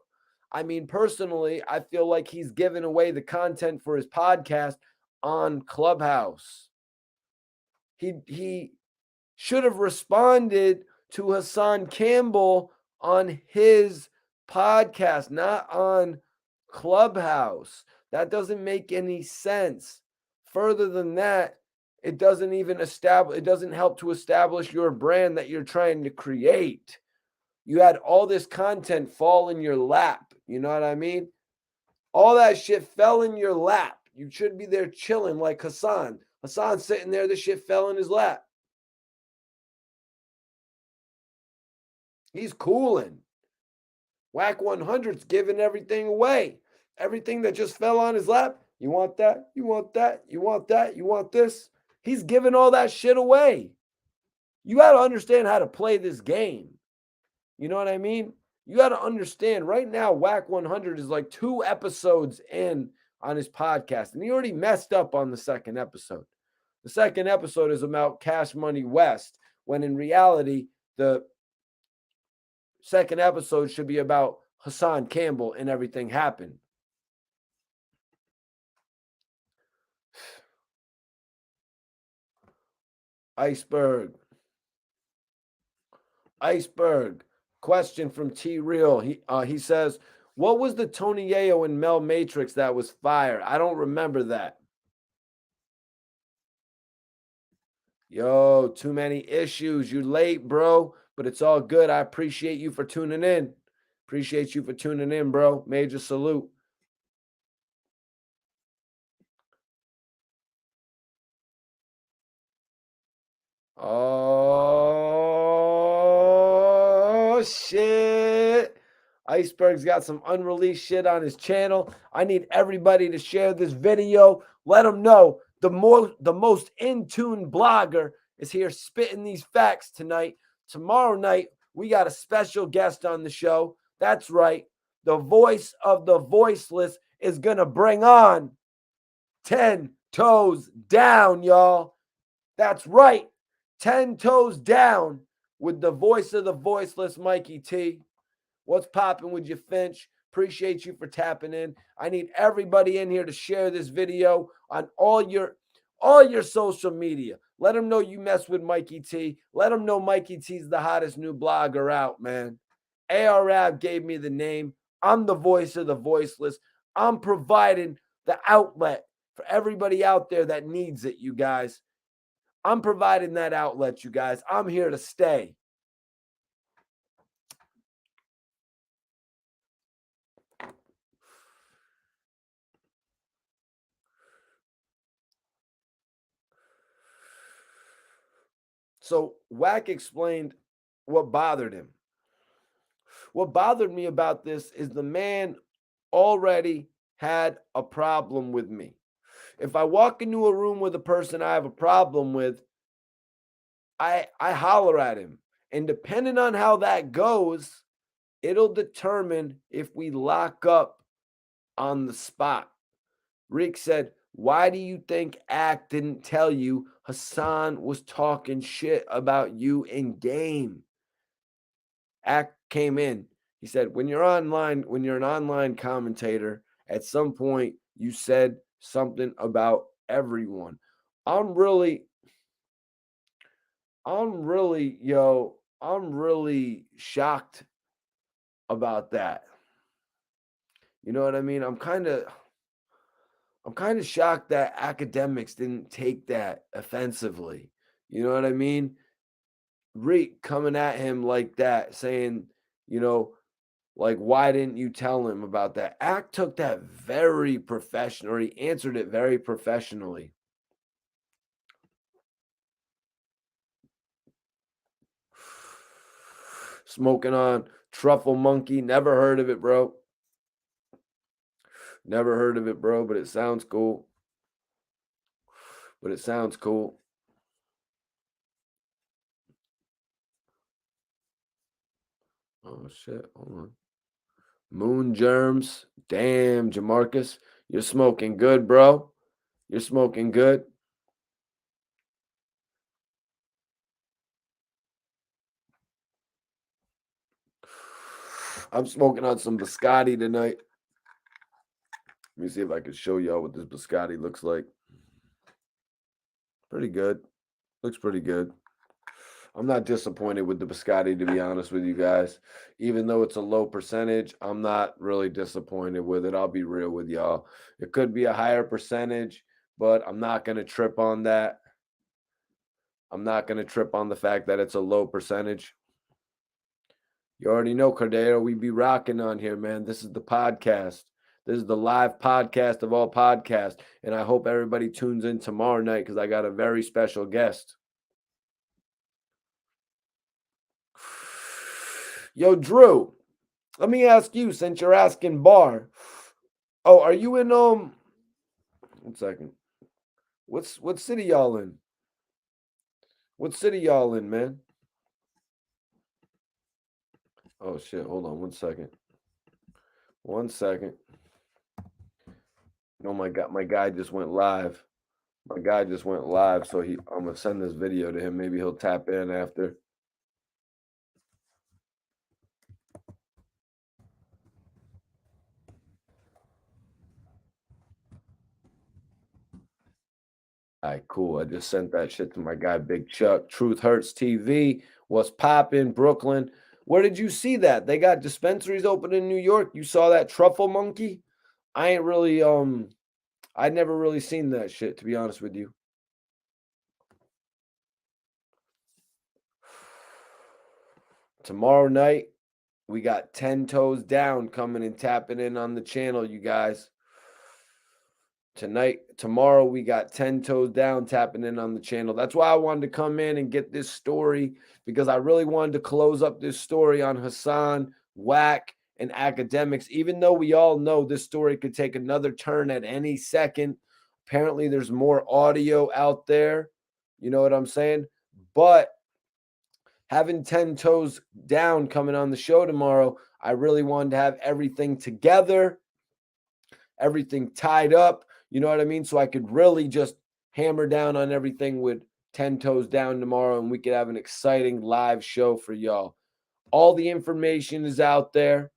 I mean, personally, I feel like he's given away the content for his podcast on Clubhouse. He should have responded to Hassan Campbell on his podcast, not on Clubhouse. That doesn't make any sense. Further than that, it doesn't help to establish your brand that you're trying to create. You had all this content fall in your lap. You know what I mean? All that shit fell in your lap. You should be there chilling like Hassan. Hassan's sitting there, this shit fell in his lap. He's cooling. Wack 100's giving everything away. Everything that just fell on his lap. You want that? You want that? You want that? You want this? He's giving all that shit away. You got to understand how to play this game. You know what I mean? You got to understand right now, Wack 100 is like 2 episodes in on his podcast, and he already messed up on the second episode. The second episode is about Cash Money West, when in reality, the second episode should be about Hassan Campbell and everything happened. Iceberg. Question from T Real. He says, what was the Tony Yayo and Mel Matrix that was fire? I don't remember that. Yo, too many issues. You late, bro, but it's all good. I appreciate you for tuning in. Appreciate you for tuning in, bro. Major salute. Oh, shit. Iceberg's got some unreleased shit on his channel. I need everybody to share this video. Let them know the most in-tune blogger is here spitting these facts tonight. Tomorrow night, we got a special guest on the show. That's right. The voice of the voiceless is going to bring on 10 toes down, y'all. That's right. 10 toes down with the voice of the voiceless, Mikey T. What's popping with you, Finch? appreciate you for tapping in. I need everybody in here to share this video on all your social media. Let them know you mess with Mikey T. Let them know Mikey T's the hottest new blogger out, man. ARAB gave me the name. I'm the voice of the voiceless. I'm providing the outlet for everybody out there that needs it, you guys. I'm providing that outlet, you guys. I'm here to stay. So Wack explained what bothered him. What bothered me about this is the man already had a problem with me. If I walk into a room with a person I have a problem with, I holler at him. And depending on how that goes, it'll determine if we lock up on the spot. Rick said, why do you think Act didn't tell you Hassan was talking shit about you in game? Act came in. He said, when you're an online commentator, at some point you said something about everyone. I'm really shocked about that. You know what I mean? I'm kind of shocked that Akademiks didn't take that offensively. You know what I mean? Reek coming at him like that, saying, like, why didn't you tell him about that? Act took that very professional, or he answered it very professionally. Smoking on Truffle Monkey. Never heard of it, bro. Never heard of it, bro, but it sounds cool. Oh, shit. Hold on. Moon Germs. Damn, Jamarcus. You're smoking good, bro. You're smoking good. I'm smoking on some biscotti tonight. Let me see if I can show y'all what this biscotti looks like. Pretty good. Looks pretty good. I'm not disappointed with the biscotti, to be honest with you guys. Even though it's a low percentage, I'm not really disappointed with it. I'll be real with y'all. It could be a higher percentage, but I'm not going to trip on that. I'm not going to trip on the fact that it's a low percentage. You already know, Cordero, we be rocking on here, man. This is the podcast. This is the live podcast of all podcasts. And I hope everybody tunes in tomorrow night because I got a very special guest. Yo, Drew, let me ask you, since you're asking Bar. Oh, are you in 1 second. What city y'all in? What city y'all in, man? Oh shit, hold on 1 second. 1 second. Oh my god, my guy just went live. My guy just went live, so I'm gonna send this video to him. Maybe he'll tap in after. All right, cool. I just sent that shit to my guy, Big Chuck. Truth Hurts TV. What's poppin', Brooklyn? Where did you see that? They got dispensaries open in New York. You saw that Truffle Monkey? I ain't really I'd never really seen that shit, to be honest with you. Tomorrow night, we got 10 Toes Down coming and tapping in on the channel, you guys. Tomorrow, we got 10 Toes Down tapping in on the channel. That's why I wanted to come in and get this story, because I really wanted to close up this story on Hassan, Wack, and Akademiks. Even though we all know this story could take another turn at any second. Apparently, there's more audio out there. You know what I'm saying? But having 10 Toes Down coming on the show tomorrow, I really wanted to have everything together, everything tied up. You know what I mean? So I could really just hammer down on everything with 10 Toes Down tomorrow, and we could have an exciting live show for y'all. All the information is out there.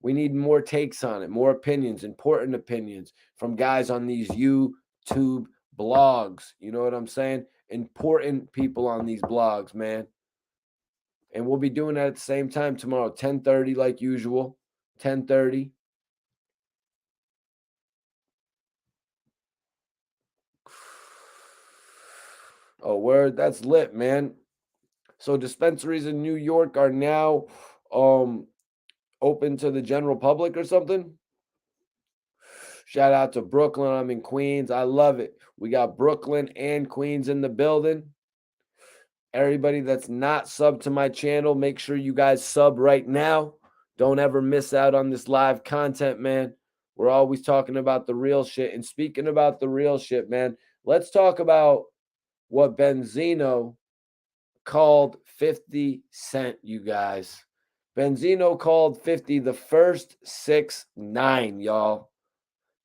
We need more takes on it, more opinions, important opinions from guys on these YouTube blogs. You know what I'm saying? Important people on these blogs, man. And we'll be doing that at the same time tomorrow, 10:30 like usual. 10:30. Oh, word, that's lit, man. So dispensaries in New York are now open to the general public or something? Shout out to Brooklyn. I'm in Queens. I love it. We got Brooklyn and Queens in the building. Everybody that's not sub to my channel, make sure you guys sub right now. Don't ever miss out on this live content, man. We're always talking about the real shit. And speaking about the real shit, man, let's talk about what Benzino called 50 Cent, you guys. Benzino called 50 the first 6ix9ine, y'all.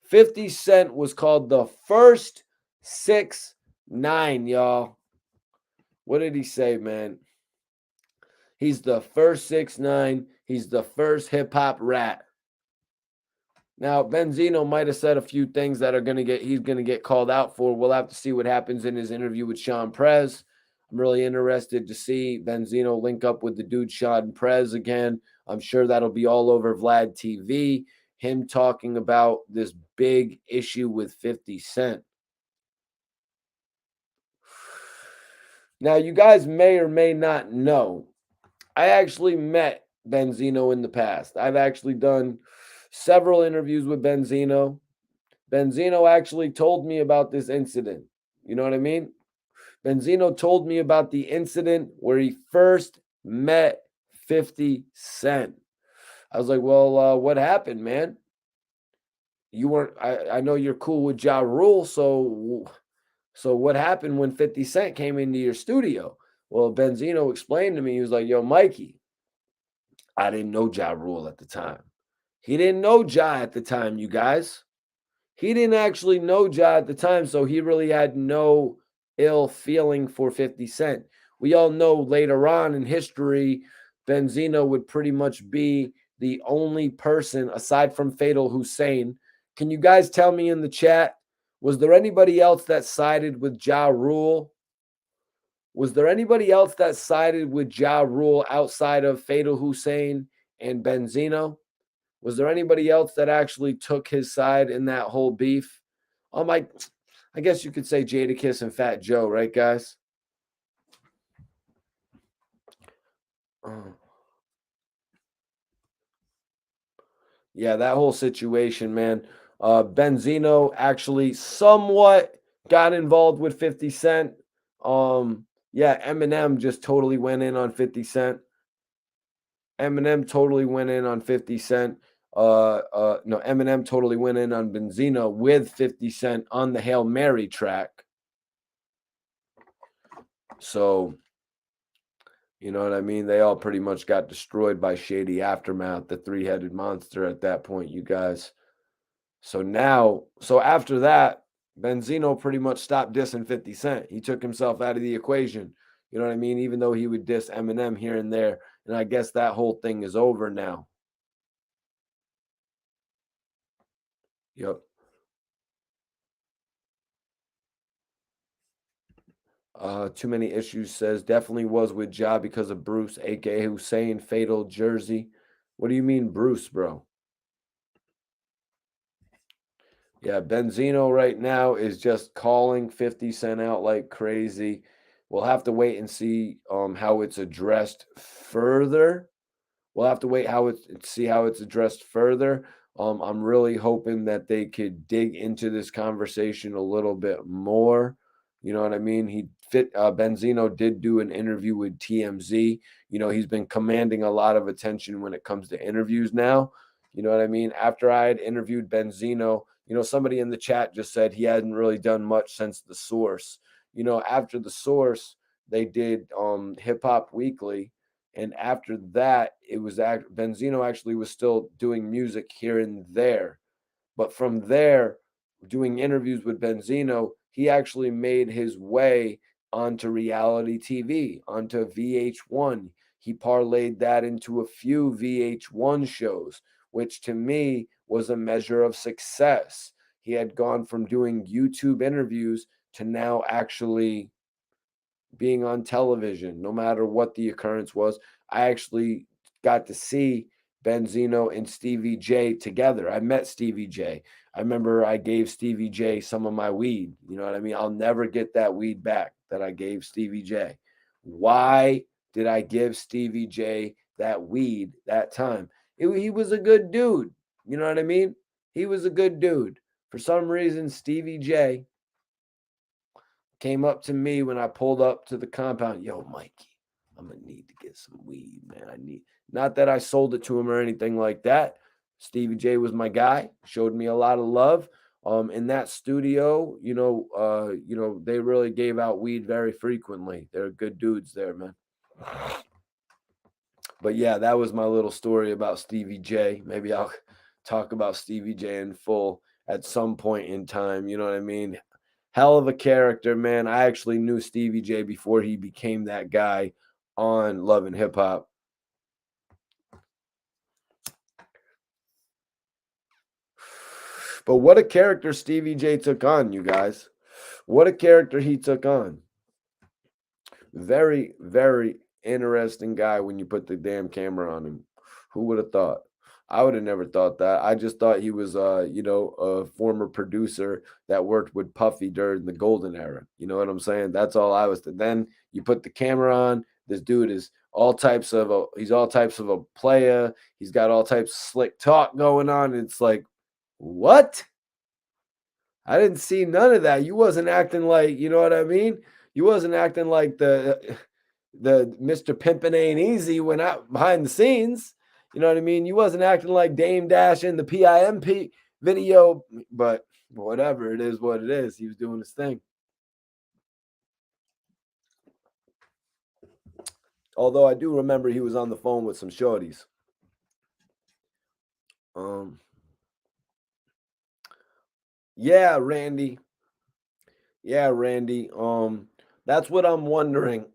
50 Cent was called the first 6ix9ine, y'all. What did he say, man? He's the first 6ix9ine. He's the first hip hop rat. Now, Benzino might have said a few things that he's gonna get called out for. We'll have to see what happens in his interview with Sean Prez. I'm really interested to see Benzino link up with the dude Sean Prez again. I'm sure that'll be all over Vlad TV. Him talking about this big issue with 50 Cent. Now, you guys may or may not know, I actually met Benzino in the past. I've actually done several interviews with Benzino. Benzino actually told me about this incident. You know what I mean? Benzino told me about the incident where he first met 50 Cent. I was like, well, what happened, man? You weren't, I know you're cool with Ja Rule, so what happened when 50 Cent came into your studio? Well, Benzino explained to me, he was like, yo, Mikey, I didn't know Ja Rule at the time. He didn't know Ja at the time, you guys. He didn't actually know Ja at the time, so he really had no ill feeling for 50 Cent. We all know later on in history, Benzino would pretty much be the only person aside from Fatal Hussein. Can you guys tell me in the chat, was there anybody else that sided with Ja Rule? Was there anybody else that sided with Ja Rule outside of Fatal Hussein and Benzino? Was there anybody else that actually took his side in that whole beef? I guess you could say Jadakiss and Fat Joe, right, guys? Yeah, that whole situation, man. Benzino actually somewhat got involved with 50 Cent. Yeah, Eminem just totally went in on 50 Cent. Eminem totally went in on 50 Cent. No, Eminem totally went in on Benzino with 50 Cent on the Hail Mary track. So, you know what I mean? They all pretty much got destroyed by Shady Aftermath, the three-headed monster at that point, you guys. So after that, Benzino pretty much stopped dissing 50 Cent. He took himself out of the equation. You know what I mean? Even though he would diss Eminem here and there. And I guess that whole thing is over now. Yep. Too many issues says definitely was with Ja because of Bruce, aka Hussein, Fatal, Jersey. What do you mean, Bruce, bro? Yeah, Benzino right now is just calling 50 Cent out like crazy. We'll have to wait and see how it's addressed further. We'll have to wait see how it's addressed further. I'm really hoping that they could dig into this conversation a little bit more. You know what I mean? Benzino did do an interview with TMZ. You know, he's been commanding a lot of attention when it comes to interviews now. You know what I mean? After I had interviewed Benzino, you know, somebody in the chat just said he hadn't really done much since The Source. You know, after The Source, they did Hip Hop Weekly, and after that, Benzino actually was still doing music here and there. But from there, doing interviews with Benzino, he actually made his way onto reality TV, onto VH1. He parlayed that into a few VH1 shows which to me was a measure of success. He had gone from doing YouTube interviews to now actually being on television, no matter what the occurrence was. I actually got to see Benzino and Stevie J together. I met Stevie J. I remember I gave Stevie J some of my weed. You know what I mean? I'll never get that weed back that I gave Stevie J. Why did I give Stevie J that weed that time? He was a good dude. You know what I mean? He was a good dude. For some reason, Stevie J came up to me when I pulled up to the compound. Yo, Mikey, I'm gonna need to get some weed, man. I need, not that I sold it to him or anything like that. Stevie J was my guy, showed me a lot of love. In that studio, they really gave out weed very frequently. They're good dudes there, man. But yeah, that was my little story about Stevie J. Maybe I'll talk about Stevie J in full at some point in time. You know what I mean? Hell of a character, man. I actually knew Stevie J before he became that guy on Love and Hip Hop. But what a character Stevie J took on, you guys. What a character he took on. Very, very interesting guy when you put the damn camera on him. Who would have thought? I would have never thought that. I just thought he was, a former producer that worked with Puffy during the golden era. You know what I'm saying? That's all I was. Then you put the camera on. This dude is he's all types of a player. He's got all types of slick talk going on. It's like, what? I didn't see none of that. You wasn't acting like, you know what I mean? You wasn't acting like the Mr. Pimpin' Ain't Easy went out behind the scenes. You know what I mean? You wasn't acting like Dame Dash in the PIMP video, but whatever, it is what it is. He was doing his thing. Although I do remember he was on the phone with some shorties. Yeah, Randy. Yeah, Randy. That's what I'm wondering.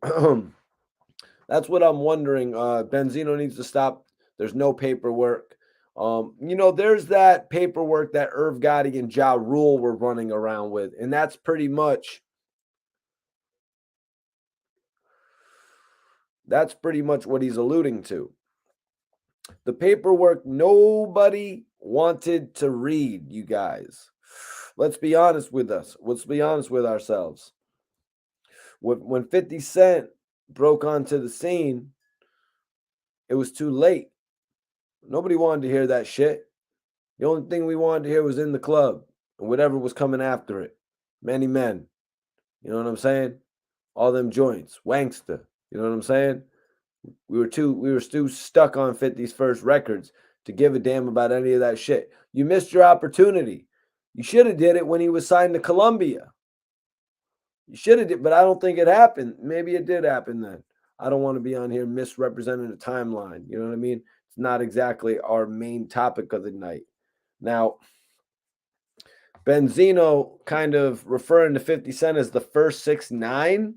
That's what I'm wondering. Benzino needs to stop. There's no paperwork. There's that paperwork that Irv Gotti and Ja Rule were running around with, and that's pretty much what he's alluding to. The paperwork nobody wanted to read, you guys. Let's be honest with us. Let's be honest with ourselves. When 50 Cent broke onto the scene, it was too late. Nobody wanted to hear that shit. The only thing we wanted to hear was In the Club and whatever was coming after it. Many Men. You know what I'm saying? All them joints. Wankster. You know what I'm saying? We were too stuck on 50's first records to give a damn about any of that shit. You missed your opportunity. You should have did it when he was signed to Columbia. You should have did, but I don't think it happened. Maybe it did happen then. I don't want to be on here misrepresenting the timeline. You know what I mean? It's not exactly our main topic of the night. Now, Benzino kind of referring to 50 Cent as the first 6ix9ine.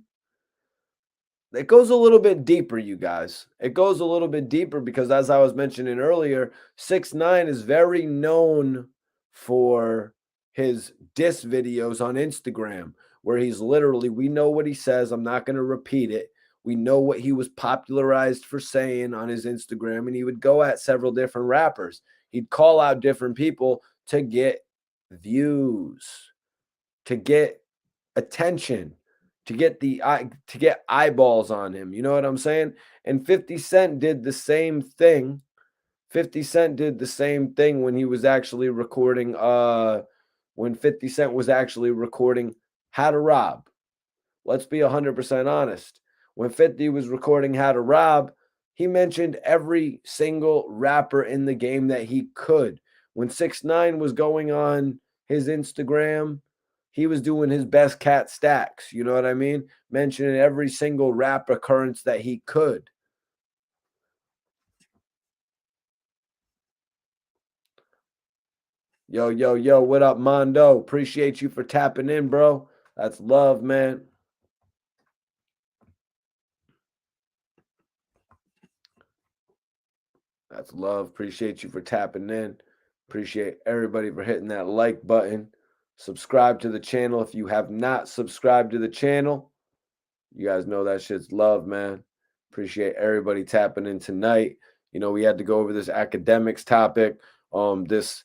It goes a little bit deeper, you guys. It goes a little bit deeper because, as I was mentioning earlier, 6ix9ine is very known for his diss videos on Instagram, where he's literally, we know what he says. I'm not going to repeat it. We know what he was popularized for saying on his Instagram, and he would go at several different rappers. He'd call out different people to get views, to get attention, to get eyeballs on him. You know what I'm saying? And 50 Cent did the same thing. 50 Cent did the same thing when he was actually recording when 50 Cent was actually recording How to Rob. Let's be 100% honest. When 50 was recording How to Rob, he mentioned every single rapper in the game that he could. When 6ix9ine was going on his Instagram, he was doing his best cat stacks. You know what I mean? Mentioning every single rap occurrence that he could. Yo, yo, yo, what up, Mondo? Appreciate you for tapping in, bro. That's love, man. That's love. Appreciate you for tapping in. Appreciate everybody for hitting that like button. Subscribe to the channel if you have not subscribed to the channel. You guys know that shit's love, man. Appreciate everybody tapping in tonight. You know, we had to go over this academics topic. This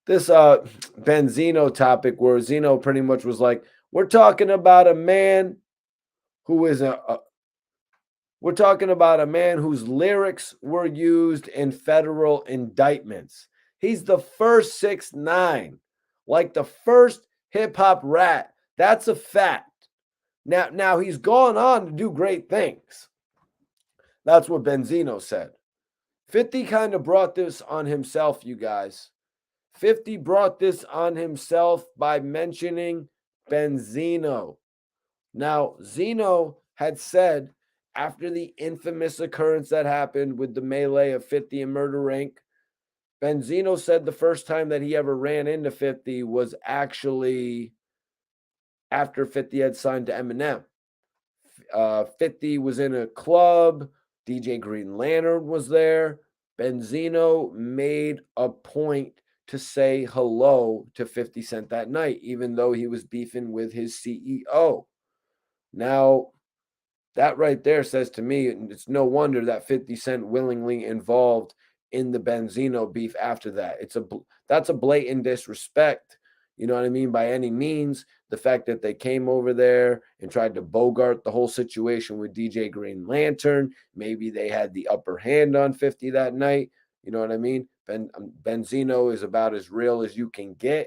Benzino topic where Zeno pretty much was like, we're talking about a man who is we're talking about a man whose lyrics were used in federal indictments. He's the first 6ix9ine, like the first hip hop rat. That's a fact. Now he's gone on to do great things. That's what Benzino said. 50 kind of brought this on himself, you guys. 50 brought this on himself by mentioning Benzino. Now, Zeno had said after the infamous occurrence that happened with the melee of 50 and Murder Inc., Benzino said the first time that he ever ran into 50 was actually after 50 had signed to Eminem. 50 was in a club. DJ Green Lantern was there. Benzino made a point to say hello to 50 Cent that night, even though he was beefing with his CEO. Now, that right there says to me, it's no wonder that 50 Cent willingly involved in the Benzino beef after that. That's a blatant disrespect. You know what I mean? By any means, the fact that they came over there and tried to bogart the whole situation with DJ Green Lantern, maybe they had the upper hand on 50 that night. You know what I mean? Benzino is about as real as you can get.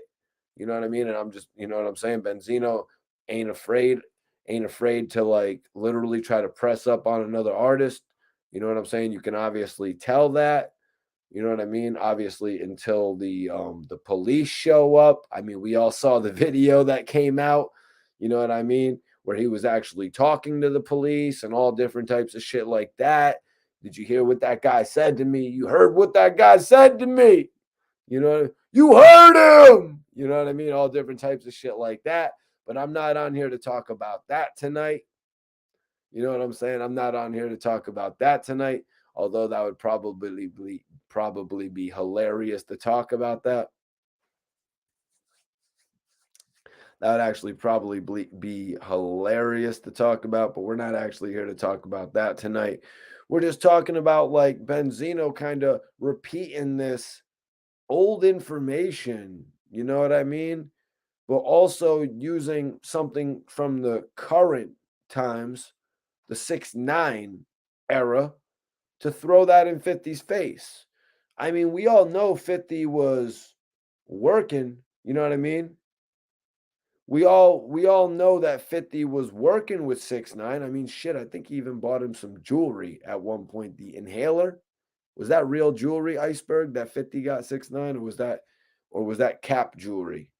You know what I mean? And I'm just, you know what I'm saying? Benzino ain't afraid to like literally try to press up on another artist. You know what I'm saying? You can obviously tell that. You know what I mean? Obviously, until the police show up. I mean, we all saw the video that came out. You know what I mean? Where he was actually talking to the police and all different types of shit like that. Did you hear what that guy said to me? You heard what that guy said to me. You know, you heard him. You know what I mean? All different types of shit like that. But I'm not on here to talk about that tonight. You know what I'm saying? I'm not on here to talk about that tonight, although that would probably be hilarious to talk about that. That would actually probably be hilarious to talk about, but we're not actually here to talk about that tonight. We're just talking about like Benzino kind of repeating this old information. You know what I mean? But also using something from the current times, the 6ix9ine era, to throw that in 50's face. I mean, we all know 50 was working, you know what I mean? We all know that 50 was working with 6ix9ine. I mean, shit, I think he even bought him some jewelry at one point. The inhaler, was that real jewelry, Iceberg, that 50 got 6ix9ine, or was that cap jewelry?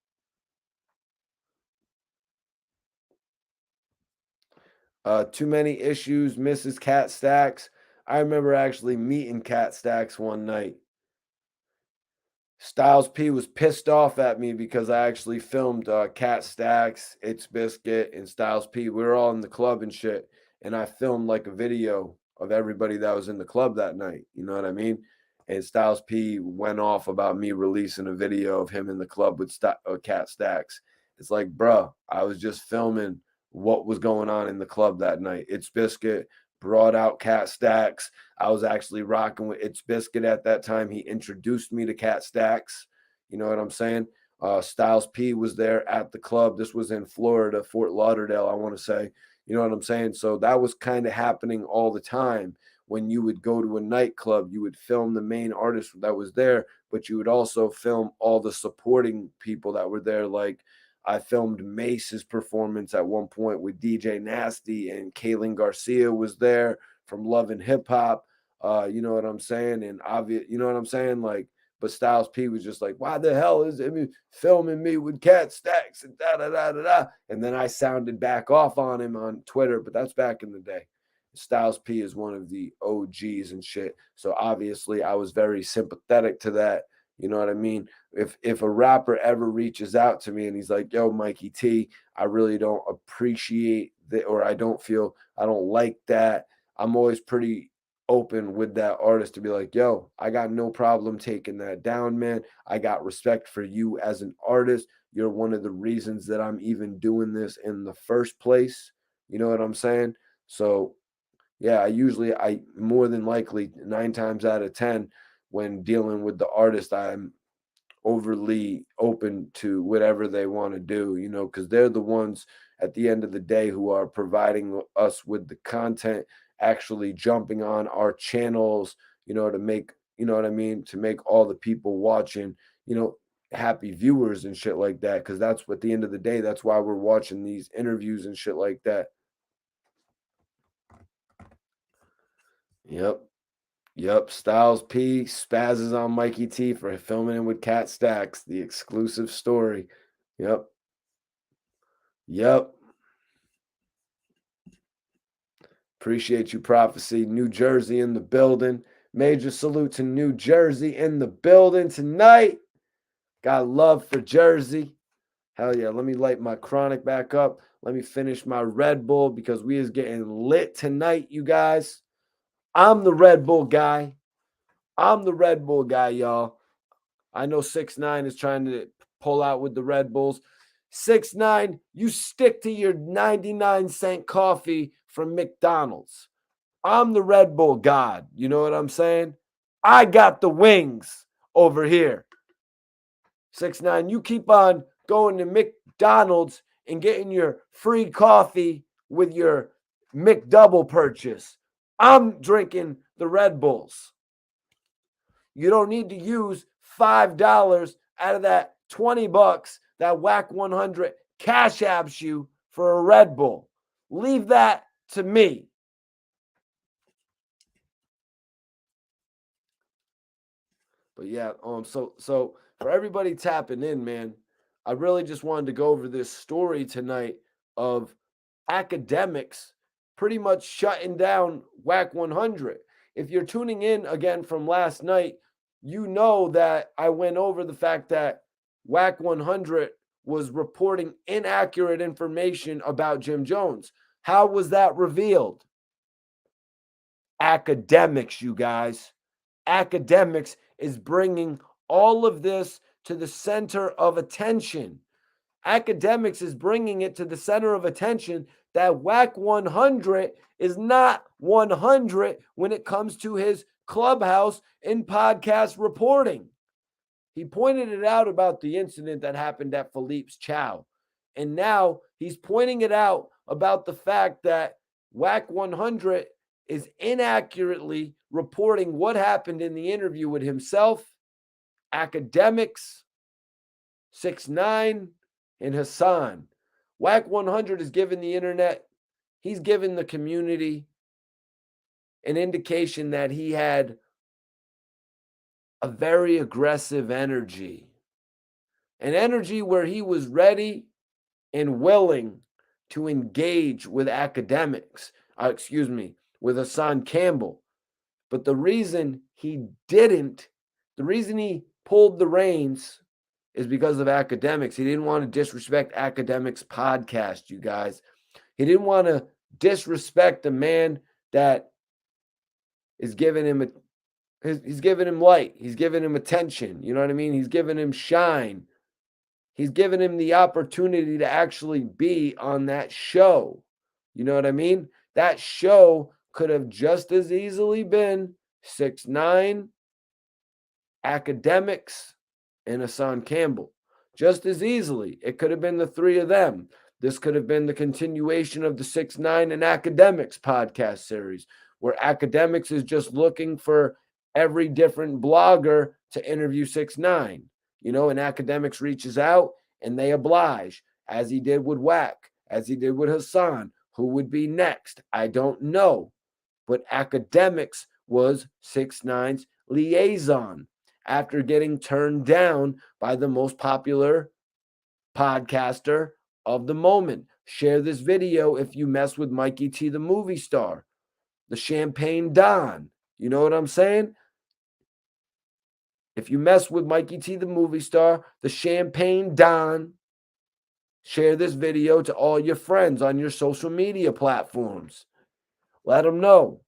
Too many issues, Mrs. Cat Stacks. I remember actually meeting Cat Stacks one night. Styles P was pissed off at me because I actually filmed Cat Stacks, It's Biscuit, and Styles P. We were all in the club and shit, and I filmed like a video of everybody that was in the club that night. You know what I mean? And Styles P went off about me releasing a video of him in the club with Cat Stacks. It's like, bruh, I was just filming what was going on in the club that night. It's Biscuit brought out Cat Stacks. I was actually rocking with It's Biscuit at that time. He introduced me to Cat Stacks. You know what I'm saying? Styles P was there at the club. This was in Florida, Fort Lauderdale, I want to say. You know what I'm saying? So that was kind of happening all the time. When you would go to a nightclub, you would film the main artist that was there, but you would also film all the supporting people that were there. Like I filmed Mace's performance at one point with DJ Nasty, and Kaylin Garcia was there from Love and Hip Hop. You know what I'm saying? And obvious, you know what I'm saying? Like, but Styles P was just like, why the hell is it filming me with Cat Stacks and da da da da da? And then I sounded back off on him on Twitter, but that's back in the day. Styles P is one of the OGs and shit. So obviously I was very sympathetic to that. You know what I mean? If a rapper ever reaches out to me and he's like, yo, Mikey T, I really don't appreciate that, or I don't like that. I'm always pretty open with that artist to be like, yo, I got no problem taking that down, man. I got respect for you as an artist. You're one of the reasons that I'm even doing this in the first place. You know what I'm saying? So yeah, I more than likely 9 times out of 10 when dealing with the artist, I'm overly open to whatever they want to do, because they're the ones at the end of the day who are providing us with the content, actually jumping on our channels, to make, you know what I mean, to make all the people watching, happy viewers and shit like that. Because that's what, at the end of the day, that's why we're watching these interviews and shit like that. Yep. Yep, Styles P spazzes on Mikey T for filming him with Cat Stacks, the exclusive story. Yep. Yep. Appreciate you, Prophecy. New Jersey in the building. Major salute to New Jersey in the building tonight. Got love for Jersey. Hell yeah. Let me light my chronic back up. Let me finish my Red Bull because we is getting lit tonight, you guys. I'm the Red Bull guy. I'm the Red Bull guy, y'all. I know 6ix9ine is trying to pull out with the Red Bulls. 6ix9ine, you stick to your 99-cent coffee from McDonald's. I'm the Red Bull god. You know what I'm saying? I got the wings over here. 6ix9ine, you keep on going to McDonald's and getting your free coffee with your McDouble purchase. I'm drinking the Red Bulls. You don't need to use $5 out of that $20 that Wack 100 cash apps you for a Red Bull. Leave that to me. But yeah, so for everybody tapping in, man, I really just wanted to go over this story tonight of Akademiks pretty much shutting down Wack 100. If you're tuning in again from last night, you know that I went over the fact that Wack 100 was reporting inaccurate information about Jim Jones. How was that revealed? Akademiks, you guys. Akademiks is bringing all of this to the center of attention. Akademiks is bringing it to the center of attention that Wack 100 is not 100 when it comes to his clubhouse and podcast reporting. He pointed it out about the incident that happened at Philippe's Chow. And now he's pointing it out about the fact that Wack 100 is inaccurately reporting what happened in the interview with himself, Akademiks, 6ix9ine, and Hassan. Wack 100 is giving the internet, he's giving the community an indication that he had a very aggressive energy, an energy where he was ready and willing to engage with Akademiks, with Hassan Campbell. But the reason he didn't, the reason he pulled the reins is because of Akademiks. He didn't want to disrespect Akademiks podcast, you guys. He didn't want to disrespect the man that is giving him he's giving him light. He's giving him attention. You know what I mean? He's giving him shine. He's giving him the opportunity to actually be on that show. You know what I mean? That show could have just as easily been 6ix9ine, Akademiks, and Hassan Campbell. Just as easily. It could have been the three of them. This could have been the continuation of the 6ix9ine and Akademiks podcast series, where Akademiks is just looking for every different blogger to interview 6ix9ine. And Akademiks reaches out and they oblige, as he did with Wack, as he did with Hassan. Who would be next? I don't know. But Akademiks was 6ix9ine's liaison after getting turned down by the most popular podcaster of the moment. Share this video if you mess with Mikey T, the movie star, the Champagne Don. You know what I'm saying? If you mess with Mikey T, the movie star, the Champagne Don, share this video to all your friends on your social media platforms. Let them know.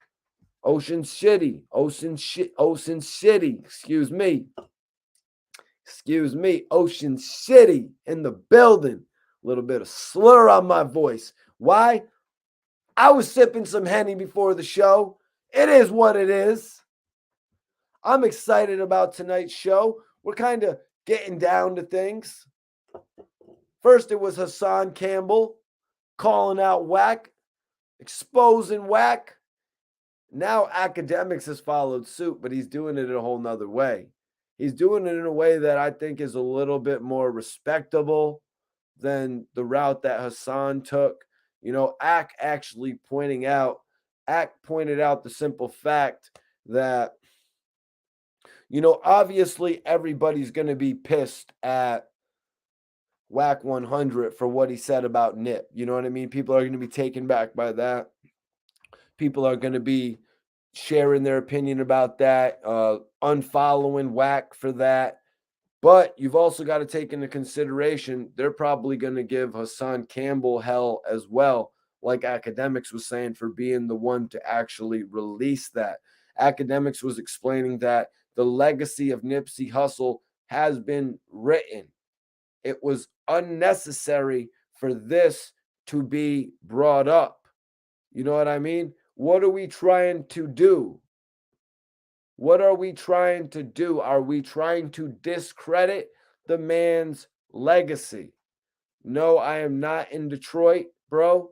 Ocean City, Ocean City, excuse me, Ocean City in the building. A little bit of slur on my voice. Why? I was sipping some Henny before the show. It is what it is. I'm excited about tonight's show. We're kind of getting down to things. First, it was Hassan Campbell calling out Wack, exposing Wack. Now Akademiks has followed suit, but he's doing it in a whole nother way. He's doing it in a way that I think is a little bit more respectable than the route that Hassan took. You know, Ack pointed out the simple fact that, you know, obviously everybody's going to be pissed at Wack 100 for what he said about Nip. You know what I mean? People are going to be taken back by that. People are going to be sharing their opinion about that, unfollowing Wack for that. But you've also got to take into consideration they're probably going to give Hassan Campbell hell as well, like Akademiks was saying, for being the one to actually release that. Akademiks was explaining that the legacy of Nipsey Hussle has been written. It was unnecessary for this to be brought up. You know what I mean? What are we trying to do? What are we trying to do? Are we trying to discredit the man's legacy? No, I am not in Detroit, bro.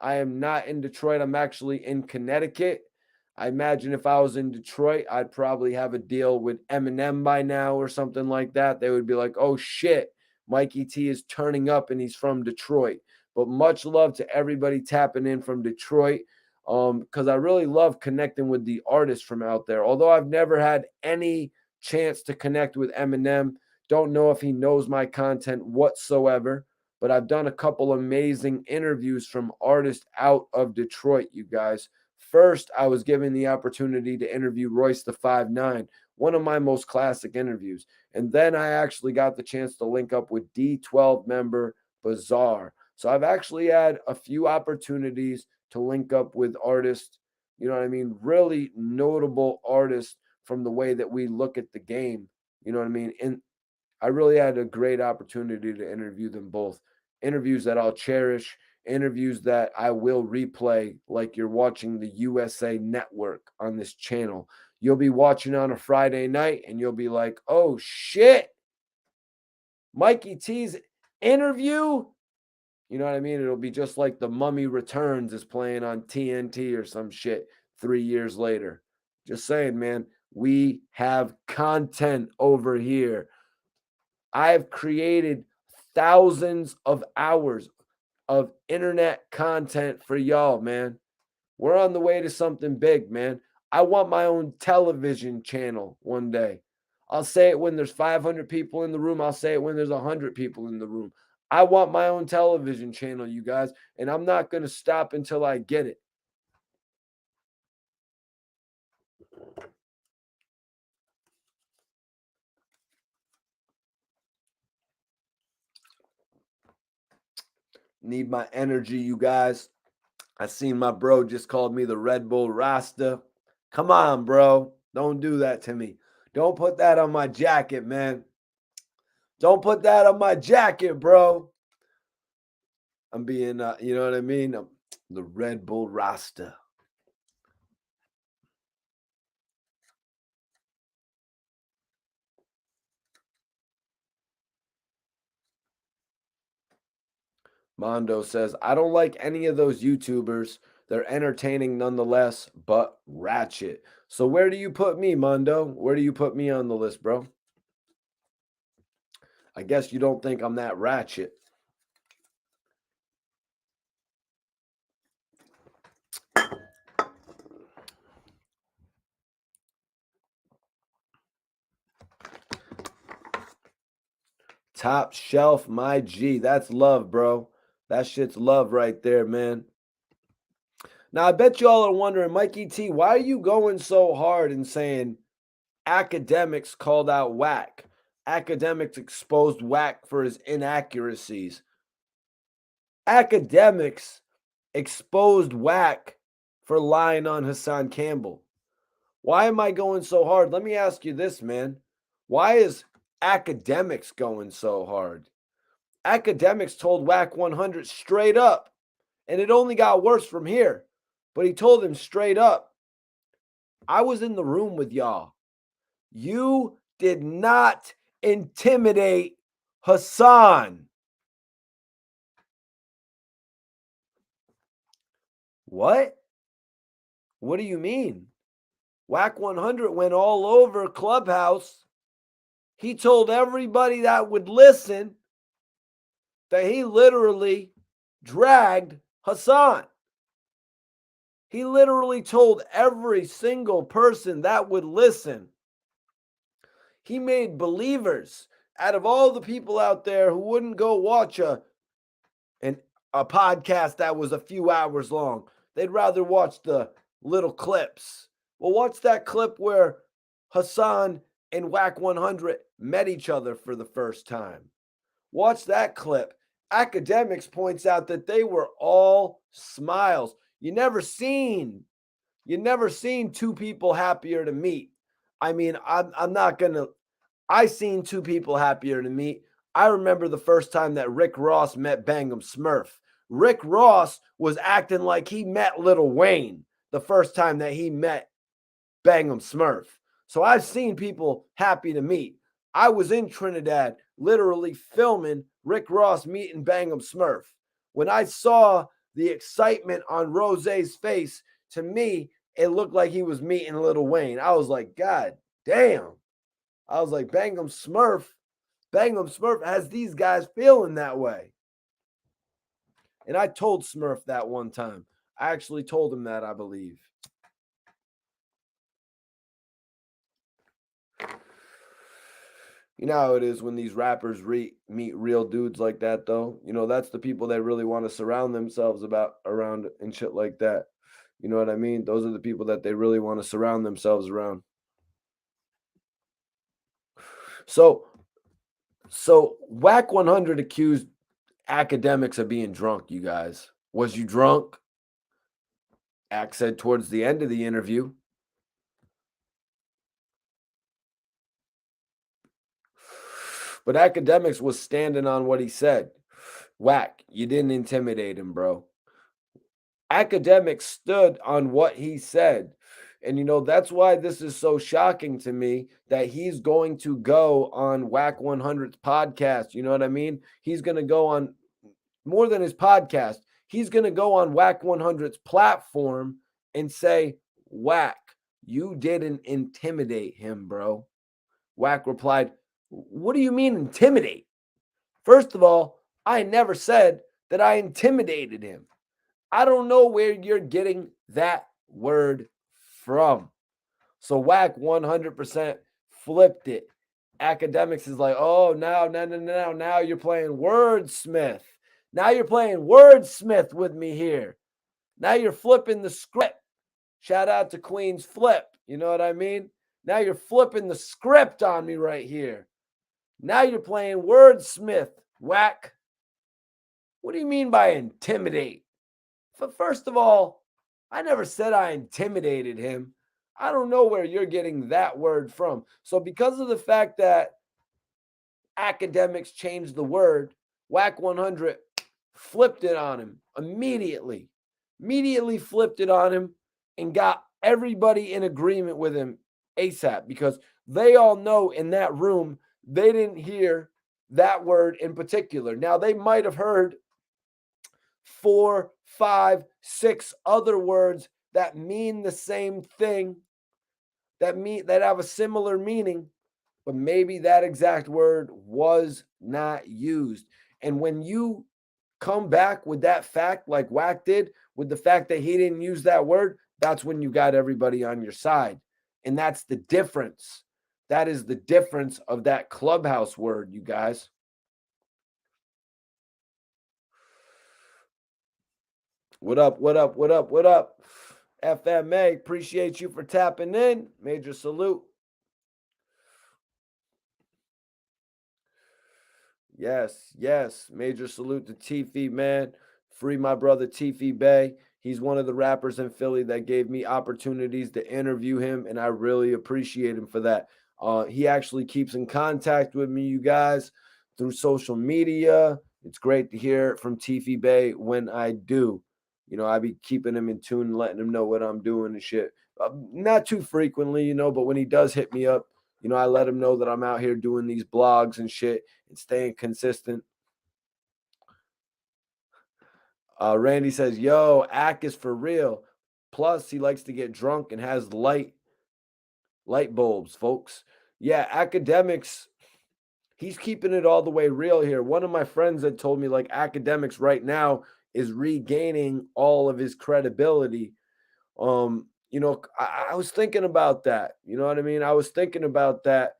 I am not in Detroit. I'm actually in Connecticut. I imagine if I was in Detroit, I'd probably have a deal with Eminem by now or something like that. They would be like, oh shit, Mikey T is turning up and he's from Detroit. But much love to everybody tapping in from Detroit, because I really love connecting with the artists from out there. Although I've never had any chance to connect with Eminem, don't know if he knows my content whatsoever, but I've done a couple amazing interviews from artists out of Detroit, you guys. First, I was given the opportunity to interview Royce the 5'9", one of my most classic interviews. And then I actually got the chance to link up with D12 member Bizarre. So I've actually had a few opportunities to link up with artists, you know what I mean? Really notable artists from the way that we look at the game, you know what I mean? And I really had a great opportunity to interview them both. Interviews that I'll cherish, interviews that I will replay, like you're watching the USA Network on this channel. You'll be watching on a Friday night and you'll be like, oh shit, Mikey T's interview. You know what I mean? It'll be just like The Mummy Returns is playing on TNT or some shit 3 years later. Just saying, man, we have content over here. I've created thousands of hours of internet content for y'all, man. We're on the way to something big, man. I want my own television channel one day. I'll say it when there's 500 people in the room. I'll say it when there's 100 people in the room. I want my own television channel, you guys, and I'm not going to stop until I get it. Need my energy, you guys. I seen my bro just called me the Red Bull Rasta. Come on, bro. Don't do that to me. Don't put that on my jacket, man. Don't put that on my jacket, bro. I'm being, you know what I mean? I'm the Red Bull Rasta. Mondo says, I don't like any of those YouTubers. They're entertaining nonetheless, but ratchet. So where do you put me, Mondo? Where do you put me on the list, bro? I guess you don't think I'm that ratchet. Top shelf, my G. That's love, bro. That shit's love right there, man. Now, I bet y'all are wondering, Mikey T, why are you going so hard and saying Akademiks called out Wack? Akademiks exposed Wack for his inaccuracies. Akademiks exposed Wack for lying on Hassan Campbell. Why am I going so hard? Let me ask you this, man. Why is Akademiks going so hard? Akademiks told Wack 100 straight up, and it only got worse from here. But he told him straight up, I was in the room with y'all. You did not intimidate Hassan. What? What do you mean? Wack 100 went all over Clubhouse. He told everybody that would listen that he literally dragged Hassan. He literally told every single person that would listen. He made believers out of all the people out there who wouldn't go watch a podcast that was a few hours long. They'd rather watch the little clips. Well, watch that clip where Hassan and Wack 100 met each other for the first time. Watch that clip. Akademiks points out that they were all smiles. You never seen two people happier to meet. I mean, I'm not gonna. I seen two people happier to meet. I remember the first time that Rick Ross met Bangum Smurf. Rick Ross was acting like he met Lil Wayne the first time that he met Bangum Smurf. So I've seen people happy to meet. I was in Trinidad literally filming Rick Ross meeting Bangum Smurf. When I saw the excitement on Rose's face, to me, it looked like he was meeting Lil Wayne. I was like, God damn. I was like, Bangum Smurf has these guys feeling that way. And I told Smurf that one time. I actually told him that, I believe. You know how it is when these rappers meet real dudes like that, though. You know, that's the people they really want to surround themselves around and shit like that. You know what I mean? Those are the people that they really want to surround themselves around. So Wack 100 accused Akademiks of being drunk, you guys. Was you drunk? Ak said towards the end of the interview. But Akademiks was standing on what he said. Wack, you didn't intimidate him, bro. Akademiks stood on what he said. And, you know, that's why this is so shocking to me that he's going to go on Wack 100's podcast. You know what I mean? He's going to go on more than his podcast. He's going to go on Wack 100's platform and say, Wack, you didn't intimidate him, bro. Wack replied, what do you mean intimidate? First of all, I never said that I intimidated him. I don't know where you're getting that word from. So Wack 100% flipped it. Akademiks is like, oh, now you're playing wordsmith. Now you're playing wordsmith with me here. Now you're flipping the script. Shout out to Queen's Flip. You know what I mean? Now you're flipping the script on me right here. Now you're playing wordsmith, Wack. What do you mean by intimidate? First of all, I never said I intimidated him. I don't know where you're getting that word from. So because of the fact that Akademiks changed the word, Wack 100 flipped it on him immediately. Immediately flipped it on him and got everybody in agreement with him ASAP, because they all know in that room they didn't hear that word in particular. Now, they might have heard 4, 5, 6 other words that mean the same thing, that have a similar meaning, but maybe that exact word was not used. And when you come back with that fact, like Wack did, with the fact that he didn't use that word, that's when you got everybody on your side. And that's the difference. That is the difference of that Clubhouse word, you guys. What up? FMA, appreciate you for tapping in. Major salute. Yes. Major salute to Tifi, man. Free my brother Tifi Bay. He's one of the rappers in Philly that gave me opportunities to interview him, and I really appreciate him for that. He actually keeps in contact with me, you guys, through social media. It's great to hear from Tiffy Bay when I do. I be keeping him in tune and letting him know what I'm doing and shit. Not too frequently, but when he does hit me up, I let him know that I'm out here doing these blogs and shit and staying consistent. Randy says, yo, Ack is for real. Plus, he likes to get drunk and has light bulbs, folks. Yeah, Akademiks, he's keeping it all the way real here. One of my friends had told me, like, Akademiks right now is regaining all of his credibility. I was thinking about that. You know what I mean? I was thinking about that.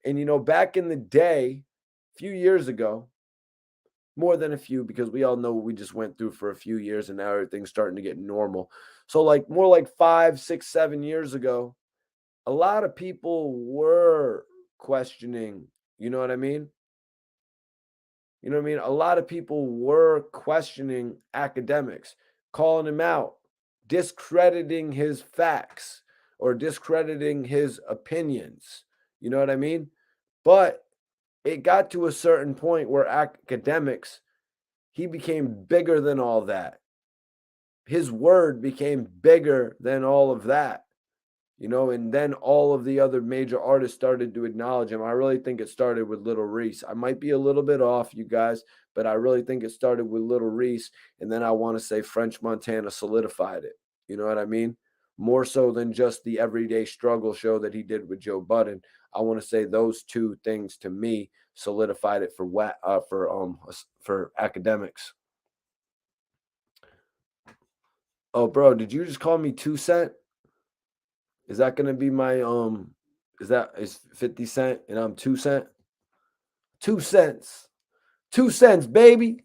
And, back in the day, a few years ago, more than a few, because we all know what we just went through for a few years and now everything's starting to get normal. So, like, more like 5, 6, 7 years ago, a lot of people were questioning, you know what I mean? You know what I mean? A lot of people were questioning Akademiks, calling him out, discrediting his facts or discrediting his opinions. You know what I mean? But it got to a certain point where Akademiks, he became bigger than all that. His word became bigger than all of that. And then all of the other major artists started to acknowledge him. I really think it started with Little Reese. I might be a little bit off, you guys, but I really think it started with Little Reese. And then I want to say French Montana solidified it. You know what I mean? More so than just the Everyday Struggle show that he did with Joe Budden. I want to say those two things to me solidified it for Akademiks. Oh, bro, did you just call me 2 Cent? Is that gonna be my is 50 Cent and I'm 2 Cent? 2 cents. 2 cents, baby.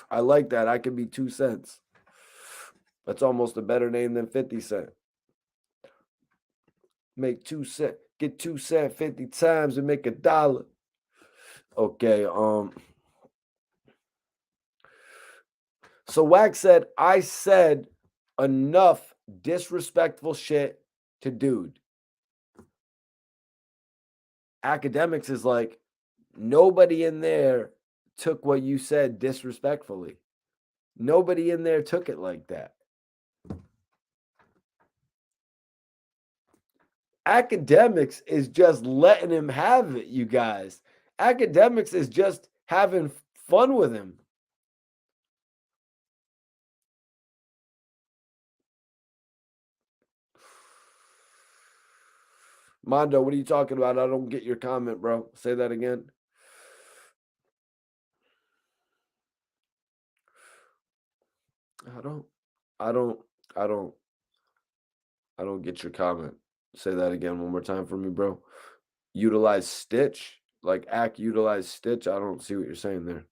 I like that. I could be 2 cents. That's almost a better name than 50 Cent. Make 2 cent, get 2 cent 50 times and make $1. Okay, so Wack said, I said enough disrespectful shit to dude. Akademiks is like, nobody in there took what you said disrespectfully. Nobody in there took it like that. Akademiks is just letting him have it, you guys. Akademiks is just having fun with him. Mondo, what are you talking about? I don't get your comment, bro. Say that again. I don't get your comment. Say that again one more time for me, bro. Utilize Stitch? Like Ack utilize Stitch? I don't see what you're saying there.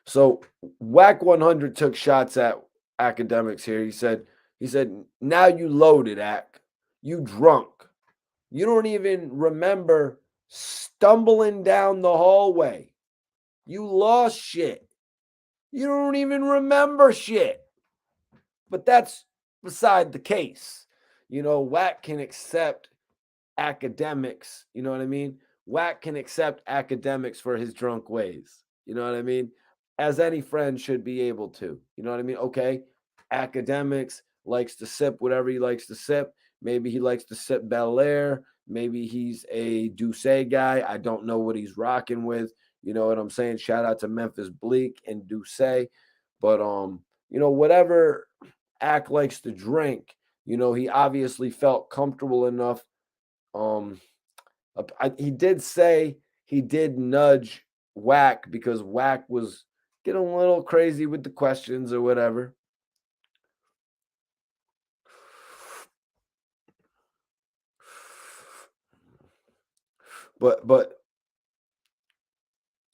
So Wack 100 took shots at Akademiks here. He said, now you loaded, Ack. You drunk. You don't even remember stumbling down the hallway. You lost shit. You don't even remember shit. But that's beside the case. Wack can accept Akademiks. You know what I mean? Wack can accept Akademiks for his drunk ways. You know what I mean? As any friend should be able to. You know what I mean? Okay, Akademiks likes to sip whatever he likes to sip. Maybe he likes to sip Bel Air. Maybe he's a Douce guy. I don't know what he's rocking with. You know what I'm saying? Shout out to Memphis Bleak and Douce. But whatever Ack likes to drink, he obviously felt comfortable enough. He did say he did nudge Wack because Wack was getting a little crazy with the questions or whatever. But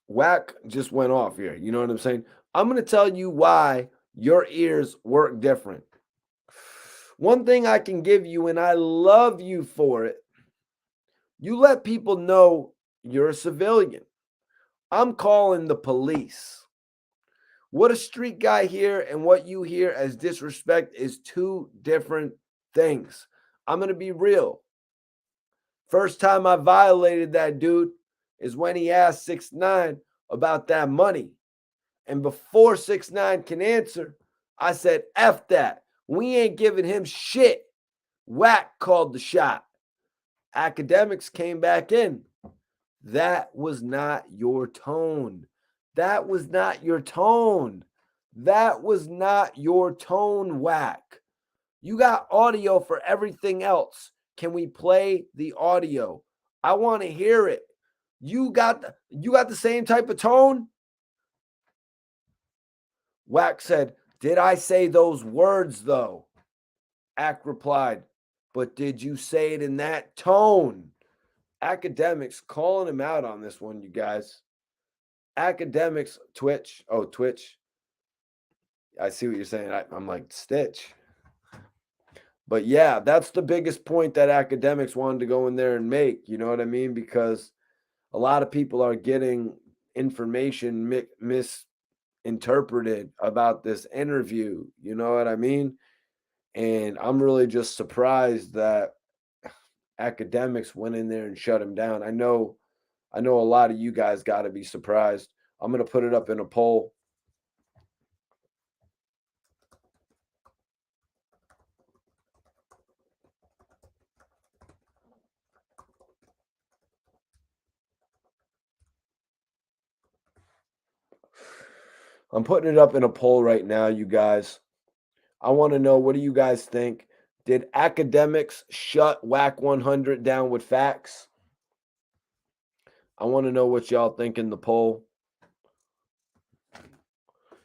Wack just went off here. You know what I'm saying? I'm going to tell you why your ears work different. One thing I can give you, and I love you for it, you let people know you're a civilian. I'm calling the police. What a street guy hear and what you hear as disrespect is two different things. I'm going to be real. First time I violated that dude is when he asked 6ix9ine about that money. And before 6ix9ine can answer, I said, F that. We ain't giving him shit. Wack called the shot. Akademiks came back in. That was not your tone. That was not your tone. That was not your tone, Wack. You got audio for everything else. Can we play the audio? I want to hear it. You got the same type of tone? Wack said, "Did I say those words though?" Ack replied, "But did you say it in that tone?" Akademiks calling him out on this one, you guys. Akademiks, Twitch. Oh, Twitch. I see what you're saying. I'm like, Stitch. But yeah, that's the biggest point that Akademiks wanted to go in there and make. You know what I mean? Because a lot of people are getting information misinterpreted about this interview. You know what I mean? And I'm really just surprised that Akademiks went in there and shut him down. I know a lot of you guys got to be surprised. I'm going to put it up in a poll. I'm putting it up in a poll right now, you guys. I want to know, what do you guys think? Did Akademiks shut Wack 100 down with facts? I want to know what y'all think in the poll.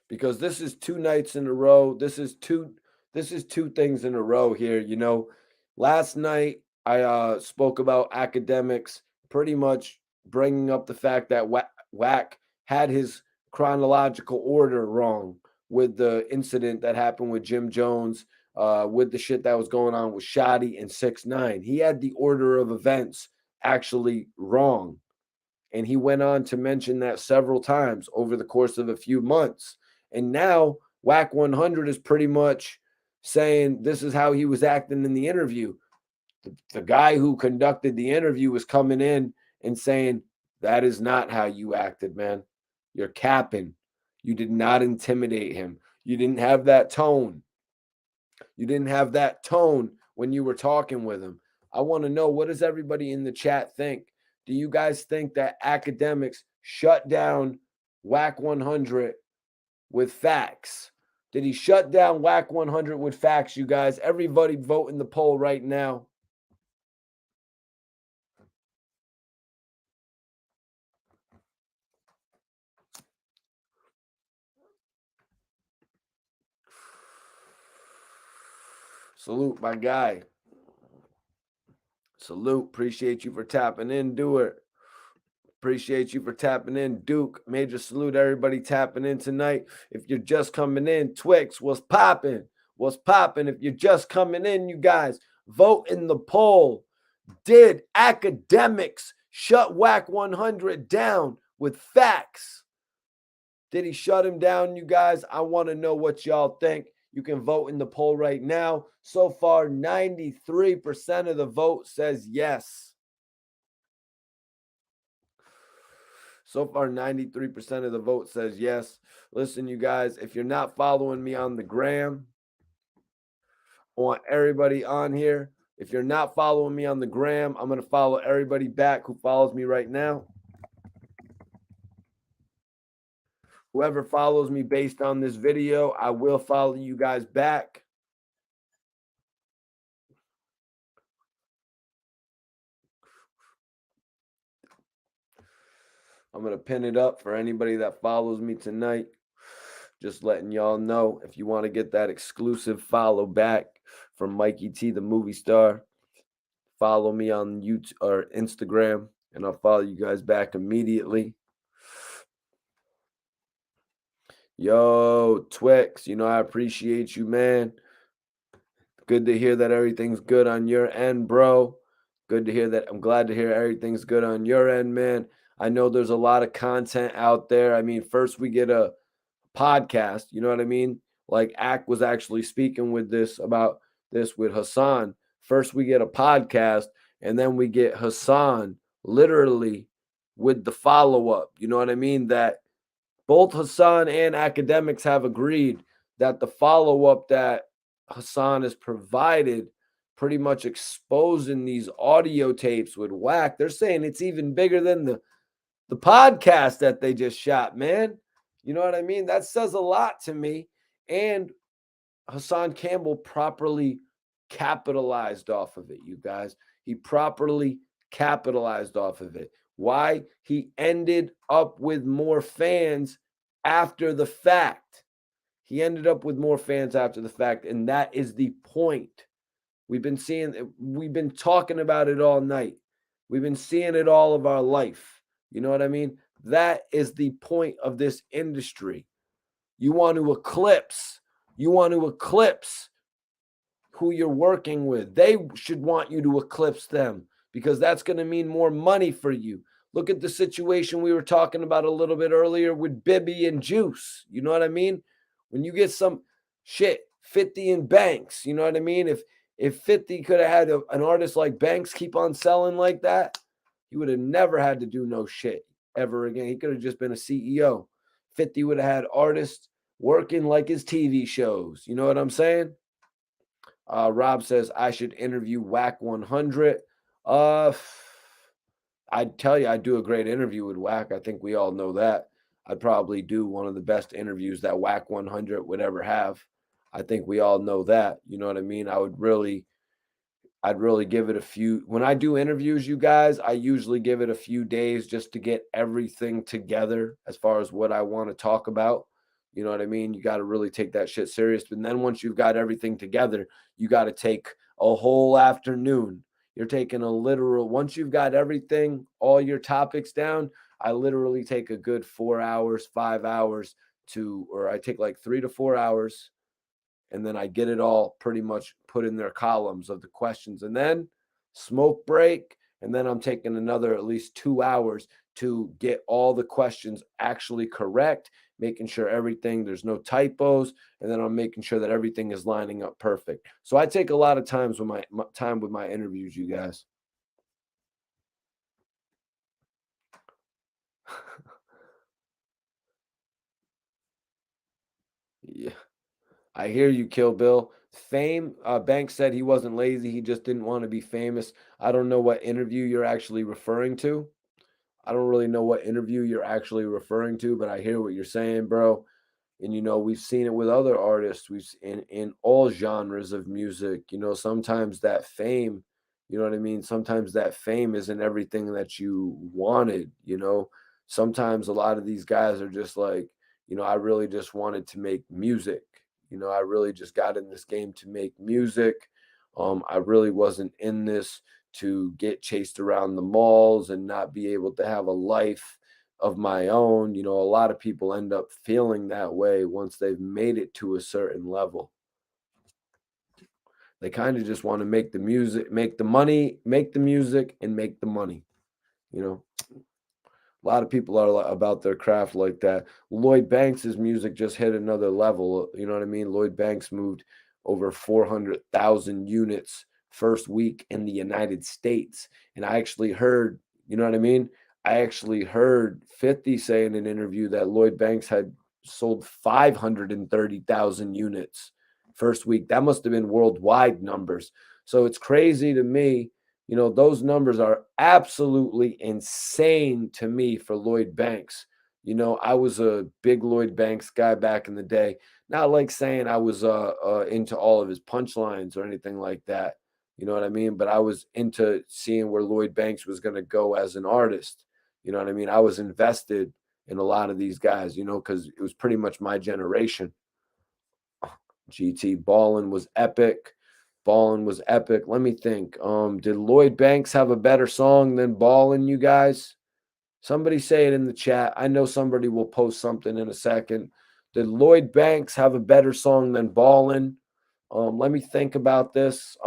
Because this is two nights in a row. This is two things in a row here. You know, last night I spoke about Akademiks pretty much bringing up the fact that Wack had his chronological order wrong with the incident that happened with Jim Jones, with the shit that was going on with Shotty and 6ix9ine. He had the order of events actually wrong. And he went on to mention that several times over the course of a few months. And now Wack 100 is pretty much saying this is how he was acting in the interview. The guy who conducted the interview was coming in and saying, that is not how you acted, man. You're capping. You did not intimidate him. You didn't have that tone. You didn't have that tone when you were talking with him. I want to know, what does everybody in the chat think? Do you guys think that Akademiks shut down Wack 100 with facts? Did he shut down Wack 100 with facts, you guys? Everybody vote in the poll right now. Salute, my guy. Salute. Appreciate you for tapping in, Dewar. Appreciate you for tapping in, Duke. Major salute everybody tapping in tonight. If you're just coming in, Twix, what's popping? What's popping? If you're just coming in, you guys, vote in the poll. Did Akademiks shut Wack 100 down with facts? Did he shut him down, you guys? I want to know what y'all think. You can vote in the poll right now. So far, 93% of the vote says yes. So far, 93% of the vote says yes. Listen, you guys, if you're not following me on the gram, I want everybody on here. If you're not following me on the gram, I'm going to follow everybody back who follows me right now. Whoever follows me based on this video, I will follow you guys back. I'm going to pin it up for anybody that follows me tonight. Just letting y'all know, if you want to get that exclusive follow back from Mikey T, the movie star, follow me on YouTube or Instagram, and I'll follow you guys back immediately. Yo, Twix, I appreciate you, man. Good to hear that everything's good on your end, bro. Good to hear that. I'm glad to hear everything's good on your end, man. I know there's a lot of content out there. I mean, first we get a podcast, you know what I mean? Like Ack was actually speaking with this about this with Hassan. First we get a podcast, and then we get Hassan literally with the follow-up. You know what I mean? That both Hassan and Akademiks have agreed that the follow-up that Hassan has provided pretty much exposing these audio tapes with Wack. They're saying it's even bigger than the podcast that they just shot, man. You know what I mean? That says a lot to me. And Hassan Campbell properly capitalized off of it, you guys. He properly capitalized off of it. Why? He ended up with more fans after the fact. He ended up with more fans after the fact, and that is the point. We've been talking about it all night. We've been seeing it all of our life. You know what I mean? That is the point of this industry. You want to eclipse who you're working with. They should want you to eclipse them because that's going to mean more money for you. Look at the situation we were talking about a little bit earlier with Bibby and Juice. You know what I mean? When you get some shit, 50 and Banks, you know what I mean? If 50 could have had an artist like Banks keep on selling like that, he would have never had to do no shit ever again. He could have just been a CEO. 50 would have had artists working like his TV shows. You know what I'm saying? Rob says I should interview Wack 100. I'd tell you I'd do a great interview with Wack. I think we all know that. I'd probably do one of the best interviews that Wack 100 would ever have. I think we all know that. You know what I mean? I'd really give it a few. When I do interviews, you guys, I usually give it a few days just to get everything together as far as what I want to talk about. You know what I mean? You got to really take that shit serious. But then once you've got everything together, you got to take a whole afternoon. You're taking a literal, once you've got everything, all your topics down, I literally take a good 4 hours, 5 hours or I take like 3 to 4 hours, and then I get it all pretty much put in their columns of the questions, and then smoke break, and then I'm taking another at least 2 hours to get all the questions actually correct, making sure there's no typos, and then I'm making sure that everything is lining up perfect. So I take a lot of times with my time with my interviews, you guys. Yeah. I hear you, Kill Bill. Fame, Banks said he wasn't lazy. He just didn't want to be famous. I don't know what interview you're actually referring to. I don't really know what interview you're actually referring to, but I hear what you're saying, bro. And we've seen it with other artists. In all genres of music. Sometimes that fame, you know what I mean? Sometimes that fame isn't everything that you wanted. Sometimes a lot of these guys are just like, I really just wanted to make music. I really just got in this game to make music. I really wasn't in this to get chased around the malls and not be able to have a life of my own. A lot of people end up feeling that way once they've made it to a certain level. They kind of just want to make the music, make the money, make the music, and make the money. You know, a lot of people are about their craft like that. Lloyd Banks's music just hit another level. You know what I mean? Lloyd Banks moved over 400,000 units first week in the United States. And I actually heard, you know what I mean? I actually heard 50 say in an interview that Lloyd Banks had sold 530,000 units first week. That must have been worldwide numbers. So it's crazy to me. Those numbers are absolutely insane to me for Lloyd Banks. I was a big Lloyd Banks guy back in the day. Not like saying I was into all of his punchlines or anything like that. You know what I mean? But I was into seeing where Lloyd Banks was going to go as an artist. You know what I mean? I was invested in a lot of these guys, because it was pretty much my generation. GT Ballin was epic. Ballin was epic. Let me think. Did Lloyd Banks have a better song than Ballin, you guys? Somebody say it in the chat. I know somebody will post something in a second. Did Lloyd Banks have a better song than Ballin? Let me think about this.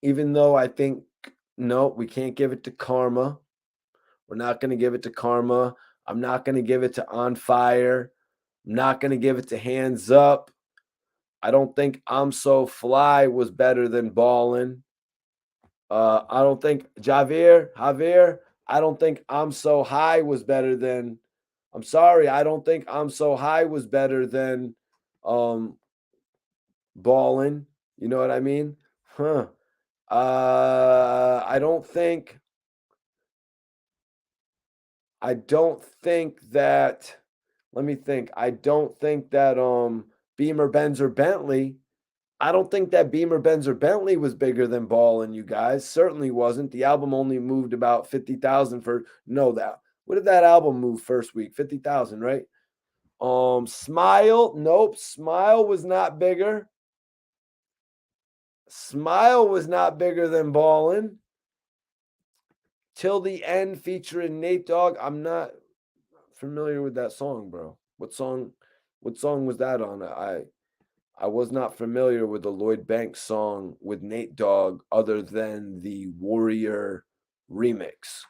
Even though I think no, we can't give it to Karma. We're not going to give it to Karma. I'm not going to give it to On Fire. I'm not going to give it to Hands Up. I don't think I'm So Fly was better than Ballin'. I don't think Javier, I don't think I'm So High was better than, I'm sorry, I don't think I'm So High was better than Ballin'. You know what I mean? I don't think that, let me think. I don't think that Beamer, Benz, or Bentley, I don't think that Beamer, Benz, or Bentley was bigger than Ballin', you guys. Certainly wasn't. The album only moved about 50,000 for, no, that, what did that album move first week? 50,000, right? Smile, nope. Smile was not bigger. Smile was not bigger than Ballin'. Till the End featuring Nate Dogg. I'm not familiar with that song, bro. What song was that on? I was not familiar with the Lloyd Banks song with Nate Dogg other than the Warrior remix.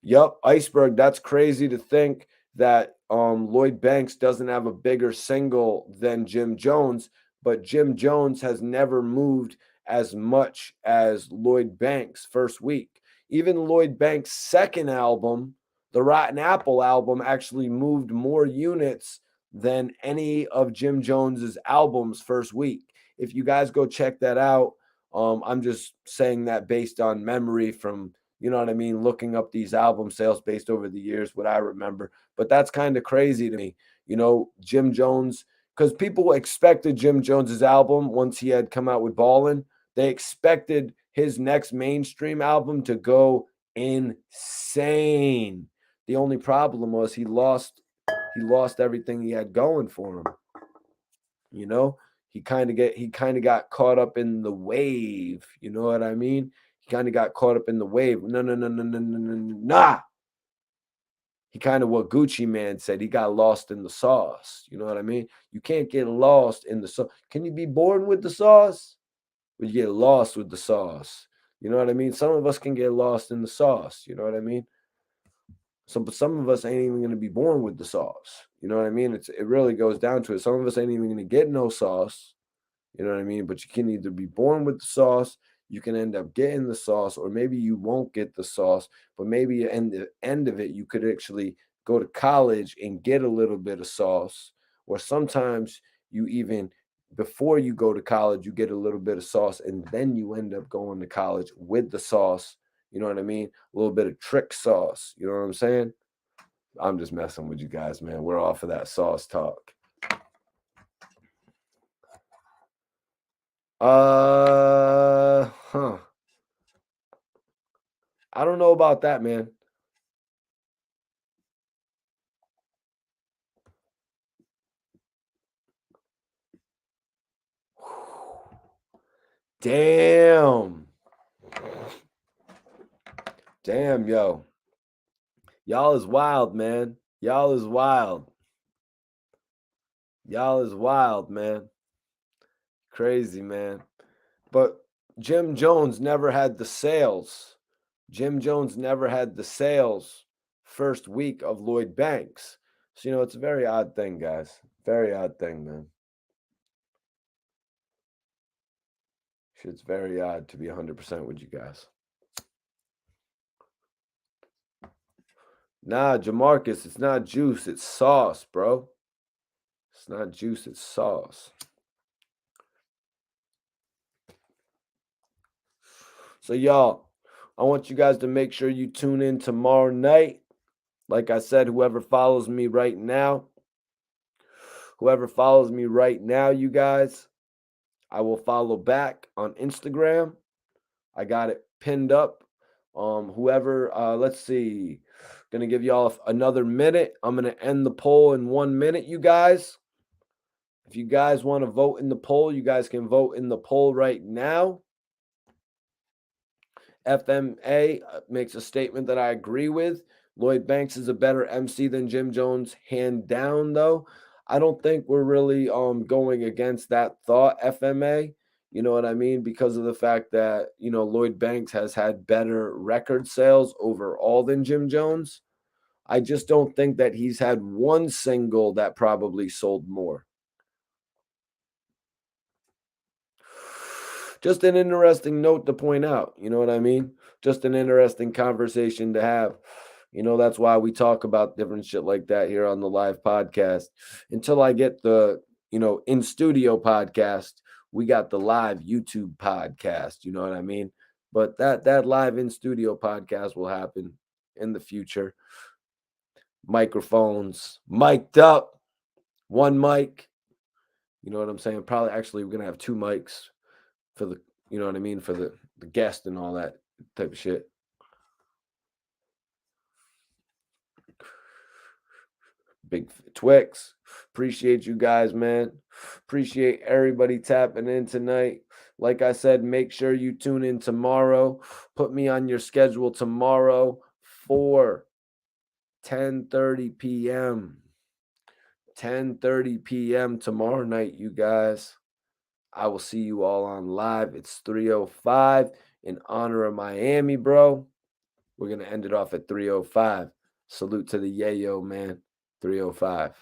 Yup, Iceberg. That's crazy to think that Lloyd Banks doesn't have a bigger single than Jim Jones, but Jim Jones has never moved as much as Lloyd Banks' first week. Even Lloyd Banks' second album, the Rotten Apple album, actually moved more units than any of Jim Jones's albums first week. If you guys go check that out, I'm just saying that based on memory from, you know what I mean, looking up these album sales based over the years, what I remember. But that's kind of crazy to me. You know, Jim Jones, because people expected Jim Jones's album once he had come out with Ballin'. They expected his next mainstream album to go insane. The only problem was he lost everything he had going for him. You know, he kind of got caught up in the wave. You know what I mean? He kind of got caught up in the wave. No, no, no, no, no, no, no, no, nah. He kind of, what Gucci Man said, he got lost in the sauce. You know what I mean? You can't get lost in the sauce. Can you be born with the sauce? But you get lost with the sauce. You know what I mean? Some of us can get lost in the sauce. You know what I mean? Some of us ain't even going to be born with the sauce. You know what I mean? It really goes down to it. Some of us ain't even going to get no sauce. You know what I mean? But you can either be born with the sauce, you can end up getting the sauce, or maybe you won't get the sauce, but maybe at the end of it, you could actually go to college and get a little bit of sauce. Or sometimes you even, before you go to college, you get a little bit of sauce, and then you end up going to college with the sauce. You know what I mean? A little bit of trick sauce. You know what I'm saying? I'm just messing with you guys, man. We're off of that sauce talk. I don't know about that, man. Damn. Damn, yo. Y'all is wild, man. Y'all is wild. Y'all is wild, man. Crazy, man. But Jim Jones never had the sales. Jim Jones never had the sales first week of Lloyd Banks. So, you know, it's a very odd thing, guys. Very odd thing, man. Shit's very odd, to be 100% with you guys. Nah, Jamarcus, it's not juice, it's sauce, bro. It's not juice, it's sauce. So, y'all, I want you guys to make sure you tune in tomorrow night. Like I said, whoever follows me right now, you guys, I will follow back on Instagram. I got it pinned up. Whoever, let's see, gonna give y'all another minute. I'm gonna end the poll in 1 minute, you guys. If you guys want to vote in the poll, you guys can vote in the poll right now. FMA makes a statement that I agree with. Lloyd Banks is a better MC than Jim Jones, hand down, though. I don't think we're really going against that thought, FMA. You know what I mean? Because of the fact that, Lloyd Banks has had better record sales overall than Jim Jones. I just don't think that he's had one single that probably sold more. Just an interesting note to point out, you know what I mean? Just an interesting conversation to have. That's why we talk about different shit like that here on the live podcast. Until I get the, in studio podcast, we got the live YouTube podcast, you know what I mean? But that live in studio podcast will happen in the future. Microphones mic'd up, one mic, you know what I'm saying? Probably actually we're gonna have two mics for the, you know what I mean, for the guest and all that type of shit. Big Twix. Appreciate you guys, man. Appreciate everybody tapping in tonight. Like I said, make sure you tune in tomorrow. Put me on your schedule tomorrow for 10:30 p.m. 10:30 p.m. tomorrow night, you guys. I will see you all on live. It's 3:05 in honor of Miami, bro. We're going to end it off at 3:05. Salute to the yayo, man. 3:05.